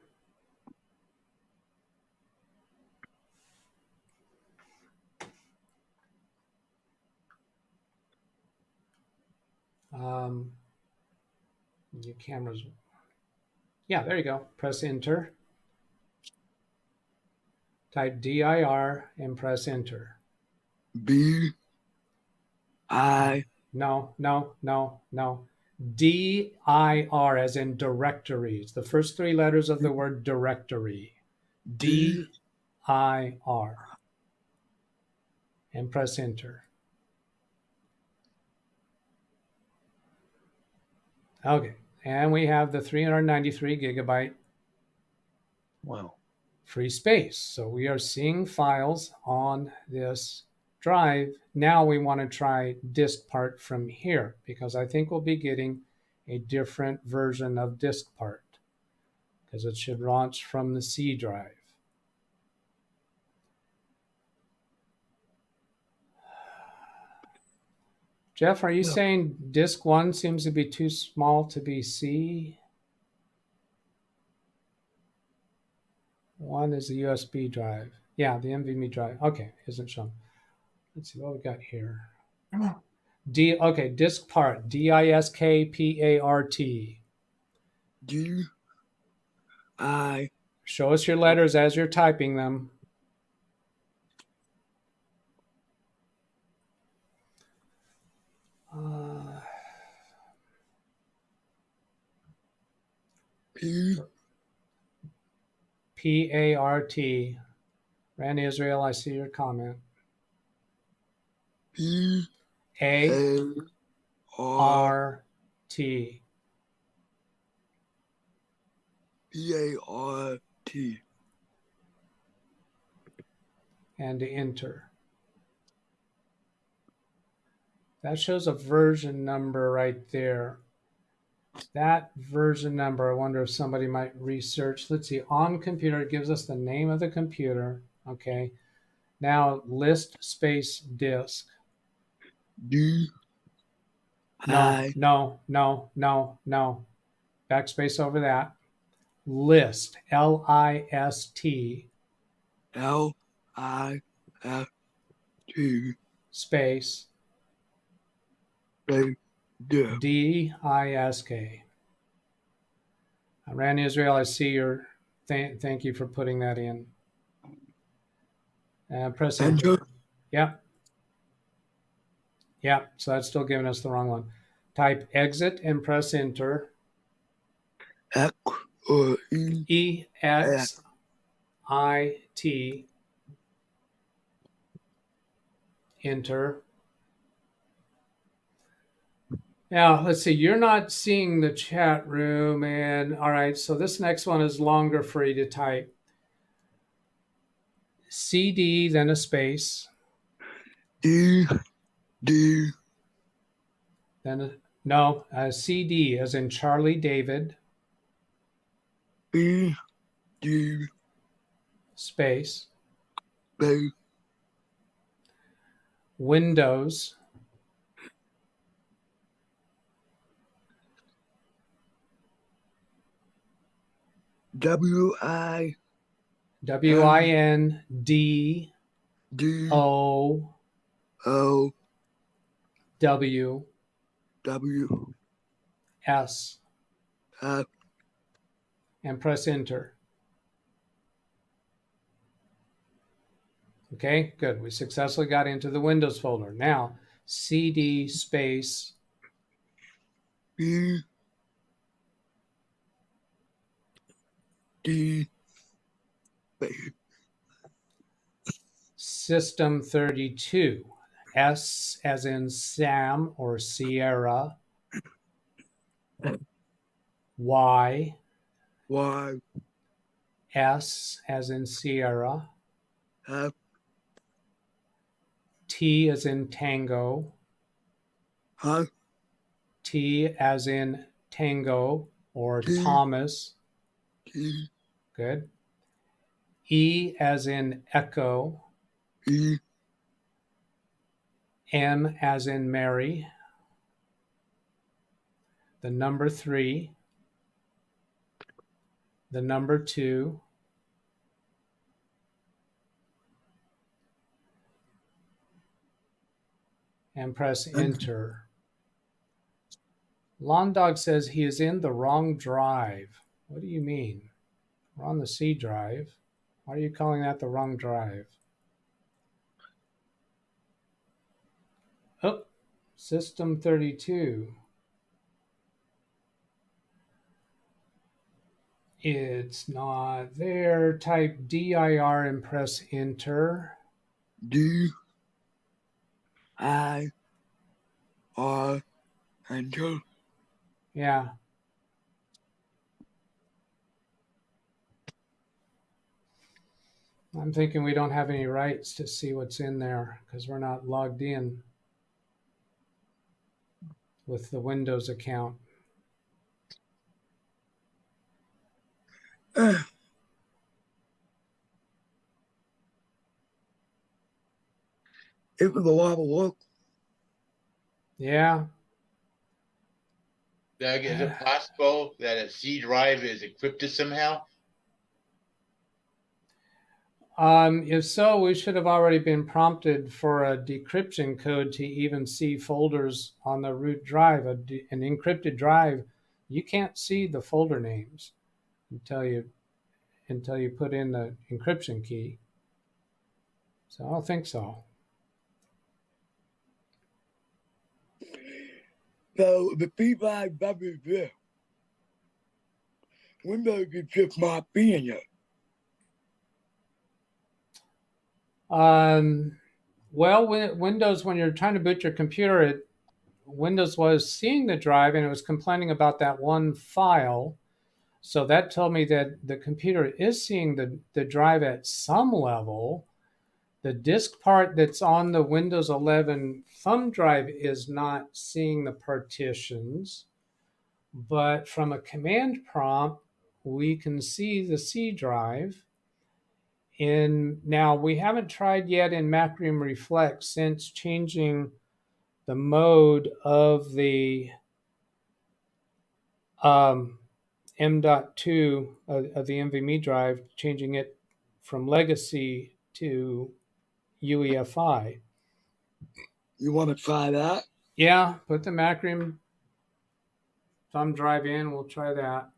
Your camera's, Yeah, there you go. Press enter. Type DIR and press enter. B I No. DIR as in directories. The first three letters of the word directory. DIR. And press enter. Okay. And we have the 393 gigabyte Wow. free space. So we are seeing files on this drive. Now we want to try disk part from here because I think we'll be getting a different version of disk part because it should launch from the C drive. Jeff, are you saying disk 1 seems to be too small to be C? 1 is the USB drive. Yeah, the NVMe drive. Okay, isn't shown. Let's see what we got here. Okay, disk part. DISKPART. I. Show us your letters as you're typing them. P-A-R-T. Randy Israel, I see your comment. P-A-R-T. P-A-R-T. And enter. That shows a version number right there. That version number, I wonder if somebody might research. Let's see, on computer, it gives us the name of the computer. Okay. Now, list space disk. No. Backspace over that. List, L-I-S-T. L-I-S-T. Space. D-I-S-K. Randy Israel, I see your, thank you for putting that in. Press enter. Yep. Yep, so that's still giving us the wrong one. Type exit and press enter. E-X-I-T. Enter. Now, let's see, you're not seeing the chat room. And all right, so this next one is longer for you to type. CD, then a space. D. Then, CD as in Charlie David. B. Space. Windows. W-I-N-D-O. W. S. And press enter. Okay, good. We successfully got into the Windows folder. Now, CD space. B. D. System 32. S as in Sam or Sierra. Y. S as in Sierra. T as in Tango. T as in Tango or Thomas. Good. E as in Echo. M as in Mary. The number 3. The number 2. And press enter. Lawn Dog says he is in the wrong drive. What do you mean? We're on the C drive. Why are you calling that the wrong drive? Oh, system 32. It's not there. Type DIR and press enter. DIR, enter. Yeah. I'm thinking we don't have any rights to see what's in there because we're not logged in with the Windows account. It was a lot of work. Yeah. Doug, is it possible that a C drive is encrypted somehow? If so, we should have already been prompted for a decryption code to even see folders on the root drive. An encrypted drive, you can't see the folder names until you put in the encryption key. So I don't think so. So the feedback that is there. Windows is just not being it. Well, Windows, when you're trying to boot your computer, Windows was seeing the drive and it was complaining about that one file. So that told me that the computer is seeing the drive at some level. The disk part that's on the Windows 11 thumb drive is not seeing the partitions. But from a command prompt, we can see the C drive. Now, we haven't tried yet in Macrium Reflect since changing the mode of the M.2 of the NVMe drive, changing it from legacy to UEFI. You want to try that? Yeah, put the Macrium thumb drive in. We'll try that.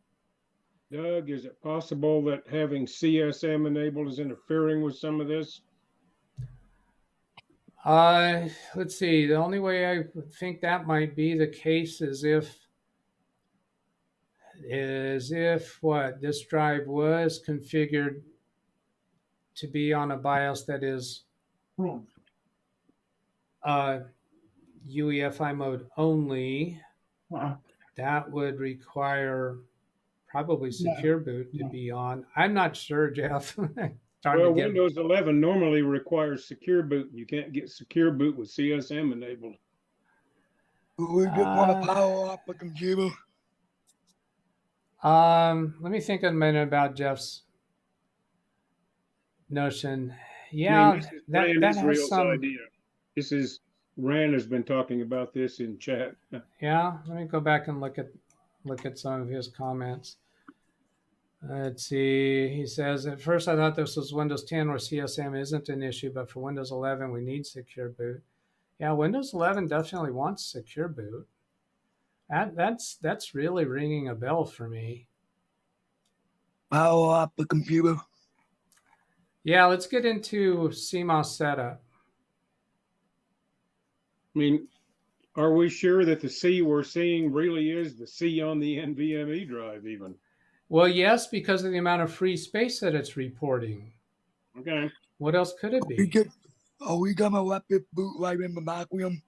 Doug, is it possible that having CSM enabled is interfering with some of this? Let's see. The only way I think that might be the case is if what this drive was configured to be on a BIOS that is UEFI mode only. That would require probably secure boot to be on. I'm not sure, Jeff. Well, Windows 11 normally requires secure boot. You can't get secure boot with CSM enabled. We just want to power up the computer. Let me think a minute about Jeff's notion. Yeah, that has some idea. This is Rand has been talking about this in chat. Yeah, let me go back and look at some of his comments. Let's see. He says, at first I thought this was Windows 10 where CSM isn't an issue, but for Windows 11 we need secure boot. Yeah, Windows 11 definitely wants secure boot. That's really ringing a bell for me. Power up the computer. Yeah, let's get into CMOS setup. I mean, are we sure that the C we're seeing really is the C on the NVMe drive even? Well, yes, because of the amount of free space that it's reporting. Okay. What else could it be? Are we going to let it boot right in the Macrium?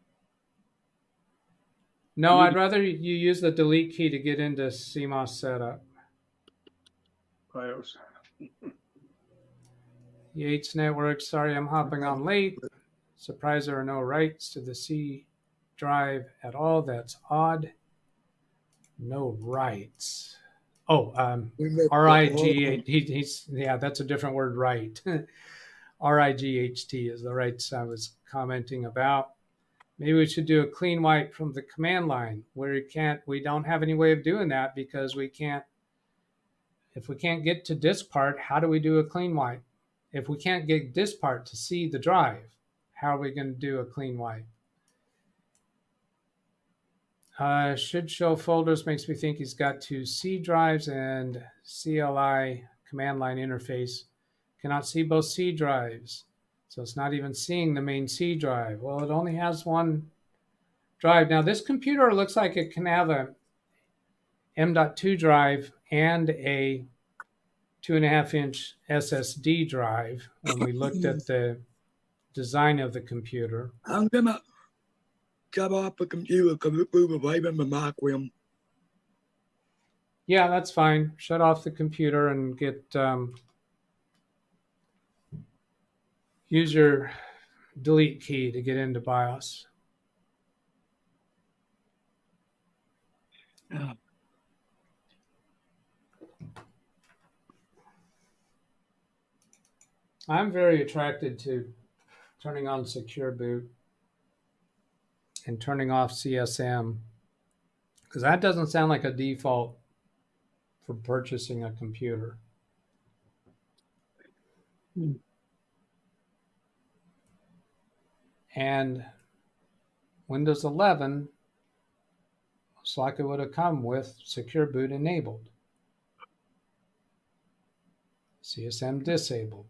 No, I'd rather you use the delete key to get into CMOS setup. BIOS. Yates Network, sorry I'm hopping on late. Surprised there are no writes to the C drive at all. That's odd. No writes. Oh, RIG. Yeah, that's a different word, right. RIGHT is the rights I was commenting about. Maybe we should do a clean wipe from the command line where we don't have any way of doing that because we can't, if we can't get to disk part, how do we do a clean wipe? If we can't get disk part to see the drive, how are we going to do a clean wipe? Should show folders, makes me think he's got two C drives and CLI command line interface. Cannot see both C drives. So it's not even seeing the main C drive. Well, it only has one drive. Now this computer looks like it can have a M.2 drive and a 2.5-inch SSD drive when we looked at the design of the computer. I'm gonna shut off the computer because it's overwriting the macro. Yeah, that's fine. Shut off the computer and get use your delete key to get into BIOS. I'm very attracted to turning on Secure Boot and turning off CSM because that doesn't sound like a default for purchasing a computer. And Windows 11 looks like it would have come with Secure Boot enabled. CSM disabled.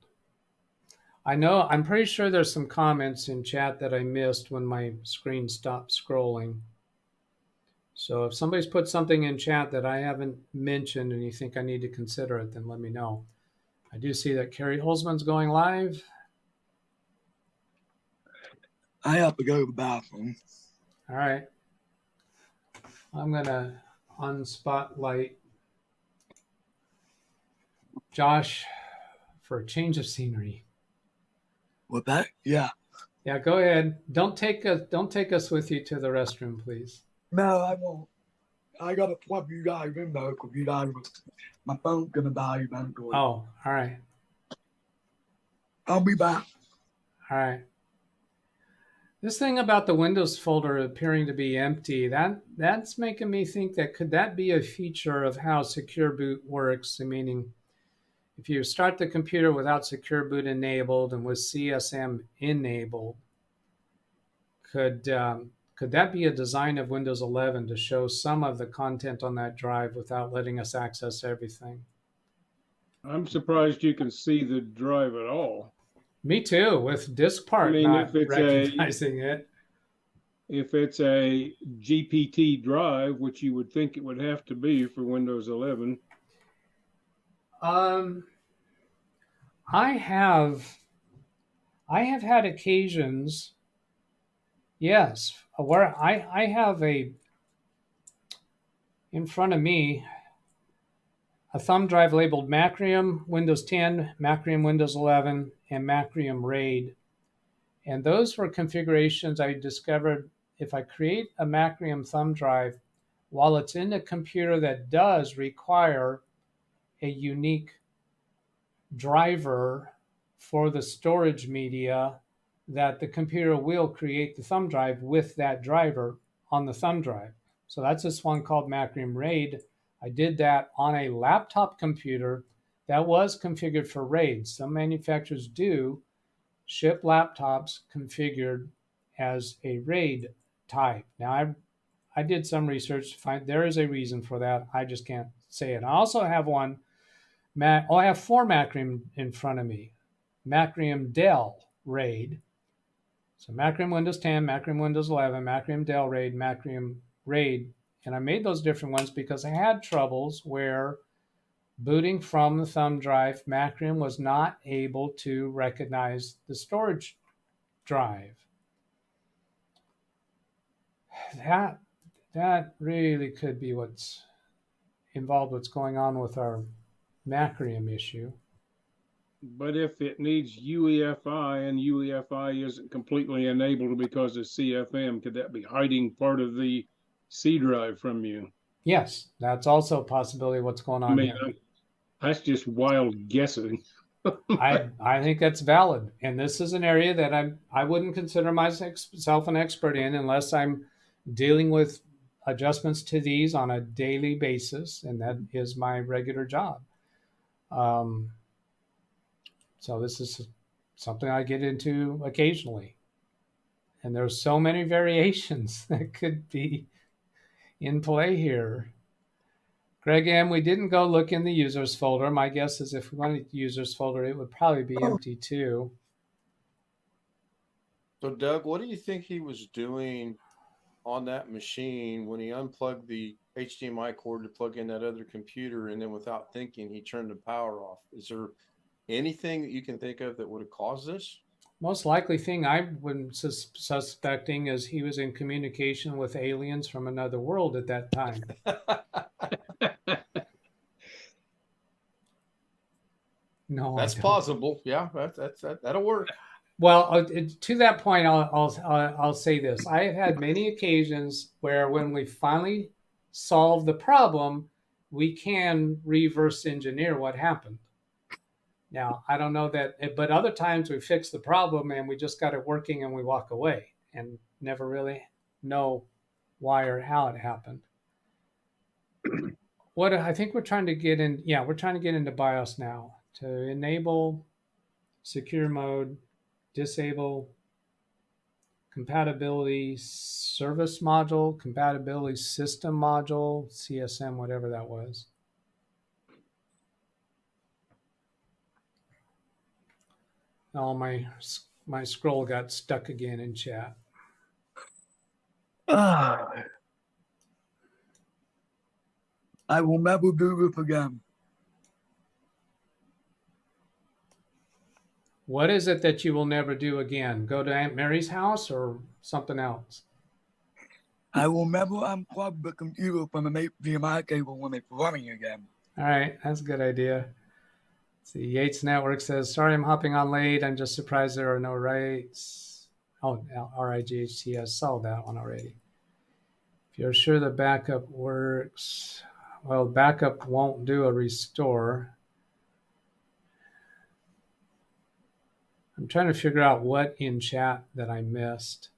I know, I'm pretty sure there's some comments in chat that I missed when my screen stopped scrolling. So if somebody's put something in chat that I haven't mentioned and you think I need to consider it, then let me know. I do see that Carrie Holzman's going live. I have to go to the bathroom. All right. I'm going to unspotlight Josh for a change of scenery. What that? Yeah. Yeah, go ahead. Don't take us with you to the restroom, please. No, I won't. I gotta plug you guys in though, because you guys, my phone's gonna die eventually. Oh, all right. I'll be back. All right. This thing about the Windows folder appearing to be empty, that's making me think that could that be a feature of how Secure Boot works? Meaning, if you start the computer without Secure Boot enabled and with CSM enabled, could that be a design of Windows 11 to show some of the content on that drive without letting us access everything? I'm surprised you can see the drive at all. Me too, with disk part not recognizing it. If it's a GPT drive, which you would think it would have to be for Windows 11. I have had occasions, yes, where I have in front of me a thumb drive labeled Macrium Windows 10, Macrium Windows 11, and Macrium RAID. And those were configurations I discovered if I create a Macrium thumb drive, while it's in a computer that does require a unique driver for the storage media, that the computer will create the thumb drive with that driver on the thumb drive. So that's this one called Macrium RAID. I did that on a laptop computer that was configured for RAID. Some manufacturers do ship laptops configured as a RAID type. Now, I did some research to find there is a reason for that. I just can't say it. I also have one, I have 4 Macrium in front of me. Macrium Dell RAID. So Macrium Windows 10, Macrium Windows 11, Macrium Dell RAID, Macrium RAID. And I made those different ones because I had troubles where booting from the thumb drive, Macrium was not able to recognize the storage drive. That really could be what's involved, what's going on with our Macrium issue. But if it needs UEFI and UEFI isn't completely enabled because of CFM, could that be hiding part of the C drive from you? Yes, that's also a possibility of what's going on here. That's just wild guessing. I think that's valid. And this is an area that I wouldn't consider myself an expert in unless I'm dealing with adjustments to these on a daily basis, and that is my regular job. So this is something I get into occasionally. And there's so many variations that could be in play here. Greg M., we didn't go look in the users folder. My guess is if we wanted the users folder, it would probably be empty too. So Doug, what do you think he was doing on that machine when he unplugged the HDMI cord to plug in that other computer, and then without thinking, he turned the power off? Is there anything that you can think of that would have caused this? Most likely thing I'm suspecting is he was in communication with aliens from another world at that time. No, that's possible. Yeah, that'll work. Well, to that point, I'll say this. I have had many occasions where when we finally solve the problem, we can reverse engineer what happened. Now, I don't know that, but other times we fix the problem and we just got it working and we walk away and never really know why or how it happened. What I think we're trying to get in, we're trying to get into BIOS now to enable secure mode, disable compatibility service module, compatibility system module, CSM, whatever that was. Oh, my scroll got stuck again in chat. I will never do this again. What is it that you will never do again? Go to Aunt Mary's house or something else? I will never unplug the computer from an HDMI cable when it's running again. All right, that's a good idea. See, Yates Network says, sorry I'm hopping on late. I'm just surprised there are no rights. Oh, RIGHT saw that one already. If you're sure the backup works, well, backup won't do a restore. I'm trying to figure out what in chat that I missed.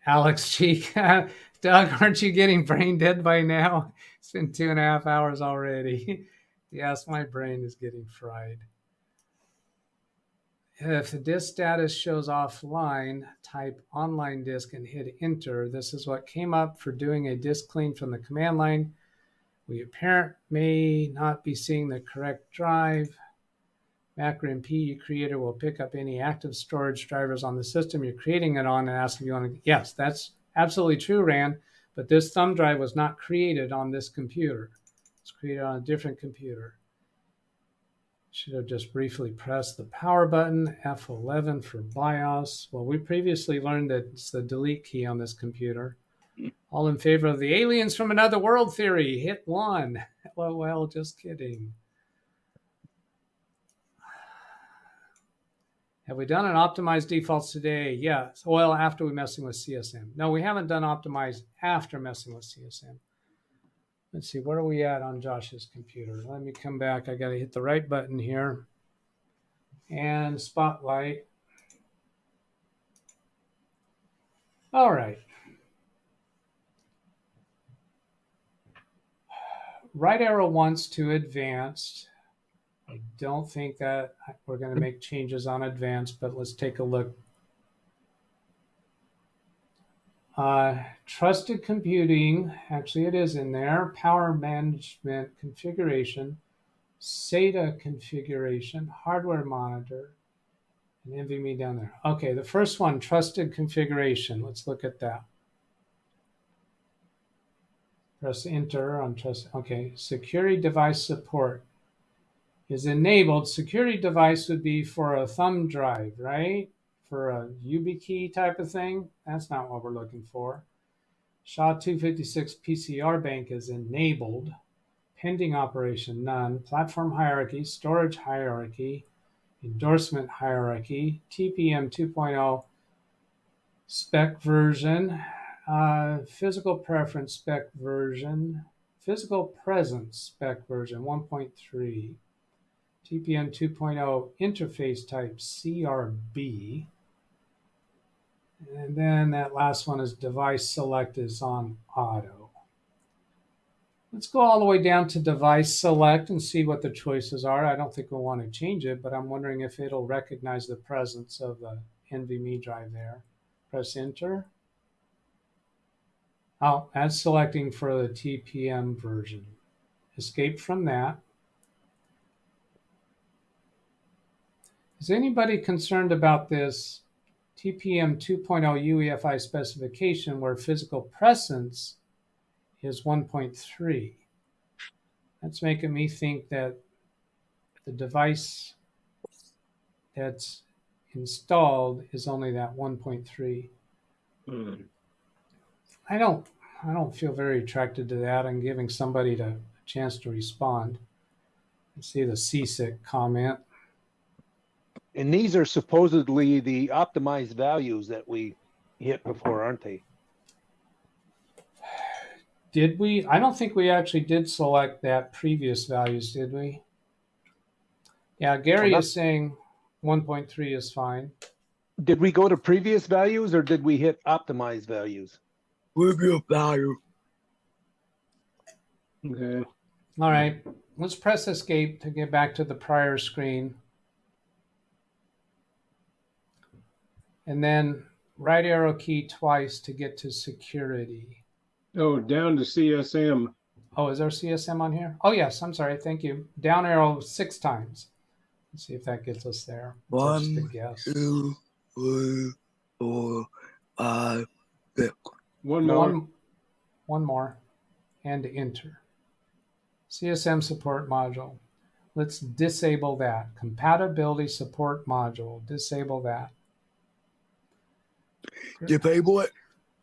Alex Cheek, Doug, aren't you getting brain dead by now? It's been 2.5 hours already. Yes, my brain is getting fried. If the disk status shows offline, type online disk and hit enter. This is what came up for doing a disk clean from the command line. We apparently may not be seeing the correct drive. MacroMP creator will pick up any active storage drivers on the system you're creating it on and ask if you want to. Yes, that's absolutely true, Rand. But this thumb drive was not created on this computer. It's created on a different computer. Should have just briefly pressed the power button, F11 for BIOS. Well, we previously learned that it's the delete key on this computer. All in favor of the aliens from another world theory, hit 1. LOL, just kidding. Have we done an optimized defaults today? Yes. Well, after we messing with CSM. No, we haven't done optimized after messing with CSM. Let's see, where are we at on Josh's computer? Let me come back. I got to hit the right button here. And spotlight. All right. Right arrow wants to advanced. I don't think that we're going to make changes on advanced, but let's take a look. Trusted computing, actually it is in there. Power management configuration, SATA configuration, hardware monitor, and NVMe down there. Okay, the first one, trusted configuration. Let's look at that. Press enter on trust. Okay, security device support is enabled. Security device would be for a thumb drive, right? For a YubiKey type of thing. That's not what we're looking for. SHA-256 PCR bank is enabled. Pending operation, none. Platform hierarchy, storage hierarchy, endorsement hierarchy, TPM 2.0 spec version, physical preference spec version, physical presence spec version 1.3, TPM 2.0 interface type CRB, and then that last one is device select is on auto. Let's go all the way down to device select and see what the choices are. I don't think we'll want to change it, but I'm wondering if it'll recognize the presence of the NVMe drive there. Press enter. Oh, that's selecting for the TPM version. Escape from that. Is anybody concerned about this TPM 2.0 UEFI specification where physical presence is 1.3? That's making me think that the device that's installed is only that 1.3. I don't feel very attracted to that. I'm giving somebody a chance to respond. Let's see the CSIC comment. And these are supposedly the optimized values that we hit before, aren't they? Did we? I don't think we actually did select that previous values, did we? Yeah, Gary is saying 1.3 is fine. Did we go to previous values or did we hit optimized values? Previous value. Okay. All right, let's press escape to get back to the prior screen. And then right arrow key twice to get to security. Oh, down to CSM. Oh, is there CSM on here? Oh, yes, I'm sorry, thank you. Down arrow 6 times. Let's see if that gets us there. 1, 2, 3, 4, 5, 6. One more. One more. And enter. CSM support module. Let's disable that. Compatibility support module. Disable that. Disable it?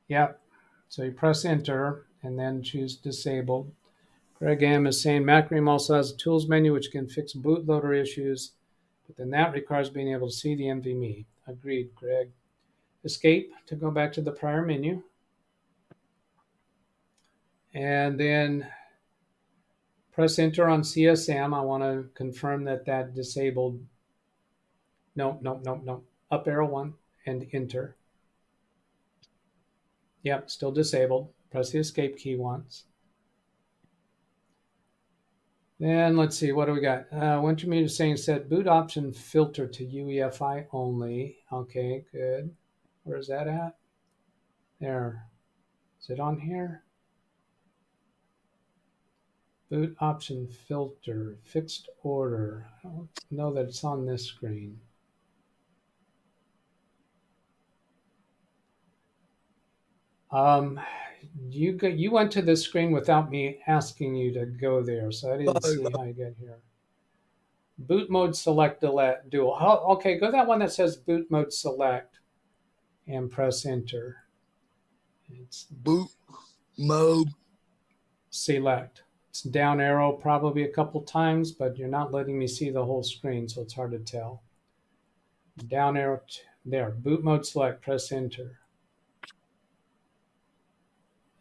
Yep. So you press enter and then choose disabled. Greg M is saying Macrium also has a tools menu which can fix bootloader issues, but then that requires being able to see the NVMe. Agreed, Greg. Escape to go back to the prior menu. And then press enter on CSM. I want to confirm that that disabled. No. Up arrow 1 and enter. Yep, still disabled. Press the escape key once. Then let's see, what do we got? Wintermute is saying set boot option filter to UEFI only. Okay, good. Where is that at? There. Is it on here? Boot option filter, fixed order. I don't know that it's on this screen. You went to this screen without me asking you to go there, so I didn't see how you get here. Boot mode select dual. Okay, go to that one that says boot mode select and press enter. It's boot mode select. It's down arrow probably a couple times, but you're not letting me see the whole screen, so it's hard to tell. Down arrow there. Boot mode select. Press enter.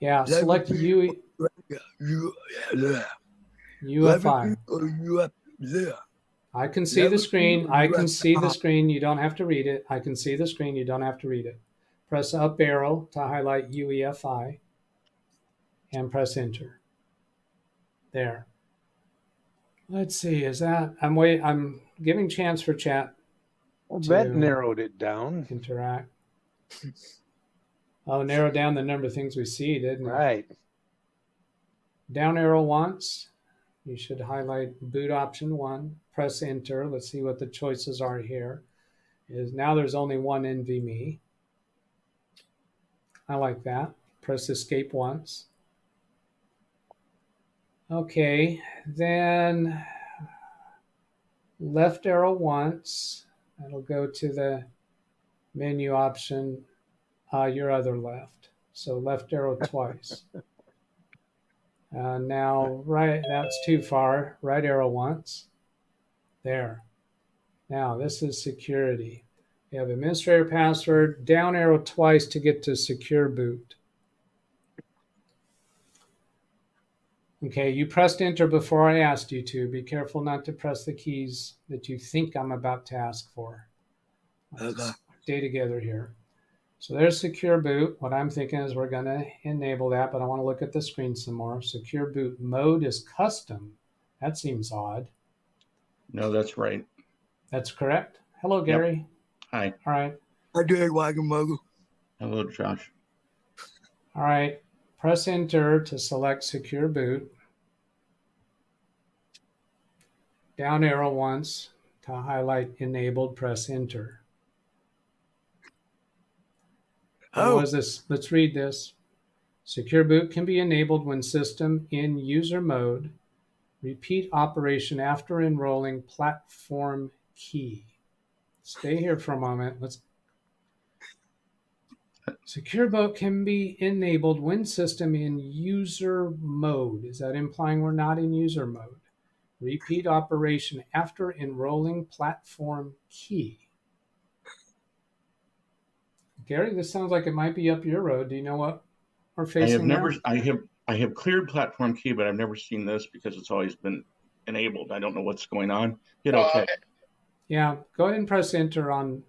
Yeah, select UEFI. I can see the screen. I can see the screen. You don't have to read it. I can see the screen. You don't have to read it. Press up arrow to highlight UEFI and press enter. There. Let's see. Is that I'm giving chance for chat. Well, that narrowed it down. Interact. Oh, narrow down the number of things we see, didn't it? Right. Down arrow once. You should highlight boot option 1. Press enter. Let's see what the choices are here. Now there's only one NVMe. I like that. Press escape once. Okay, then left arrow once. That'll go to the menu option. Your other left. So left arrow twice. Now right, that's too far. Right arrow once. There. Now this is security. You have administrator password. Down arrow twice to get to secure boot. Okay, you pressed enter before I asked you to. Be careful not to press the keys that you think I'm about to ask for. Let's stay together here. So there's secure boot. What I'm thinking is we're going to enable that, but I want to look at the screen some more. Secure boot mode is custom. That seems odd. No, that's right. That's correct. Hello, Gary. Yep. Hi. All right. I did wagon mother. Hello, Josh. All right. Press enter to select secure boot. Down arrow once to highlight enabled, press enter. What was this? Let's read this. Secure boot can be enabled when system in user mode. Repeat operation after enrolling platform key. Stay here for a moment. Secure boot can be enabled when system in user mode. Is that implying we're not in user mode? Repeat operation after enrolling platform key. Gary, this sounds like it might be up your road. Do you know what we're facing there? I have cleared platform key, but I've never seen this because it's always been enabled. I don't know what's going on. Hit OK. Yeah, go ahead and press enter on.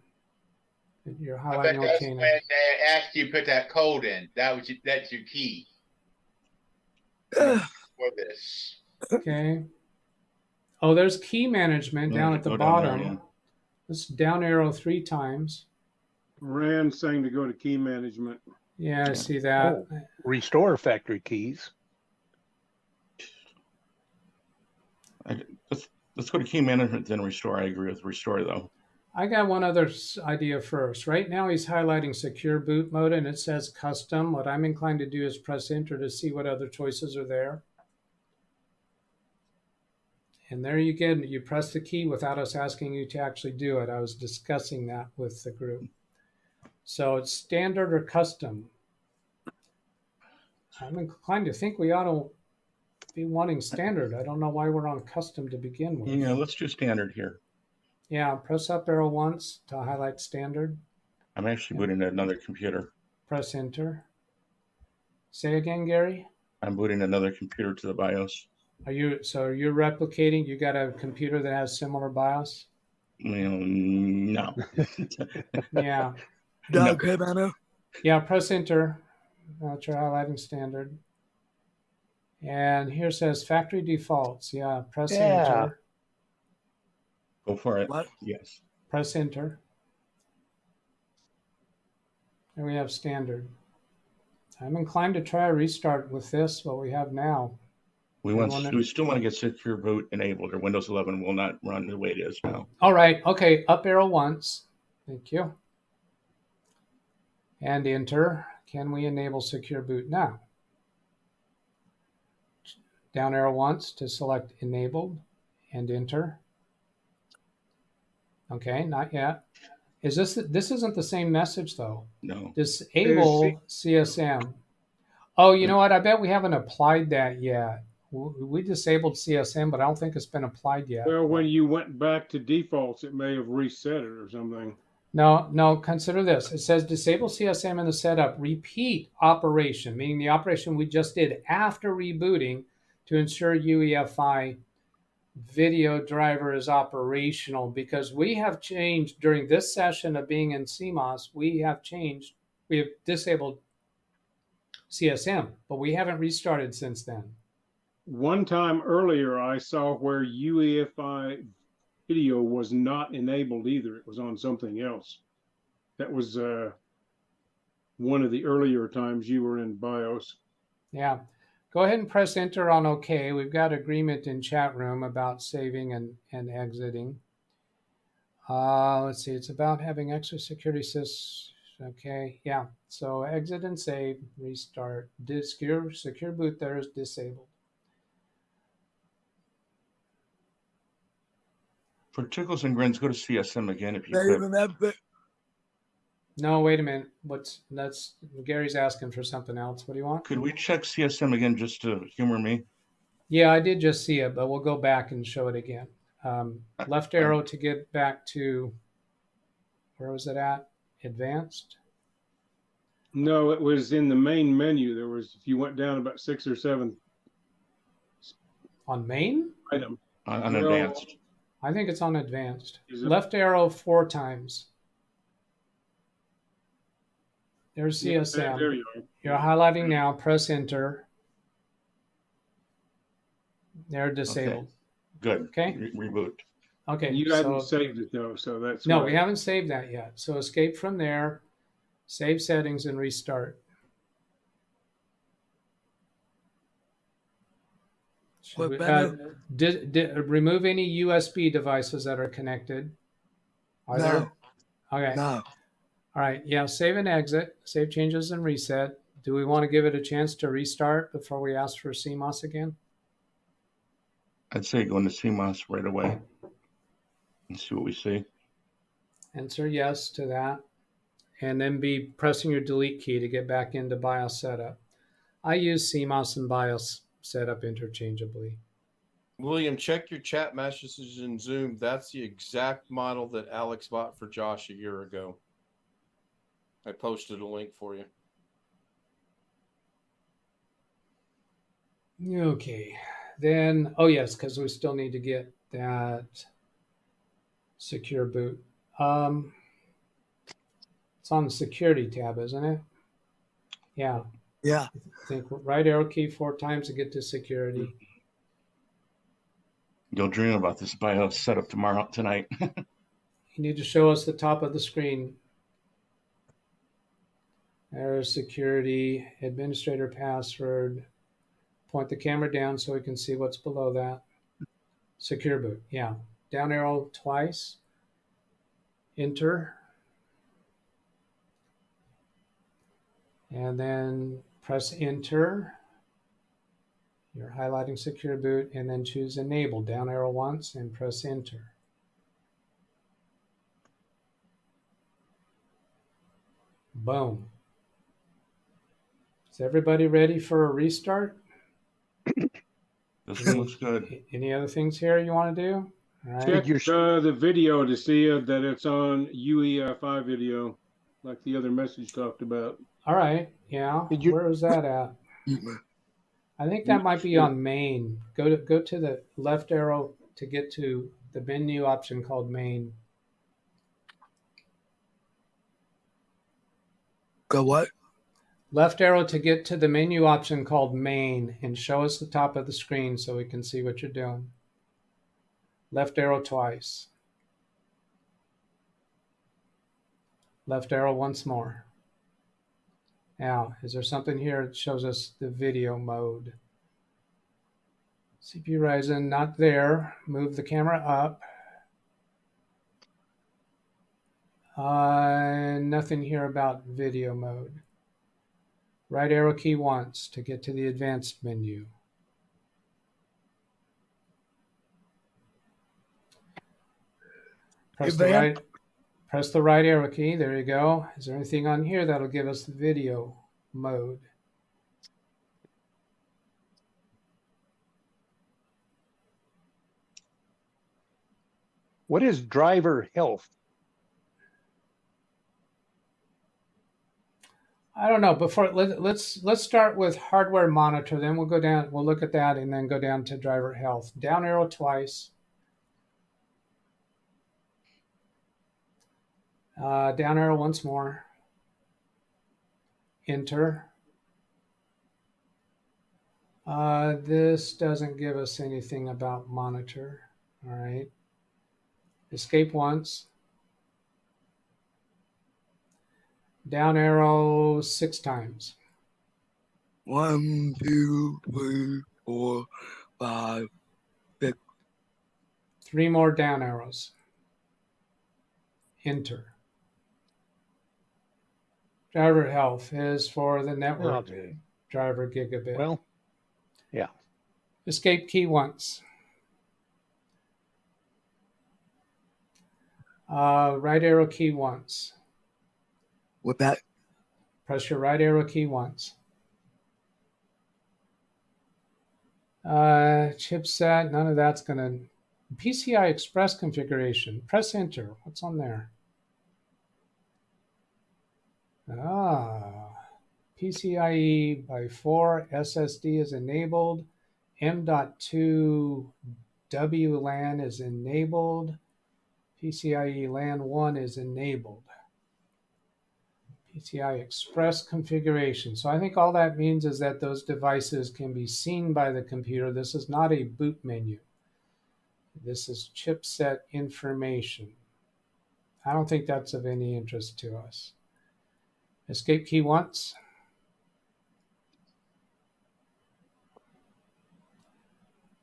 You're highlighting OK now. When they asked you to put that code in, that's your key for this. Okay. Oh, there's key management down at the bottom. Down there, Let's down arrow 3 times. Rand saying to go to key management. Yeah, I see that. Oh, restore factory keys. Let's go to key management, then restore. I agree with restore, though. I got one other idea first. Right now he's highlighting secure boot mode and it says custom. What I'm inclined to do is press enter to see what other choices are there. And there you get it. You press the key without us asking you to actually do it. I was discussing that with the group. So it's standard or custom. I'm inclined to think we ought to be wanting standard. I don't know why we're on custom to begin with. Yeah, let's do standard here. Yeah, press up arrow once to highlight standard. I'm actually booting another computer. Press enter. Say again, Gary? I'm booting another computer to the BIOS. So you're replicating? You got a computer that has similar BIOS? No. Yeah. No. Yeah, press enter. Try highlighting standard. And here says factory defaults. Yeah, press enter. Go for it. What? Yes. Press enter. And we have standard. I'm inclined to try a restart with this, what we have now. We still want to get secure boot enabled, or Windows 11 will not run the way it is now. All right. Okay. Up arrow once. Thank you. And enter. Can we enable secure boot now? Down arrow once to select enabled and enter. Okay, not yet. This isn't the same message though. No. Disable CSM. Oh, you know what? I bet we haven't applied that yet. We disabled CSM, but I don't think it's been applied yet. Well, when you went back to defaults, it may have reset it or something. No, consider this. It says disable CSM in the setup. Repeat operation, meaning the operation we just did after rebooting to ensure UEFI video driver is operational, because we have changed during this session of being in CMOS. We have disabled CSM, but we haven't restarted since then. One time earlier, I saw where UEFI video was not enabled either. It was on something else. That was one of the earlier times you were in BIOS. Yeah. Go ahead and press enter on OK. We've got agreement in chat room about saving and exiting. Let's see. It's about having extra security systems. Okay. Yeah. So exit and save. Restart. Secure boot there is disabled. For tickles and grins, go to CSM again if you could. No, wait a minute. Gary's asking for something else. What do you want? Could we check CSM again just to humor me? Yeah, I did just see it, but we'll go back and show it again. Left arrow to get back to, where was it at? Advanced? No, it was in the main menu. There was, if you went down about 6 or 7. On main? Item. On advanced. I think it's on advanced. Left arrow 4 times. There's CSM. There you are. You're highlighting now. Press enter. They're disabled. Okay. Good. Okay. Reboot. Okay. You haven't saved it though, so that's no. We haven't saved that yet. So escape from there. Save settings and restart. Remove any USB devices that are connected. Are there? Okay. No. All right. Yeah. Save and exit. Save changes and reset. Do we want to give it a chance to restart before we ask for CMOS again? I'd say go into CMOS right away and see what we see. Answer yes to that. And then be pressing your delete key to get back into BIOS setup. I use CMOS and BIOS setup interchangeably. William, check your chat messages in Zoom. That's the exact model that Alex bought for Josh a year ago. I posted a link for you. Okay. Then, oh yes, because we still need to get that secure boot. It's on the security tab, isn't it? Yeah. Yeah. I think right arrow key 4 times to get to security. You'll dream about this BIOS setup tonight. You need to show us the top of the screen. There's security, administrator password. Point the camera down so we can see what's below that. Secure boot, yeah. Down arrow twice. Enter. And then press enter. You're highlighting secure boot and then choose enable. Down arrow once and press enter. Boom. Is everybody ready for a restart? This one looks good. Any other things here you want to do? All right. Check the video to see that it's on UEFI video, like the other message talked about. All right. Yeah. Where is that at? I think that might be on main. Go to the left arrow to get to the menu option called main. Go what? Left arrow to get to the menu option called main and show us the top of the screen so we can see what you're doing. Left arrow twice. Left arrow once more. Now, is there something here that shows us the video mode? CPU Ryzen, not there. Move the camera up. Nothing here about video mode. Right arrow key once to get to the advanced menu. Press the right arrow key. There you go. Is there anything on here that'll give us the video mode? What is driver health? I don't know. Before let's start with hardware monitor. Then we'll go down. We'll look at that and then go down to driver health. Down arrow twice. Down arrow once more. Enter. This doesn't give us anything about monitor. All right. Escape once. Down arrow 6 times. 1, 2, 3, 4, 5, 6. 3 more down arrows. Enter. Driver health is for the network driver gigabit. Well, yeah. Escape key once. Right arrow key once. With that? Press your right arrow key once. Chipset, none of that's going to... PCI Express configuration. Press enter. What's on there? PCIe by 4 SSD is enabled. M.2 WLAN is enabled. PCIe LAN 1 is enabled. PCI Express configuration. So I think all that means is that those devices can be seen by the computer. This is not a boot menu. This is chipset information. I don't think that's of any interest to us. Escape key once.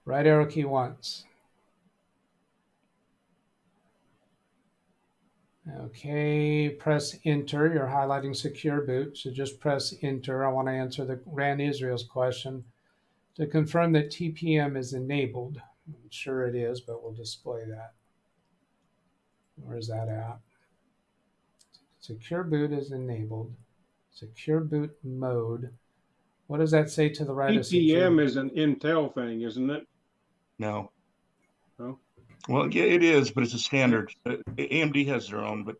Right arrow key once. Okay, press enter. You're highlighting secure boot, so just press enter. I want to answer the Rand Israel's question to confirm that TPM is enabled. I'm sure it is, but we'll display that. Where's that at? Secure boot is enabled. Secure boot mode. What does that say to the right of secure? TPM is an Intel thing, isn't it? No. No. Well, yeah, it is, but it's a standard. AMD has their own, but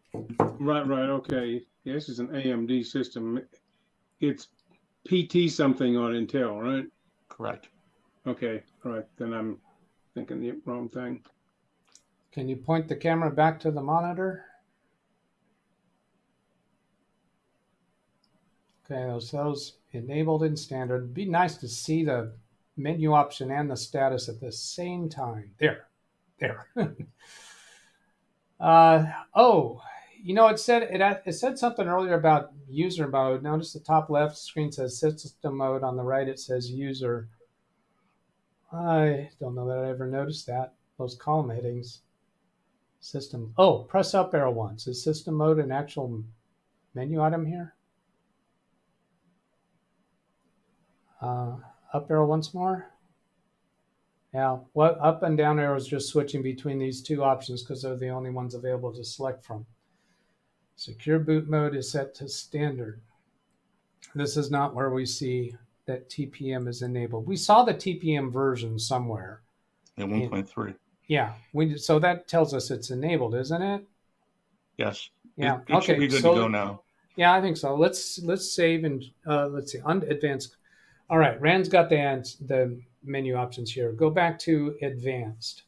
Right. Okay. Yeah, this is an AMD system. It's PT something on Intel, right? correct. Okay. All right. Then I'm thinking the wrong thing. Can you point the camera back to the monitor? Okay, those enabled in standard. It'd be nice to see the menu option and the status at the same time. There. Oh, you know, it said something earlier about user mode. Notice the top left screen says system mode. On the right, it says user. I don't know that I ever noticed that. Those column headings. System. Oh, press up arrow once. Is system mode an actual menu item here? Up arrow once more. Yeah, what up and down arrows just switching between these two options because they're the only ones available to select from. Secure boot mode is set to standard. This is not where we see that TPM is enabled. We saw the TPM version somewhere. At 1.3. Yeah, so that tells us it's enabled, isn't it? Yes. Yeah. It should be good to go now. Yeah, I think so. Let's save and let's see. Advanced. All right, Rand's got the menu options here. Go back to advanced.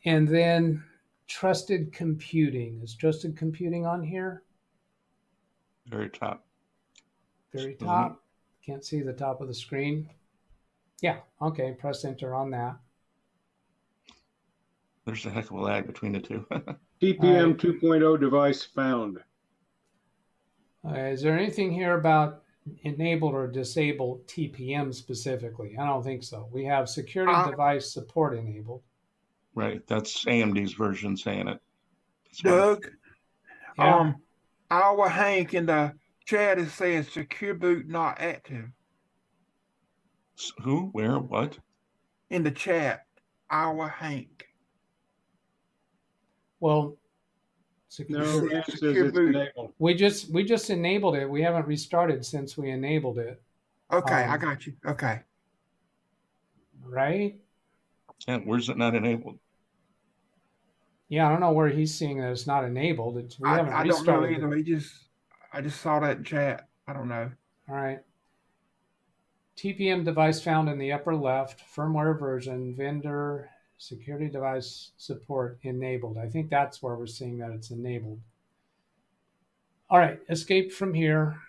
And then trusted computing. Is trusted computing on here? Very top. Very top. Can't see the top of the screen. Yeah, okay, press enter on that. There's a heck of a lag between the two. TPM 2.0 device found. Is there anything here about enabled or disabled TPM specifically? I don't think so. We have security device support enabled. Right, that's AMD's version saying it. Doug, Yeah. our Hank in the chat is saying secure boot not active. Who? Where? What? In the chat, our Hank. Well, No, it says it's enabled. we just enabled it. We haven't restarted since we enabled it. Okay, I got you. Okay. Right? Yeah, where's it not enabled? Yeah, I don't know where he's seeing that it's not enabled. We haven't I don't know restarted either. it. I just saw that in chat. I don't know. All right. TPM device found in the upper left, firmware version, vendor, security device support enabled. I think that's where we're seeing that it's enabled. All right, escape from here.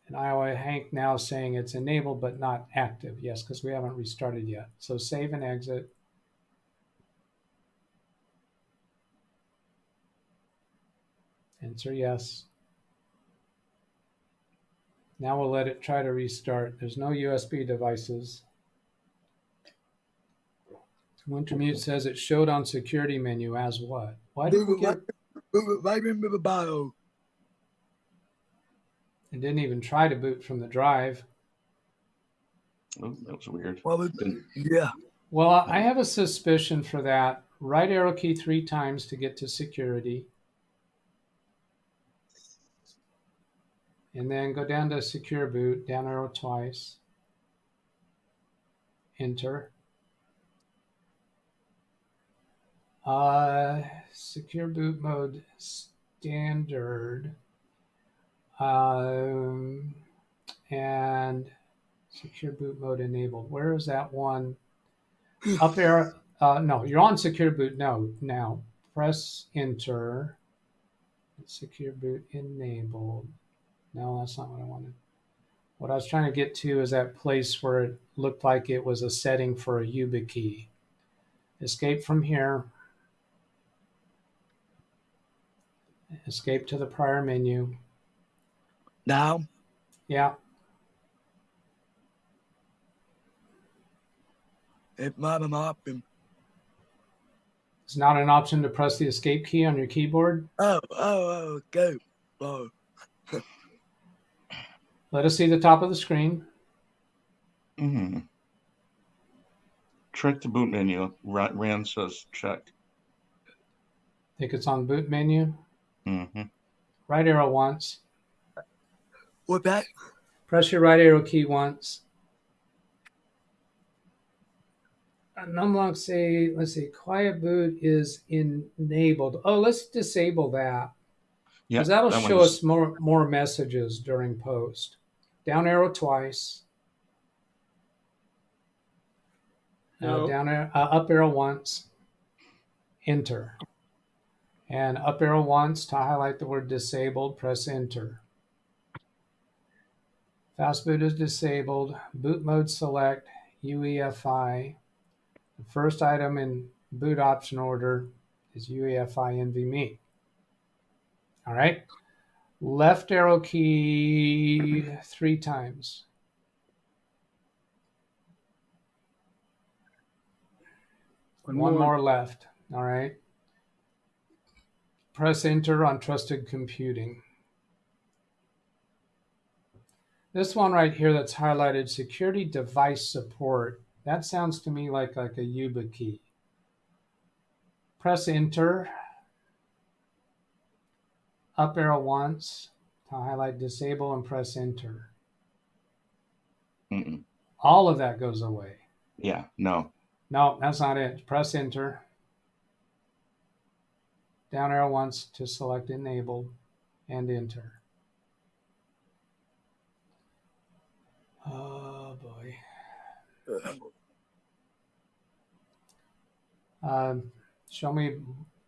And Iowa Hank now saying it's enabled but not active. Yes, because we haven't restarted yet. So save and exit. Answer yes. Now we'll let it try to restart. There's no USB devices. Wintermute says it showed on security menu as what? Why did we get? Right into the bio. It didn't even try to boot from the drive. Oh, that was weird. Well, yeah. Well, I have a suspicion for that. Right arrow key 3 times to get to security. And then go down to secure boot, down arrow twice. Enter. Secure boot mode standard. And secure boot mode enabled. Where is that one? Up there. No, you're on secure boot. No, now press enter. Secure boot enabled. No, that's not what I wanted. What I was trying to get to is that place where it looked like it was a setting for a YubiKey. Escape from here. Escape to the prior menu. Now? Yeah. It's not an option. It's not an option to press the escape key on your keyboard. Okay. Oh. Let us see the top of the screen. Mm-hmm. Check the boot menu. Rand says check. Think it's on boot menu. Mm-hmm. Right arrow once. What that? Press your right arrow key once. Numlock say, let's see, quiet boot is enabled. Oh, let's disable that. Yeah, because that'll that show us more messages during post. Down arrow twice. No. Up arrow once. Enter. And up arrow once to highlight the word disabled, press enter. Fast boot is disabled. Boot mode select, UEFI. The first item in boot option order is UEFI NVMe. All right. Left arrow key 3 times. One more left. All right. Press enter on trusted computing. This one right here that's highlighted, security device support. That sounds to me like a YubiKey. Press enter. Up arrow once to highlight disable and press enter. Mm-mm. All of that goes away. Yeah, no. No, that's not it. Press enter. Down arrow once to select enable and enter. Oh boy. Show me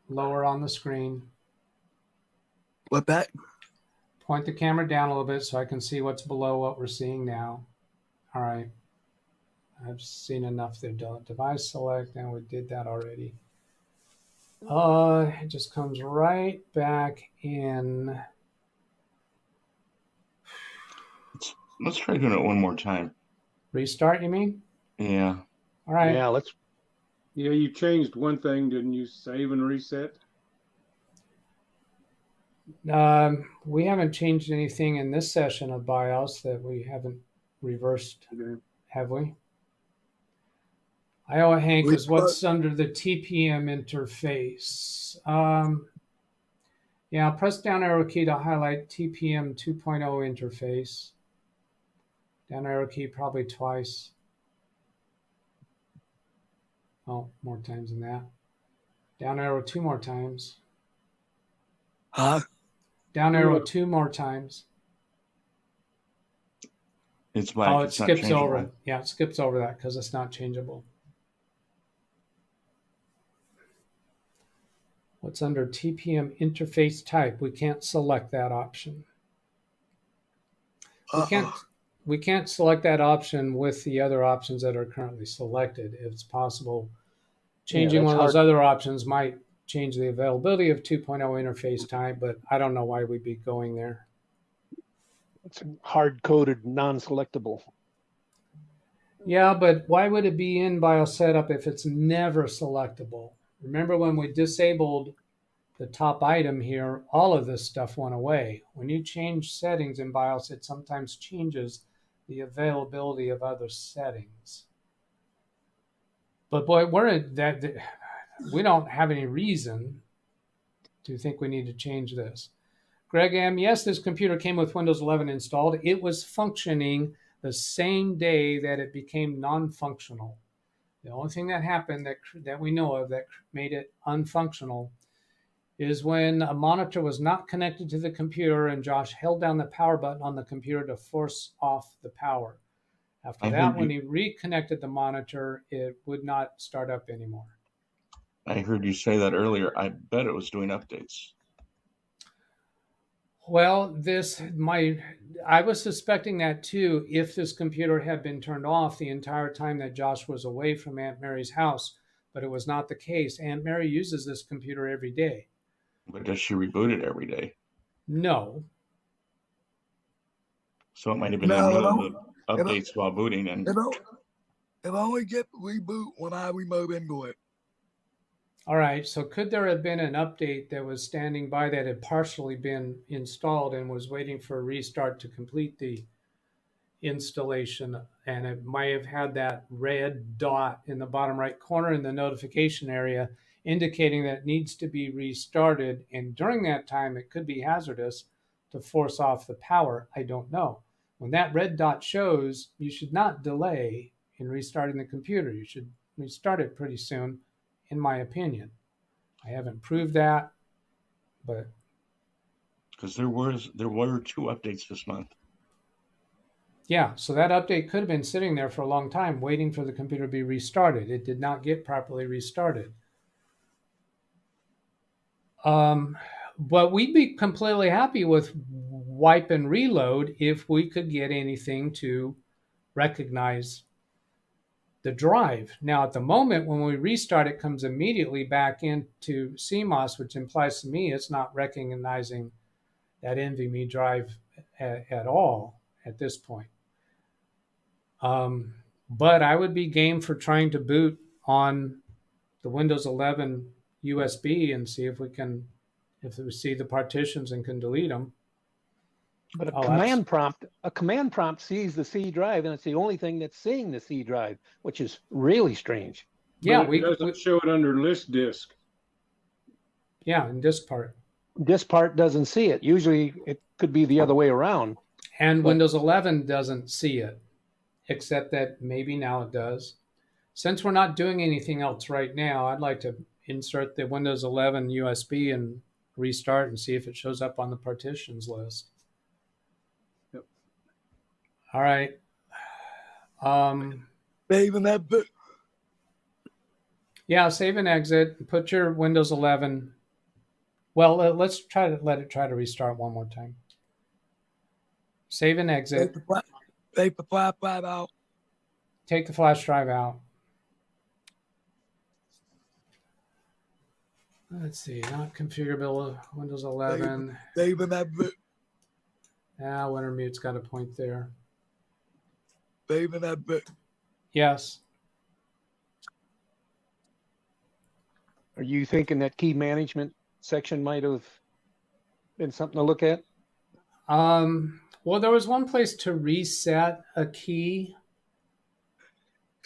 lower on the screen. What that? Point the camera down a little bit so I can see what's below what we're seeing now. All right. I've seen enough there. Device select, and we did that already. It just comes right back in. Let's try doing it one more time. Restart, you mean? Yeah. All right. Yeah, let's. Yeah, you changed one thing, didn't you? Save and reset. We haven't changed anything in this session of BIOS that we haven't reversed, have we? Iowa Hank is what's under the TPM interface. Yeah, press down arrow key to highlight TPM 2.0 interface. Down arrow key probably twice. Oh, more times than that. Down arrow 2 more times. Huh? Down arrow 2 more times. It's black. Oh, it it's skips not over it. Yeah, it skips over that because it's not changeable. What's under TPM interface type? We can't select that option. We can't select that option with the other options that are currently selected. If it's possible, changing one of those other options might change the availability of 2.0 interface type, but I don't know why we'd be going there. It's hard-coded, non-selectable. Yeah, but why would it be in BIOS setup if it's never selectable? Remember when we disabled the top item here, all of this stuff went away. When you change settings in BIOS, it sometimes changes the availability of other settings. But boy, we don't have any reason to think we need to change this. Greg M., yes, this computer came with Windows 11 installed. It was functioning the same day that it became non-functional. The only thing that happened that we know of that made it unfunctional is when a monitor was not connected to the computer and Josh held down the power button on the computer to force off the power. After that, when he reconnected the monitor, it would not start up anymore. I heard you say that earlier. I bet it was doing updates. Well, I was suspecting that too if this computer had been turned off the entire time that Josh was away from Aunt Mary's house, but it was not the case. Aunt Mary uses this computer every day. But does she reboot it every day? No. So it might have been in the middle of the updates while booting, and it only gets reboot when I remote into it. All right, so could there have been an update that was standing by that had partially been installed and was waiting for a restart to complete the installation, and it might have had that red dot in the bottom right corner in the notification area indicating that it needs to be restarted, and during that time it could be hazardous to force off the power? I don't know. When that red dot shows, you should not delay in restarting the computer. You should restart it pretty soon, in my opinion. I haven't proved that, but because there were 2 updates this month. Yeah, so that update could have been sitting there for a long time waiting for the computer to be restarted. It did not get properly restarted. But we'd be completely happy with wipe and reload if we could get anything to recognize the drive. Now, at the moment, when we restart, it comes immediately back into CMOS, which implies to me it's not recognizing that NVMe drive at all at this point. But I would be game for trying to boot on the Windows 11 USB and see if we see the partitions and can delete them. But a command prompt sees the C drive, and it's the only thing that's seeing the C drive, which is really strange. Yeah, it doesn't show it under list disk. Yeah, in disk part. This part doesn't see it. Usually, it could be the other way around. And Windows 11 doesn't see it, except that maybe now it does. Since we're not doing anything else right now, I'd like to insert the Windows 11 USB and restart and see if it shows up on the partitions list. Yep. All right. Save and exit. Yeah, save and exit. Put your Windows 11. Well, let's let it try to restart one more time. Save and exit. Take the flash drive out. Take the flash drive out. Let's see, not configurable, Windows 11. Save and exit. Winter mute's got a point there. Save and exit. Yes. Are you thinking that key management section might have been something to look at? Well, there was one place to reset a key.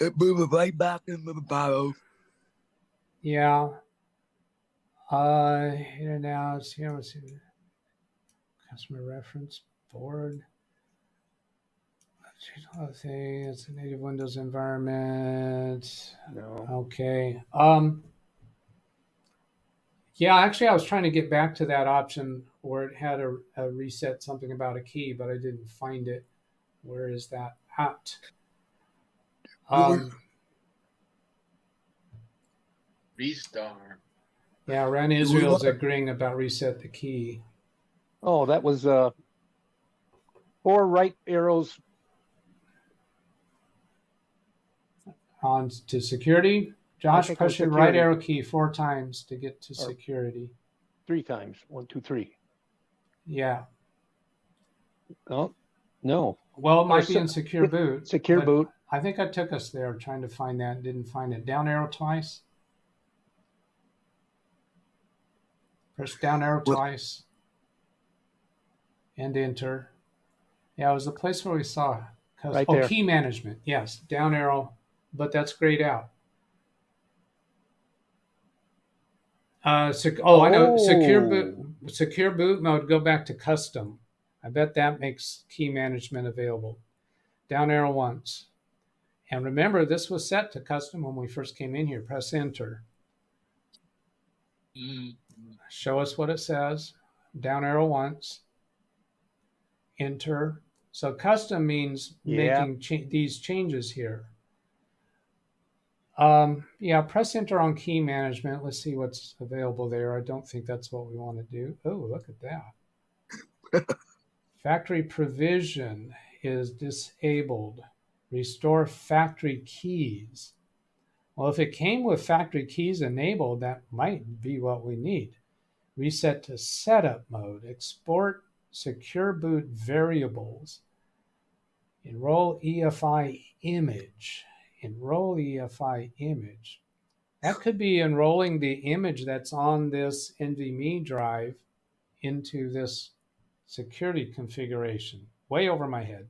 It moved right back into the BIOS. Yeah. Here now, let's see, customer reference board. It's a native Windows environment. No. Okay. Yeah, actually, I was trying to get back to that option where it had a reset something about a key, but I didn't find it. Where is that at? Restart. Yeah, Ren Israel's agreeing about reset the key. Oh, that was 4 right arrows. On to security. Josh, push your right arrow key 4 times to get to security. 3 times. 1, 2, 3. Yeah. Oh, no. Well, it might be in secure boot. Secure boot. I think I took us there trying to find that and didn't find it. Down arrow twice. Press down arrow twice. And enter. Yeah, it was the place where we saw. Right there. Key management. Yes, down arrow. But that's grayed out. I know. Secure boot mode. Go back to custom. I bet that makes key management available. Down arrow once. And remember, this was set to custom when we first came in here. Press enter. Show us what it says. Down arrow once. Enter. So custom means making these changes here. Press enter on key management. Let's see what's available there. I don't think that's what we want to do. Oh, look at that. Factory provision is disabled. Restore factory keys. Well, if it came with factory keys enabled, that might be what we need. reset to setup mode, export secure boot variables, enroll EFI image, enroll EFI image. That could be enrolling the image that's on this NVMe drive into this security configuration. Way over my head.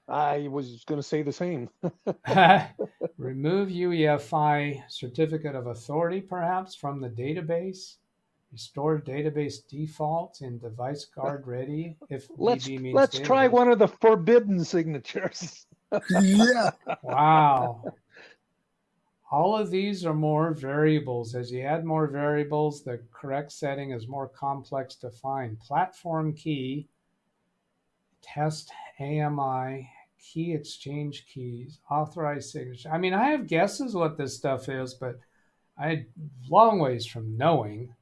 I was going to say the same. Remove UEFI certificate of authority, perhaps, from the database. Restore database defaults in device guard ready. If let's DB means let's try database. one of the forbidden signatures. Yeah. Wow. All of these are more variables. As you add more variables, the correct setting is more complex to find. Platform key, test AMI, key exchange keys, authorized signature. I mean, I have guesses what this stuff is, but I'm long ways from knowing.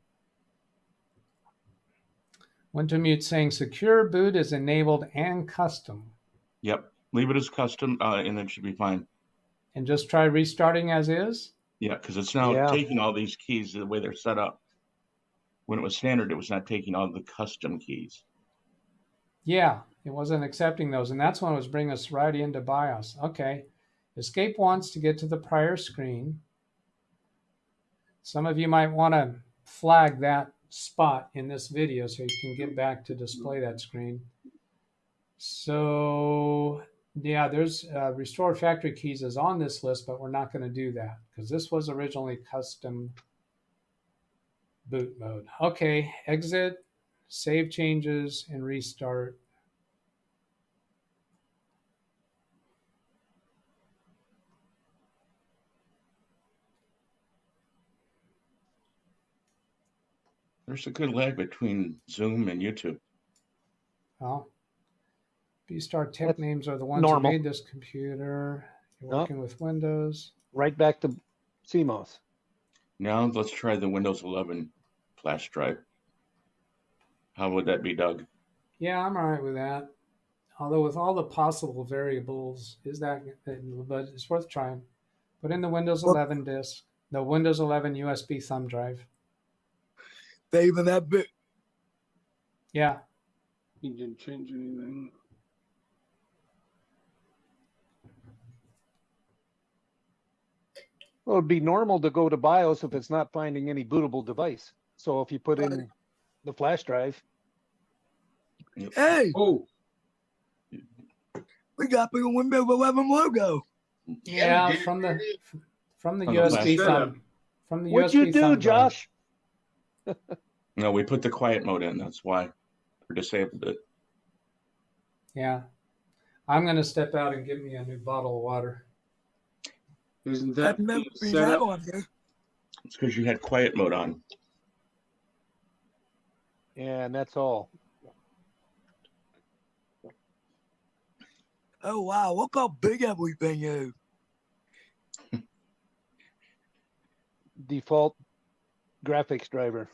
Went to mute saying secure boot is enabled and custom. Yep. Leave it as custom, and it should be fine. And just try restarting as is? Yeah, because it's now taking all these keys the way they're set up. When it was standard, it was not taking all the custom keys. Yeah, it wasn't accepting those. And that's when it was bringing us right into BIOS. Okay. Escape once to get to the prior screen. Some of you might want to flag that spot in this video so you can get back to display that screen. So yeah, there's restore factory keys is on this list, but we're not going to do that because this was originally custom boot mode. Okay, exit, save changes, and restart. There's a good lag between Zoom and YouTube. Well, B-Star Tech names are the ones who made this computer. You're working with Windows. Right back to CMOS. Now let's try the Windows 11 flash drive. How would that be, Doug? Yeah, I'm all right with that. Although with all the possible variables, but it's worth trying. Put in the Windows 11 disk, the Windows 11 USB thumb drive. Saving that bit. Yeah. He didn't change anything. Well, it'd be normal to go to BIOS if it's not finding any bootable device. So if you put in the flash drive. Hey! Oh! We got the Windows 11 logo. Yeah, from the USB thumb. From the What'd USB you do, thumb drive. Josh? No, we put the quiet mode in. That's why we disabled it. Yeah. I'm going to step out and get me a new bottle of water. Isn't that I've never seen that on here. It's because you had quiet mode on. Yeah, and that's all. Oh, wow. Look how big everything is. Default graphics driver.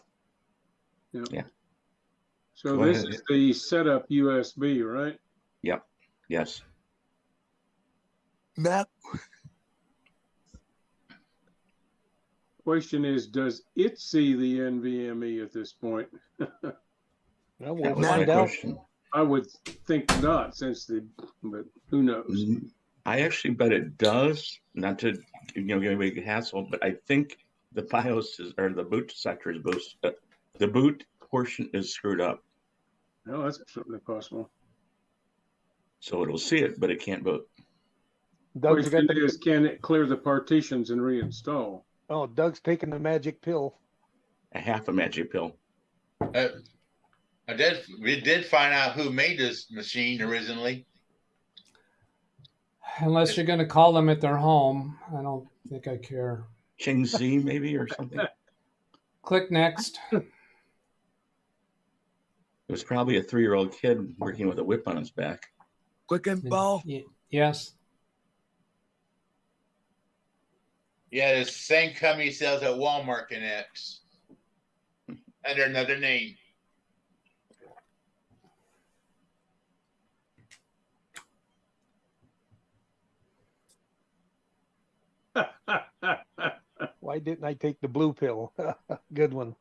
Yeah. So this is the setup USB, right? Yep. Yes. Matt. Question is, does it see the NVMe at this point? Well, we'll find out. I would think not, but who knows? I actually bet it does. Not to give a big hassle, but I think the BIOS or the boot sector is boosted. The boot portion is screwed up. No, that's certainly possible. So it'll see it, but it can't boot. Doug's Question is, can it clear the partitions and reinstall? Oh, Doug's taking the magic pill. A half a magic pill. We did find out who made this machine originally. Unless you're going to call them at their home, I don't think I care. Cheng Z maybe or something. Click next. It was probably a 3-year-old kid working with a whip on his back. Click and ball. Yes. Yeah, the same company sells at Walmart Connects under another name. Why didn't I take the blue pill? Good one.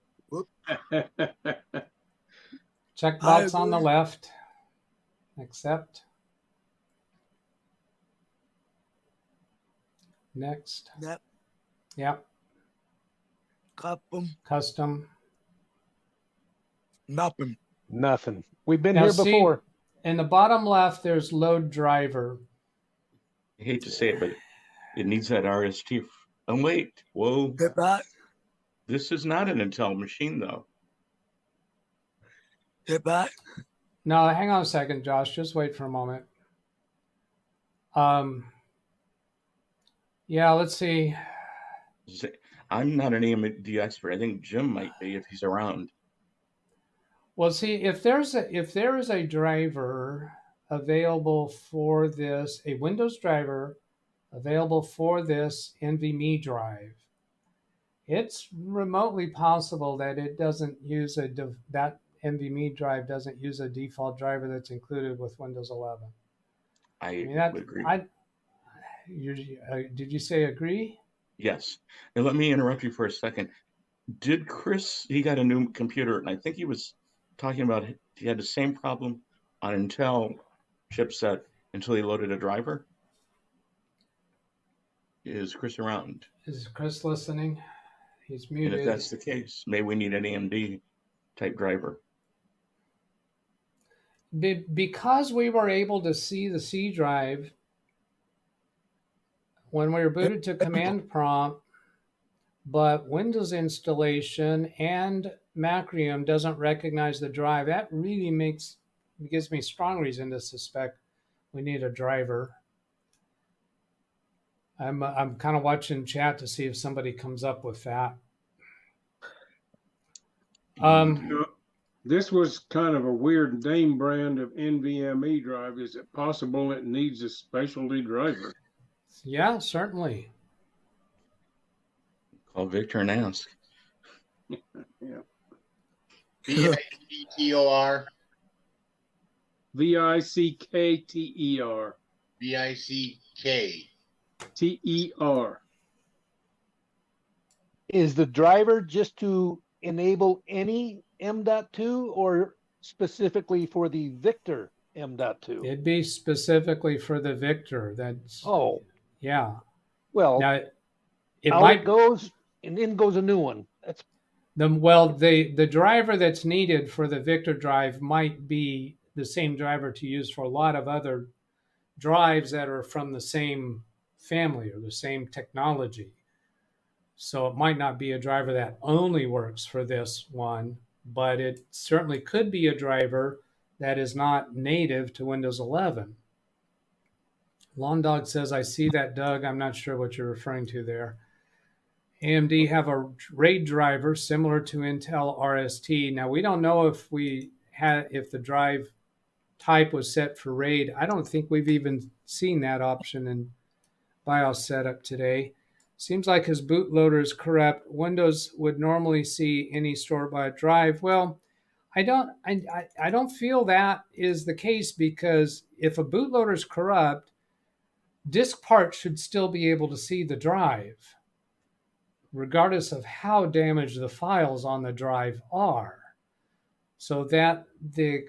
Checkbox on the left. Accept. Next. Yep. Yep. Custom. Nothing. Nothing. We've been Now here see, before. in the bottom left, there's load driver. I hate to say it, but it needs that RST. Oh, wait. Whoa. Hit that. This is not an Intel machine, though. Hit that. No, hang on a second, Josh. Just wait for a moment. Yeah, let's see. I'm not an AMD expert. I think Jim might be if he's around. Well, see, if there is a driver available for this, a Windows driver available for this NVMe drive, it's remotely possible that it doesn't use that NVMe drive doesn't use a default driver that's included with Windows 11. I mean, would agree. Did you say agree? Yes. And let me interrupt you for a second. Did Chris, he got a new computer, and I think he was talking about he had the same problem on Intel chipset until he loaded a driver. Is Chris around? Is Chris listening? He's muted. And if that's the case, maybe we need an AMD type driver. Because we were able to see the C drive when we were booted to command prompt, but Windows installation and Macrium doesn't recognize the drive, that really gives me strong reason to suspect we need a driver. I'm kind of watching chat to see if somebody comes up with that. This was kind of a weird name brand of NVMe drive. Is it possible it needs a specialty driver? Yeah, certainly. Call Victor and ask. Yeah. VICKTER. VICKTER. VICKTER. Is the driver just to enable any M.2 or specifically for the Victor M.2? It'd be specifically for the Victor. That's yeah. Well, now it out might it goes, and in goes a new one. That's the driver that's needed for the Victor drive might be the same driver to use for a lot of other drives that are from the same family or the same technology. So it might not be a driver that only works for this one, but it certainly could be a driver that is not native to Windows 11. Lawn Dog says, I see that, Doug. I'm not sure what you're referring to there. AMD have a RAID driver similar to Intel RST. Now, we don't know if the drive type was set for RAID. I don't think we've even seen that option in BIOS setup today. Seems like his bootloader is corrupt. Windows would normally see any store-bought drive. Well, I don't feel that is the case, because if a bootloader is corrupt, disk parts should still be able to see the drive, regardless of how damaged the files on the drive are. So that the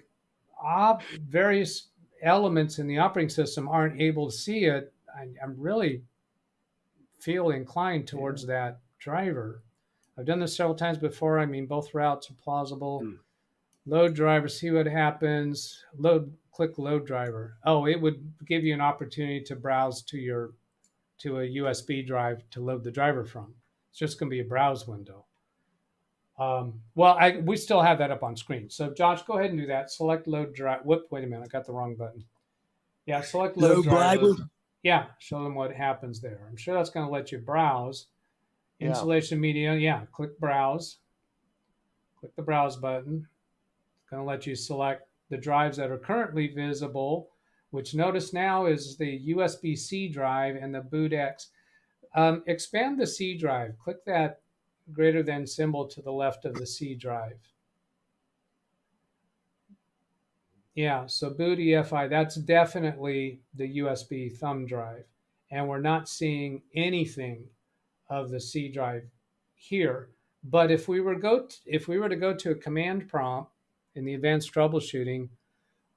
various elements in the operating system aren't able to see it, I'm really feel inclined towards that driver. I've done this several times before. I mean, both routes are plausible. Load driver, see what happens. Click load driver. Oh, it would give you an opportunity to browse to a USB drive to load the driver from. It's just going to be a browse window. We still have that up on screen. So Josh, go ahead and do that. Select load drive. Whoop, wait a minute, I got the wrong button. Yeah, select load driver. Yeah, show them what happens there. I'm sure that's going to let you browse. Installation media, click browse. Click the browse button. It's going to let you select the drives that are currently visible, which notice now is the USB-C drive and the bootx. Expand the C drive. Click that greater than symbol to the left of the C drive. Yeah, so boot EFI, that's definitely the USB thumb drive. And we're not seeing anything of the C drive here. But if we were to go to a command prompt in the advanced troubleshooting,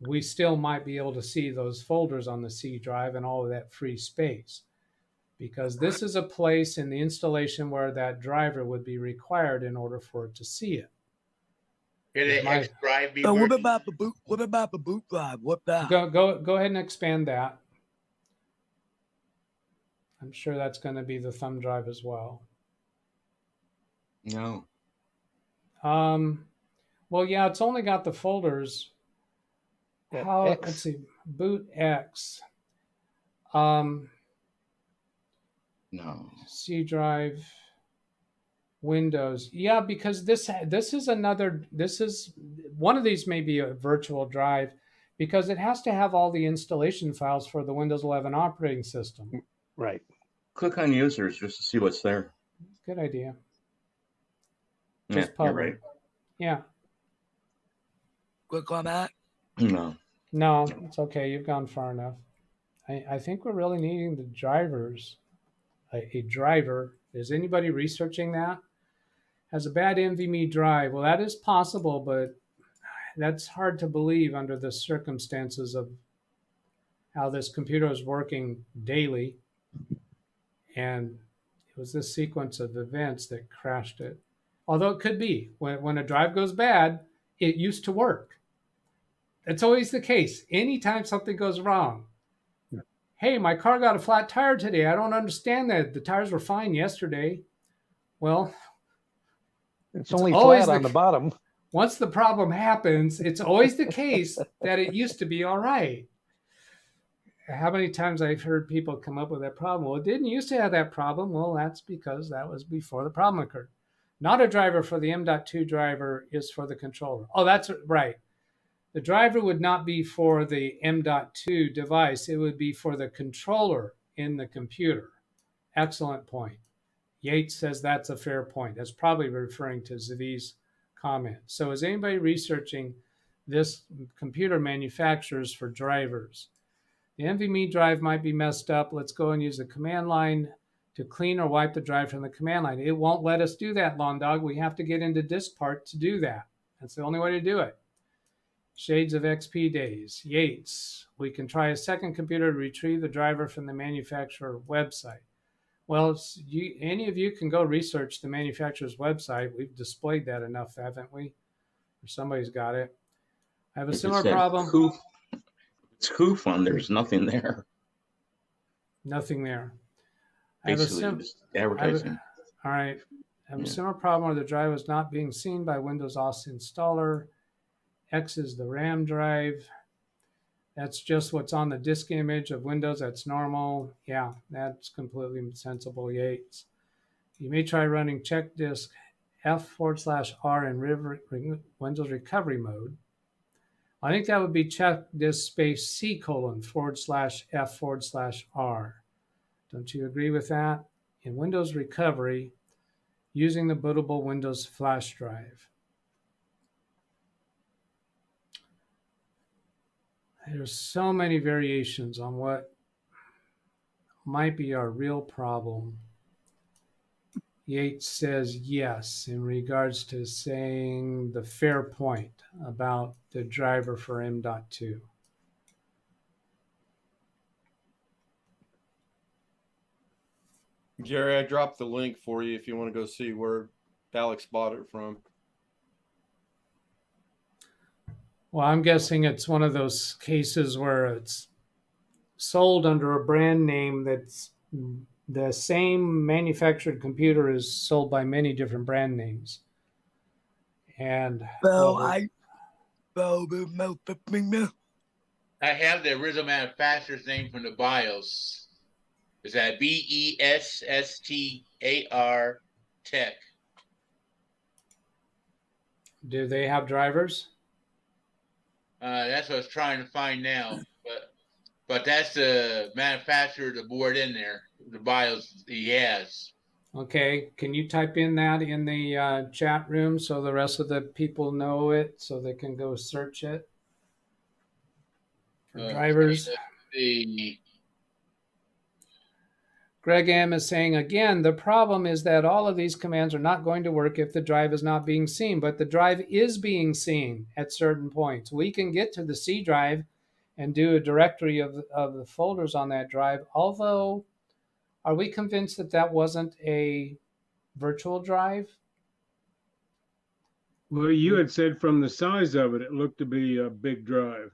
we still might be able to see those folders on the C drive and all of that free space, because this is a place in the installation where that driver would be required in order for it to see it. Could an X drive be? What about the boot? What about the boot drive? What that? Go ahead and expand that. I'm sure that's going to be the thumb drive as well. No. Well, yeah, it's only got the folders. Let's see, boot X. No. C drive, Windows. Yeah, because this is one of these may be a virtual drive, because it has to have all the installation files for the Windows 11 operating system. Right. Click on users just to see what's there. Good idea. Just you're right. Yeah. Click on that. No, it's okay. You've gone far enough. I think we're really needing the drivers. A driver. Is anybody researching that? Has a bad NVMe drive. Well, that is possible, but that's hard to believe under the circumstances of how this computer is working daily. And it was this sequence of events that crashed it. Although it could be. When a drive goes bad, it used to work. That's always the case. Anytime something goes wrong. Hey, my car got a flat tire today. I don't understand that. The tires were fine yesterday. Well, it's only flat on the bottom. Once the problem happens, it's always the case that it used to be all right. How many times I've heard people come up with that problem? Well, it didn't used to have that problem. Well, that's because that was before the problem occurred. Not a driver for the M.2 driver is for the controller. Oh, that's right. The driver would not be for the M.2 device. It would be for the controller in the computer. Excellent point. Yates says that's a fair point. That's probably referring to Zavi's comment. So is anybody researching this computer manufacturers for drivers? The NVMe drive might be messed up. Let's go and use the command line to clean or wipe the drive from the command line. It won't let us do that, Lawn Dog. We have to get into DiskPart to do that. That's the only way to do it. Shades of XP days. Yates. We can try a second computer to retrieve the driver from the manufacturer website. Well, any of you can go research the manufacturer's website. We've displayed that enough, haven't we? Or somebody's got it. I have a similar problem. It's Coofun. There's nothing there. Nothing there. Basically, just advertising. All right. I have a similar problem where the drive was not being seen by Windows OS installer. X is the RAM drive. That's just what's on the disk image of Windows. That's normal. Yeah, that's completely sensible, Yates. You may try running check disk F/R in Windows recovery mode. I think that would be check disk space C:/F/R. Don't you agree with that? In Windows recovery, using the bootable Windows flash drive. There's so many variations on what might be our real problem. Yates says yes in regards to saying the fair point about the driver for M.2. Jerry, I dropped the link for you if you want to go see where Alex bought it from. Well, I'm guessing it's one of those cases where it's sold under a brand name that's the same manufactured computer is sold by many different brand names. And I have the original manufacturer's name from the BIOS. Is that BESSTAR Tech? Do they have drivers? That's what I was trying to find now, but that's the manufacturer of the board in there, the BIOS he has. Okay, can you type in that in the chat room so the rest of the people know it so they can go search it? For drivers. Greg M is saying, again, the problem is that all of these commands are not going to work if the drive is not being seen, but the drive is being seen at certain points. We can get to the C drive and do a directory of the folders on that drive, although are we convinced that that wasn't a virtual drive? Well, you had said from the size of it, it looked to be a big drive.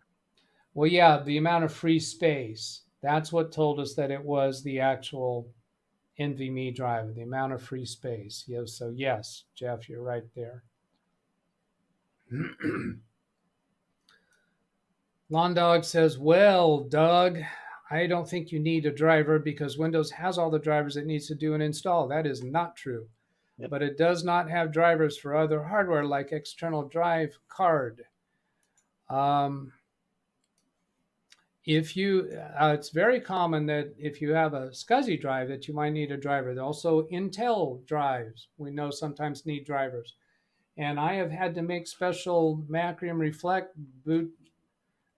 Well, yeah, the amount of free space. That's what told us that it was the actual NVMe drive, the amount of free space. Yes, so yes, Jeff, you're right there. Lawn Dog says, well, Doug, I don't think you need a driver because Windows has all the drivers it needs to do an install. That is not true. Yep. But it does not have drivers for other hardware like external drive card. If you, it's very common that if you have a SCSI drive that you might need a driver. Also Intel drives, we know sometimes need drivers. And I have had to make special Macrium Reflect boot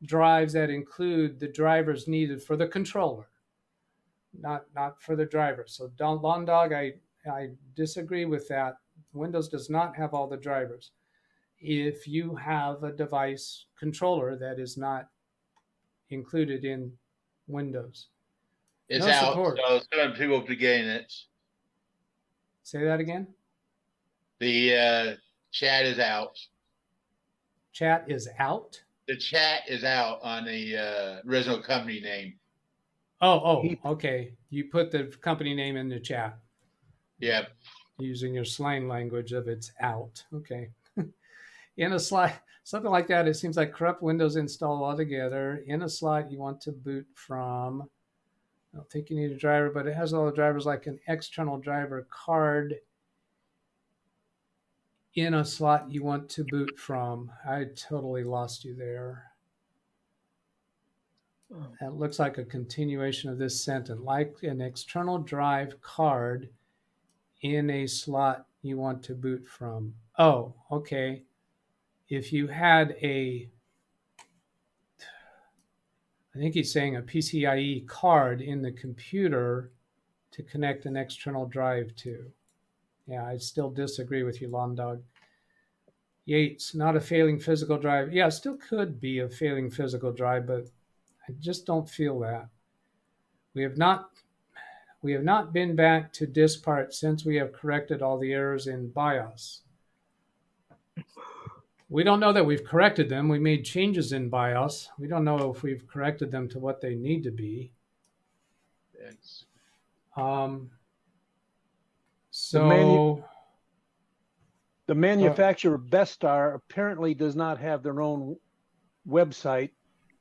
drives that include the drivers needed for the controller, not for the driver. So Lawn Dog, I disagree with that. Windows does not have all the drivers. If you have a device controller that is not included in Windows. It's no out, support. So some people will be getting it. Say that again? The chat is out. Chat is out? The chat is out on the original company name. Oh, okay. You put the company name in the chat. Yep. Using your slang language of it's out. Okay. In a slot, something like that, it seems like corrupt Windows install altogether. In a slot you want to boot from. I don't think you need a driver, but it has all the drivers like an external driver card. In a slot you want to boot from. I totally lost you there. That looks like a continuation of this sentence. Like an external drive card in a slot you want to boot from. Oh, okay. If you had I think he's saying a PCIe card in the computer to connect an external drive to. Yeah, I still disagree with you, Lawn Dog. Yates, not a failing physical drive. Yeah, it still could be a failing physical drive, but I just don't feel that. We have not been back to disk part since we have corrected all the errors in BIOS. We don't know that we've corrected them. We made changes in BIOS. We don't know if we've corrected them to what they need to be. Thanks. The manufacturer Bestar apparently does not have their own website.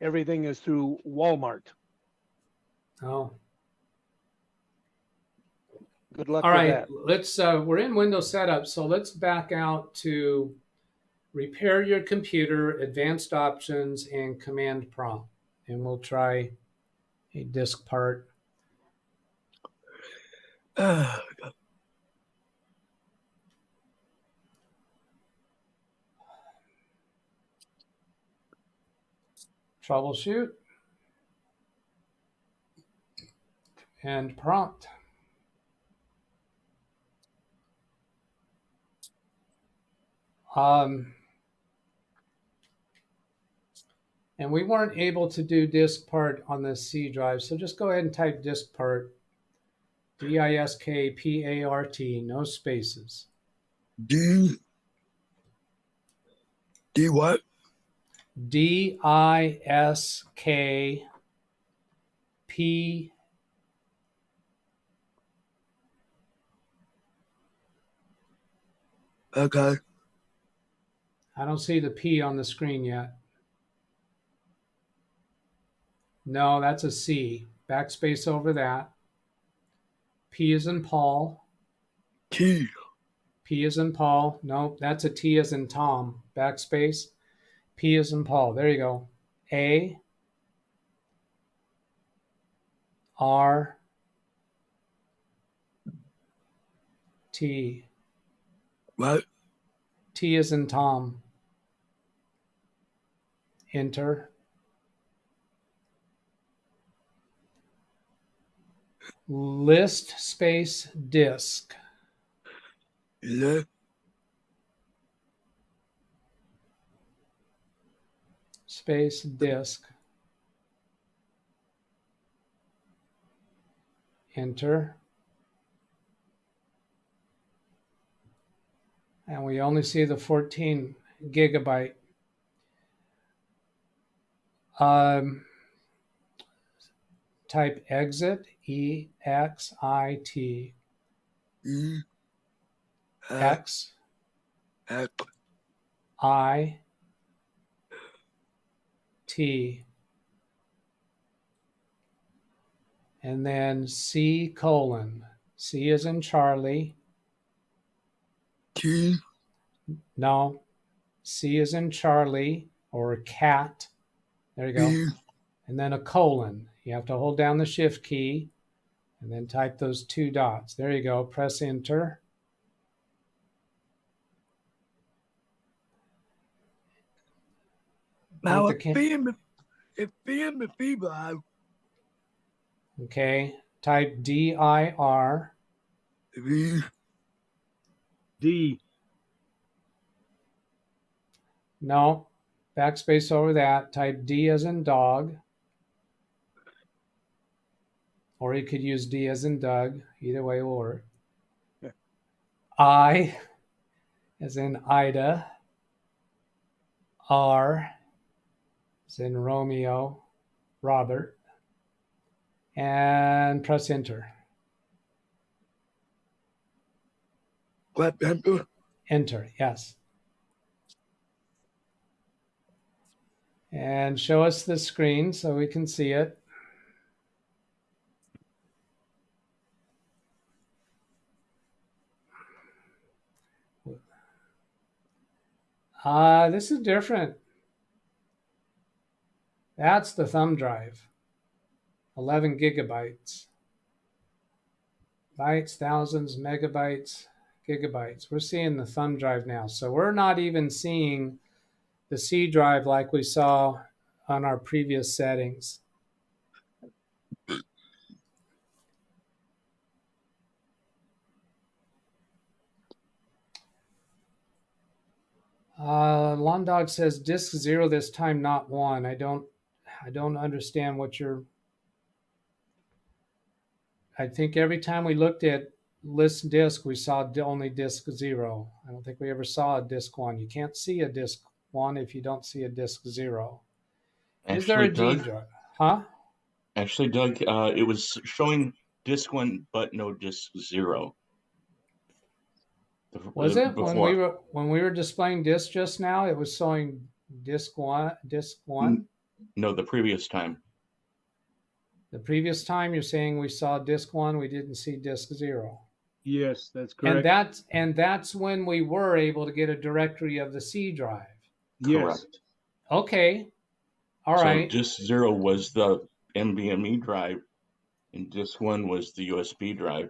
Everything is through Walmart. Oh. Good luck All with right, that. let's we're in Windows setup, so let's back out to repair your computer, advanced options, and command prompt. And we'll try a disk part. Troubleshoot. And prompt. And we weren't able to do disk part on the C drive, so just go ahead and type disk part, DISKPART, no spaces. D what? DISKP. Okay. I don't see the P on the screen yet. No, that's a C. Backspace over that. P as in Paul. T. P as in Paul. No, that's a T as in Tom. Backspace. P as in Paul. There you go. A. R. T. What? T as in Tom. Enter. list space disk. List. Space disk. Enter. And we only see the 14 gigabyte. Type exit, E-X-I-T. X. I. T. And then C colon. C is in Charlie. T. No. C is in Charlie or cat. There you go. And then a colon. You have to hold down the shift key and then type those 2 dots. There you go. Press enter. Now it's being the feedback. Okay. Type D-I-R. D. No. Backspace over that. Type D as in dog. Or you could use D as in Doug. Either way will work. Yeah. I as in Ida. R as in Romeo, Robert. And press enter. Press enter. Enter, yes. And show us the screen so we can see it. This is different. That's the thumb drive. 11 gigabytes. Bytes, thousands, megabytes, gigabytes. We're seeing the thumb drive now. So we're not even seeing the C drive like we saw on our previous settings. Lawn Dog says disk 0 this time, not 1. I don't understand what you're. I think every time we looked at list disk, we saw only disk 0. I don't think we ever saw a disk 1. You can't see a disk 1 if you don't see a disk 0. Is there a D drive? Huh? Actually, Doug, it was showing disk 1, but no disk 0. Was it before. when we were displaying disk just now? It was showing disk 1. No, the previous time. The previous time you're saying we saw disk 1, we didn't see disk 0. Yes, that's correct. And that's when we were able to get a directory of the C drive. Yes. Correct. Okay. All right. So disk 0 was the NVMe drive, and disk 1 was the USB drive,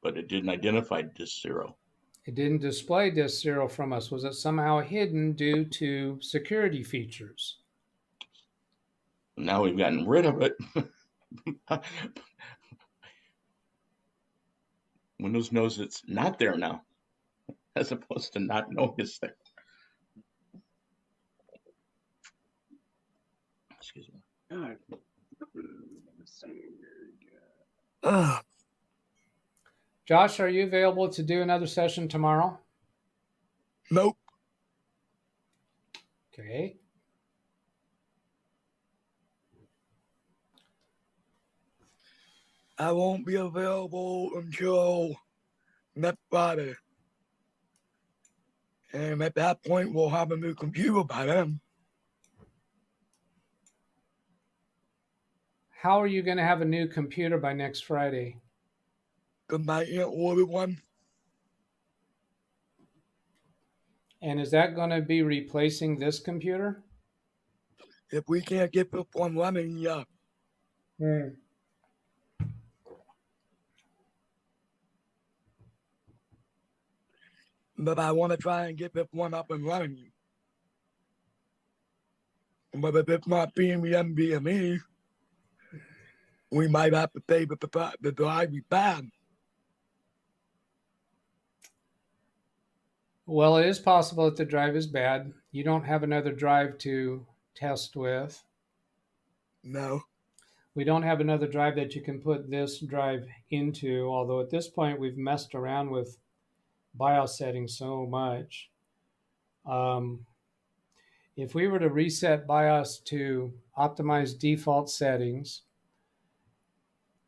but it didn't identify disk 0. It didn't display disk 0 from us. Was it somehow hidden due to security features? Now we've gotten rid of it. Windows knows it's not there now, as opposed to not knowing it's there. Excuse me. Josh, are you available to do another session tomorrow? Nope. Okay. I won't be available until next Friday. And at that point, we'll have a new computer by then. How are you going to have a new computer by next Friday? Because my aunt ordered one. And is that going to be replacing this computer? If we can't get this one running, yeah. But I want to try and get this one up and running. But if it's not being the NVMe, we might have to pay the drive back. Well, it is possible that the drive is bad. You don't have another drive to test with. No. We don't have another drive that you can put this drive into, although at this point we've messed around with BIOS settings so much. If we were to reset BIOS to optimize default settings,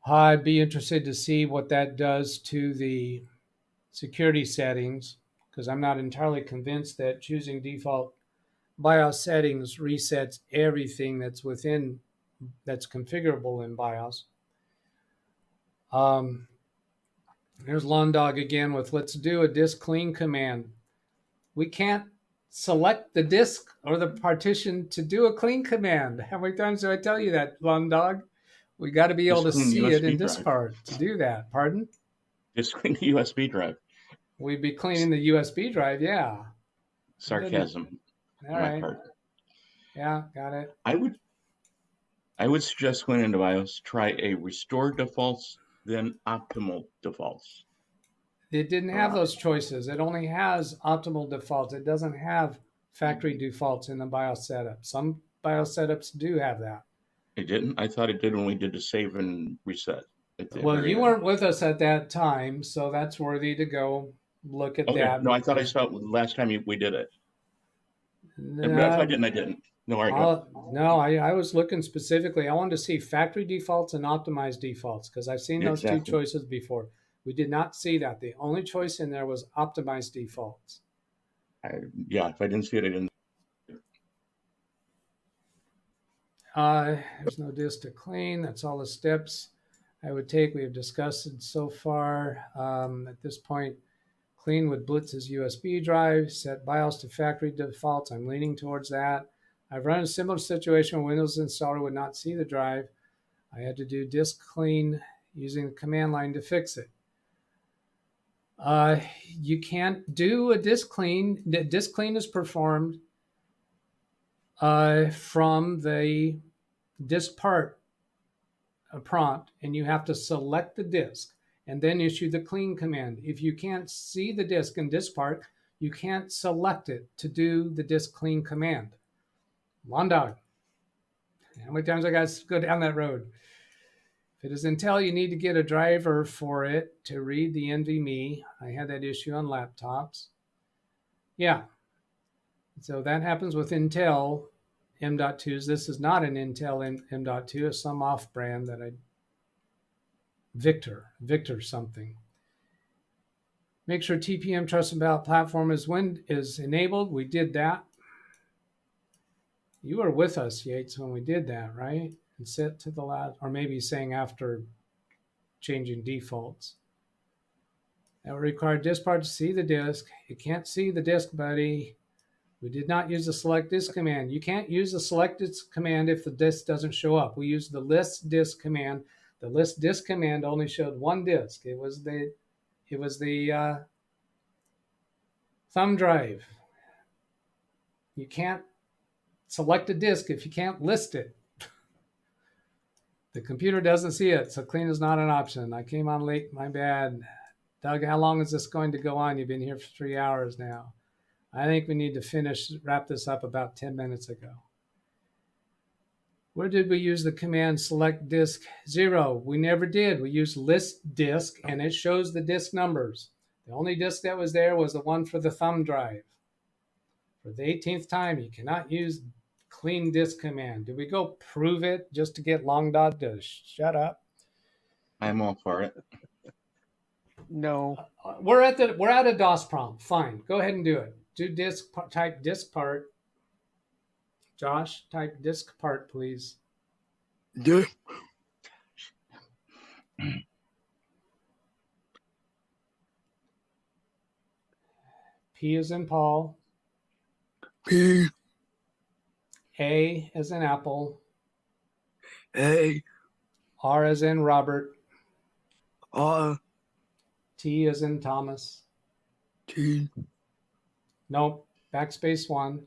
I'd be interested to see what that does to the security settings, because I'm not entirely convinced that choosing default BIOS settings resets everything that's configurable in BIOS. Here's Londog again with let's do a disk clean command. We can't select the disk or the partition to do a clean command. How many times do I tell you that, Londog? We got to be able to see it in this part to do that. Pardon? Just clean the USB drive. We'd be cleaning the USB drive, yeah. Sarcasm. All right. Yeah, got it. I would suggest going into BIOS, try a restore defaults, then optimal defaults. It didn't have those choices. It only has optimal defaults. It doesn't have factory defaults in the BIOS setup. Some BIOS setups do have that. It didn't? I thought it did when we did the save and reset. Well, you weren't with us at that time, so that's worthy to go look at that. No, I thought I saw it last time we did it. No, if I didn't, I didn't. No, I was looking specifically. I wanted to see factory defaults and optimized defaults because I've seen those two choices before. We did not see that. The only choice in there was optimized defaults. Yeah, if I didn't see it, I didn't. There's no disk to clean. That's all the steps I would take. We have discussed it so far. At this point, clean with Blitz's USB drive, set BIOS to factory defaults. I'm leaning towards that. I've run a similar situation where Windows installer would not see the drive. I had to do disk clean using the command line to fix it. You can't do a disk clean. The disk clean is performed from the disk part prompt, and you have to select the disk and then issue the clean command. If you can't see the disk in disk part, you can't select it to do the disk clean command. Londog. How many times I got to go down that road? If it is Intel, you need to get a driver for it to read the NVMe. I had that issue on laptops. Yeah. So that happens with Intel M.2s. This is not an Intel M.2. It's some off-brand that Victor something. Make sure TPM Trust and Ballot Platform is enabled. We did that. You were with us, Yates, when we did that, right? And set to the last, or maybe saying after changing defaults. That would require disk part to see the disk. You can't see the disk, buddy. We did not use the select disk command. You can't use the select disk command if the disk doesn't show up. We used the list disk command. The list disk command only showed one disk. It was the thumb drive. You can't select a disk if you can't list it. The computer doesn't see it, so clean is not an option. I came on late, my bad. Doug, how long is this going to go on? You've been here for 3 hours now. I think we need to wrap this up about 10 minutes ago. Where did we use the command select disk 0? We never did. We used list disk, and it shows the disk numbers. The only disk that was there was the one for the thumb drive. For the 18th time, you cannot use clean disk command. Did we go prove it just to get Longdog to shut up? I'm all for it. No. We're at a DOS prompt. Fine. Go ahead and do it. Do type disk part. Josh, type disk part, please. Yeah. P as in Paul. P. A as in Apple. A. R as in Robert. R. T as in Thomas. T. Nope. Backspace 1.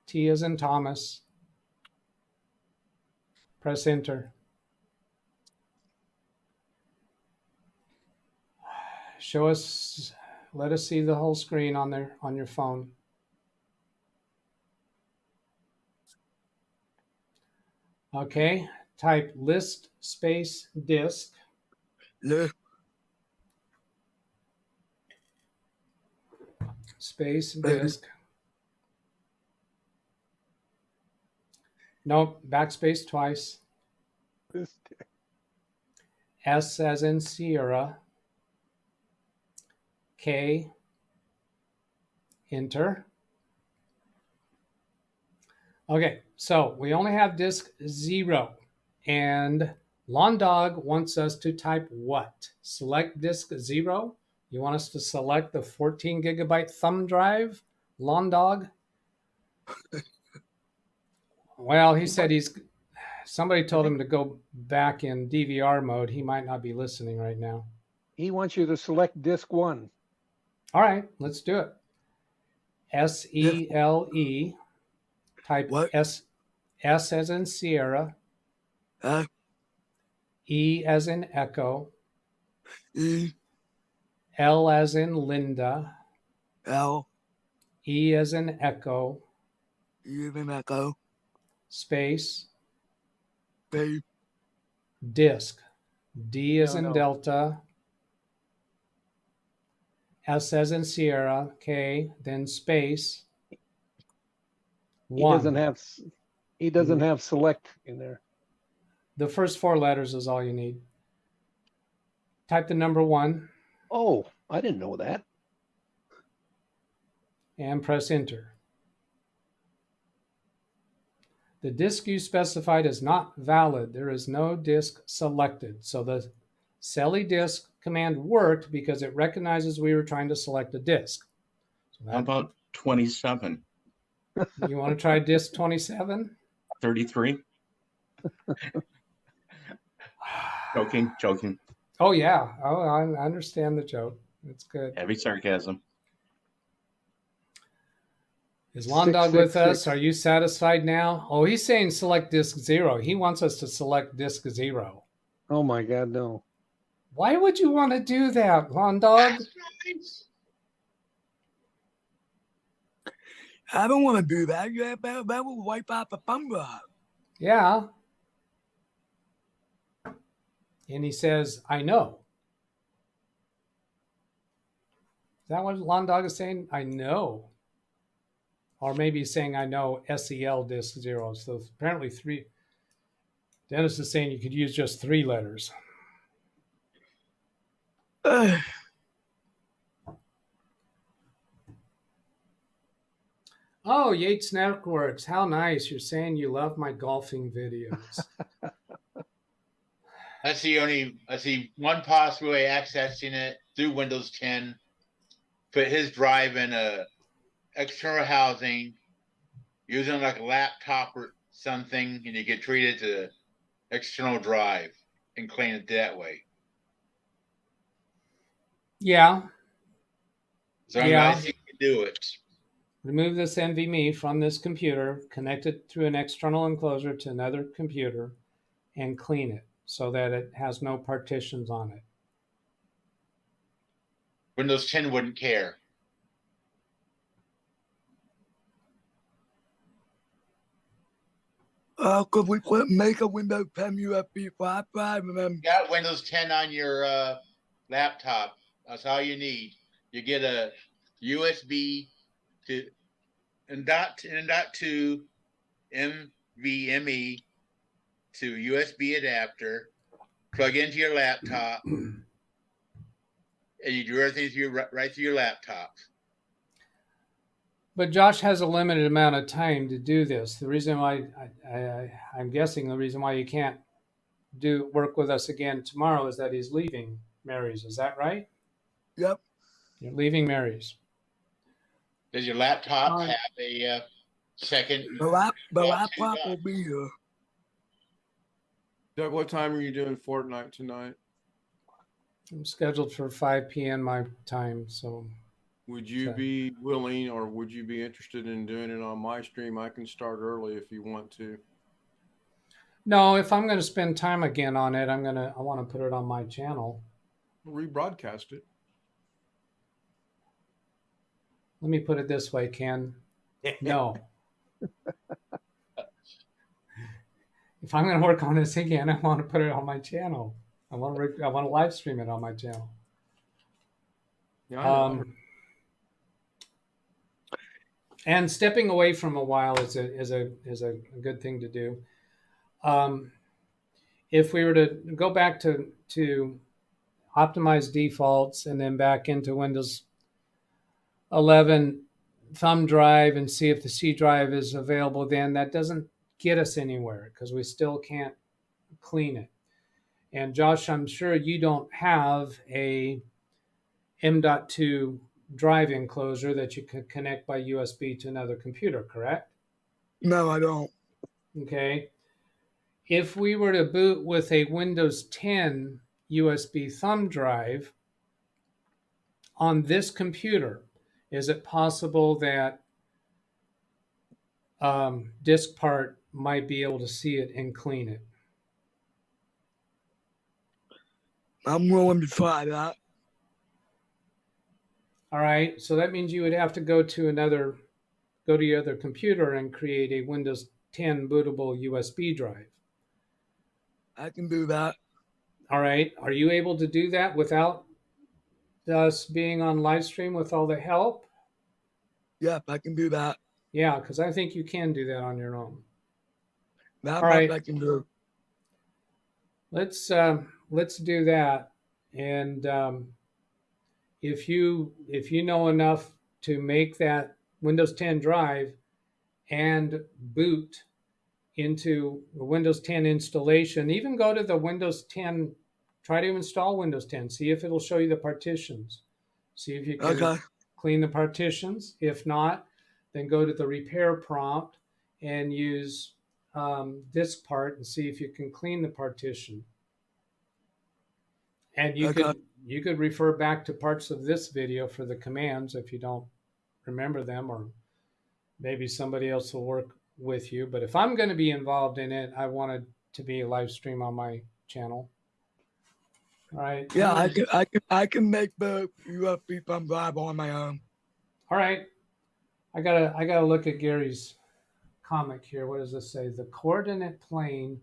T as in Thomas. Press enter. show us, let us see the whole screen on there on your phone. Okay, type list space disk. List Space disk. Nope, backspace twice. S as in Sierra. K. Enter. Okay, so we only have disk 0. And Lawn Dog wants us to type what? Select disk 0? You want us to select the 14 gigabyte thumb drive, Lawn Dog? Well, he said somebody told him to go back in DVR mode. He might not be listening right now. He wants you to select disk 1. All right, let's do it. SELE. Type what? S as in Sierra. E as in Echo. E. L as in Linda. L. E as in Echo. E as in Echo. Space. Space. Disk. D as in no. Delta. S as in Sierra. K. Then space. He doesn't have select in there. The first 4 letters is all you need. Type the number 1. Oh, I didn't know that. And press enter. The disk you specified is not valid. There is no disk selected. So the SELE disk command worked because it recognizes we were trying to select a disk. So How about 27? You want to try disk 27? 33? Joking. Oh, yeah. Oh, I understand the joke. It's good. Heavy sarcasm. Is Lawn Dog with us? Are you satisfied now? Oh, he's saying select disk 0. He wants us to select disk 0. Oh, my God, no. Why would you want to do that, Lawn Dog? I don't want to do that. That will wipe out the thumb drive. Yeah. And he says, I know. Is that what Lawn Dog is saying? I know. Or maybe he's saying, I know SEL disk 0. So apparently 3. Dennis is saying you could use just 3 letters. Oh, Yates Networks. How nice. You're saying you love my golfing videos. I see one possible way accessing it through Windows 10. Put his drive in a external housing, using like a laptop or something, and you get treated to external drive and clean it that way. Yeah. So I think you can do it. Remove this NVMe from this computer, connect it through an external enclosure to another computer, and clean it so that it has no partitions on it. Windows 10 wouldn't care. Could we make a Windows 10 USB flash drive and then... You got Windows 10 on your laptop. That's all you need. You get a USB to .2 NVMe to USB adapter, plug into your laptop, and you do everything right through your laptop. But Josh has a limited amount of time to do this. The reason why I'm guessing the reason why you can't work with us again tomorrow is that he's leaving Mary's. Is that right? Yep. You're leaving Mary's. Does your laptop have a second? The laptop will be here. Doug, what time are you doing Fortnite tonight? I'm scheduled for 5 p.m. my time, so. Would you be willing, or would you be interested in doing it on my stream? I can start early if you want to. No, if I'm going to spend time again on it, I want to put it on my channel. Rebroadcast it. Let me put it this way, Ken. No. If I'm going to work on this again, I want to put it on my channel. I want to live stream it on my channel. And stepping away from a while is a good thing to do. If we were to go back to optimize defaults and then back into Windows 11 thumb drive and see if the C drive is available, then that doesn't get us anywhere because we still can't clean it. And Josh, I'm sure you don't have a M.2 drive enclosure that you could connect by USB to another computer, correct? No, I don't. Okay. If we were to boot with a Windows 10 USB thumb drive on this computer, is it possible that DiskPart might be able to see it and clean it? I'm willing to try that. All right, so that means you would have to go to your other computer and create a Windows 10 bootable USB drive. I can do that. All right, are you able to do that without us being on live stream with all the help? Yep, I can do that. Yeah, because I think you can do that on your own. That all right, I can do. Let's do that. And if you know enough to make that Windows 10 drive and boot into the Windows 10 installation, even go to the Windows 10, try to install Windows 10, see if it'll show you the partitions. See if you can clean the partitions. If not, then go to the repair prompt and use DiskPart and see if you can clean the partition. And you could refer back to parts of this video for the commands if you don't remember them, or maybe somebody else will work with you. But if I'm going to be involved in it, I want it to be a live stream on my channel. All right. Yeah, I can make the USB thumb drive on my own. All right. I gotta look at Gary's comic here. What does this say? The coordinate plane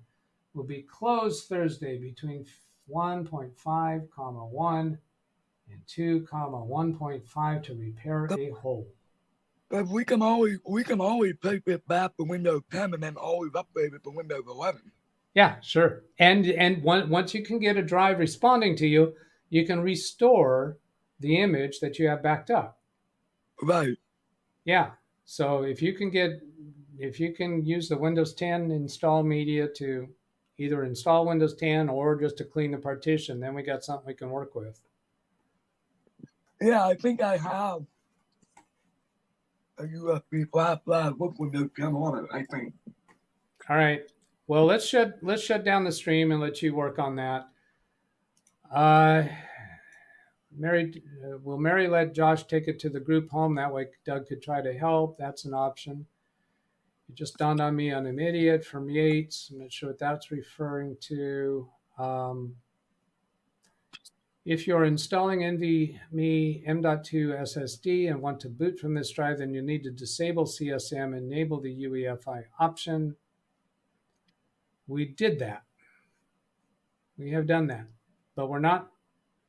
will be closed Thursday between 1.5, 1 and 2, 1.5 to repair a hole. But we can always take it back to Windows 10 and then always upgrade it to Windows 11. Yeah, sure. And once you can get a drive responding to you, you can restore the image that you have backed up. Right. Yeah. So if you can use the Windows 10 install media to either install Windows 10 or just to clean the partition, then we got something we can work with. Yeah, I think I have a USB flash drive with Windows 10 on it, I think. All right. Well, let's shut down the stream and let you work on that. Will Mary let Josh take it to the group home? That way Doug could try to help. That's an option. It just dawned on me, I'm an idiot from Yates. I'm not sure what that's referring to. If you're installing NVMe M.2 SSD and want to boot from this drive, then you need to disable CSM and enable the UEFI option. We did that. We have done that, but we're not.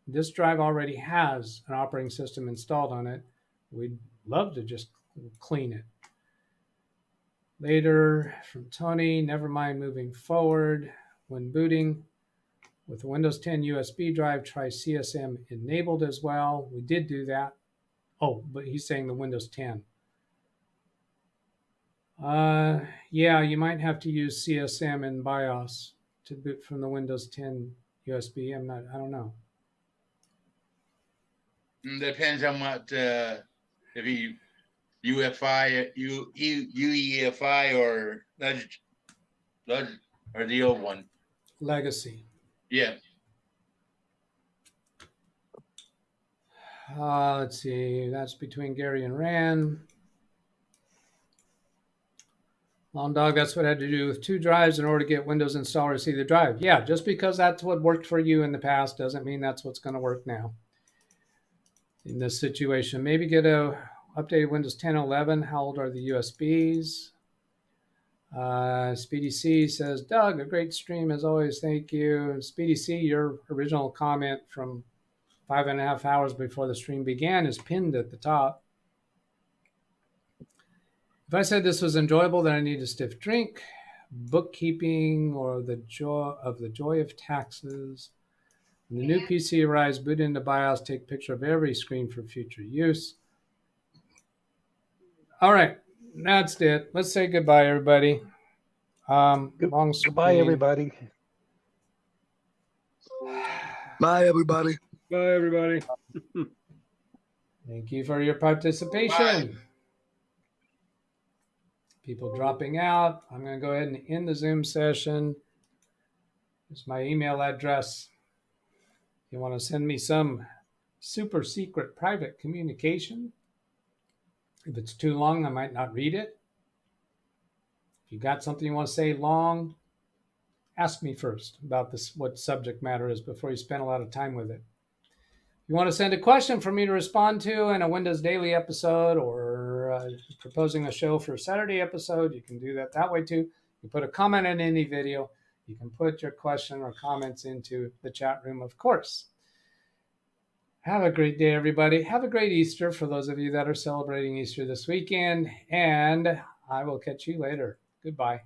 This drive already has an operating system installed on it. We'd love to just clean it. Later from Tony, never mind moving forward. When booting with the Windows 10 USB drive, try CSM enabled as well. We did do that. Oh, but he's saying the Windows 10. Yeah, you might have to use CSM in BIOS to boot from the Windows 10 USB. I don't know. Depends on what, if you UEFI or the old one. Legacy. Yeah. Let's see. That's between Gary and Rand. Long Dog, that's what I had to do with 2 drives in order to get Windows installer to see the drive. Yeah, just because that's what worked for you in the past doesn't mean that's what's going to work now. In this situation, maybe get a Updated Windows 10 and 11. How old are the USBs? Speedy C says, Doug, a great stream as always. Thank you. Speedy C, your original comment from 5.5 hours before the stream began is pinned at the top. If I said this was enjoyable, then I need a stiff drink. Bookkeeping or the joy of taxes. When the new PC arrives, boot into BIOS, take a picture of every screen for future use. All right, that's it. Let's say goodbye, everybody. Long screen. Goodbye, everybody. Bye, everybody. Bye, everybody. Thank you for your participation. Bye. People dropping out. I'm going to go ahead and end the Zoom session. Here's my email address. If you want to send me some super secret private communication, if it's too long, I might not read it. If you got something you want to say long, ask me first about this, what subject matter is before you spend a lot of time with it. If you want to send a question for me to respond to in a Windows Daily episode or proposing a show for a Saturday episode, you can do that way too. You put a comment in any video. You can put your question or comments into the chat room, of course. Have a great day, everybody. Have a great Easter for those of you that are celebrating Easter this weekend, and I will catch you later. Goodbye.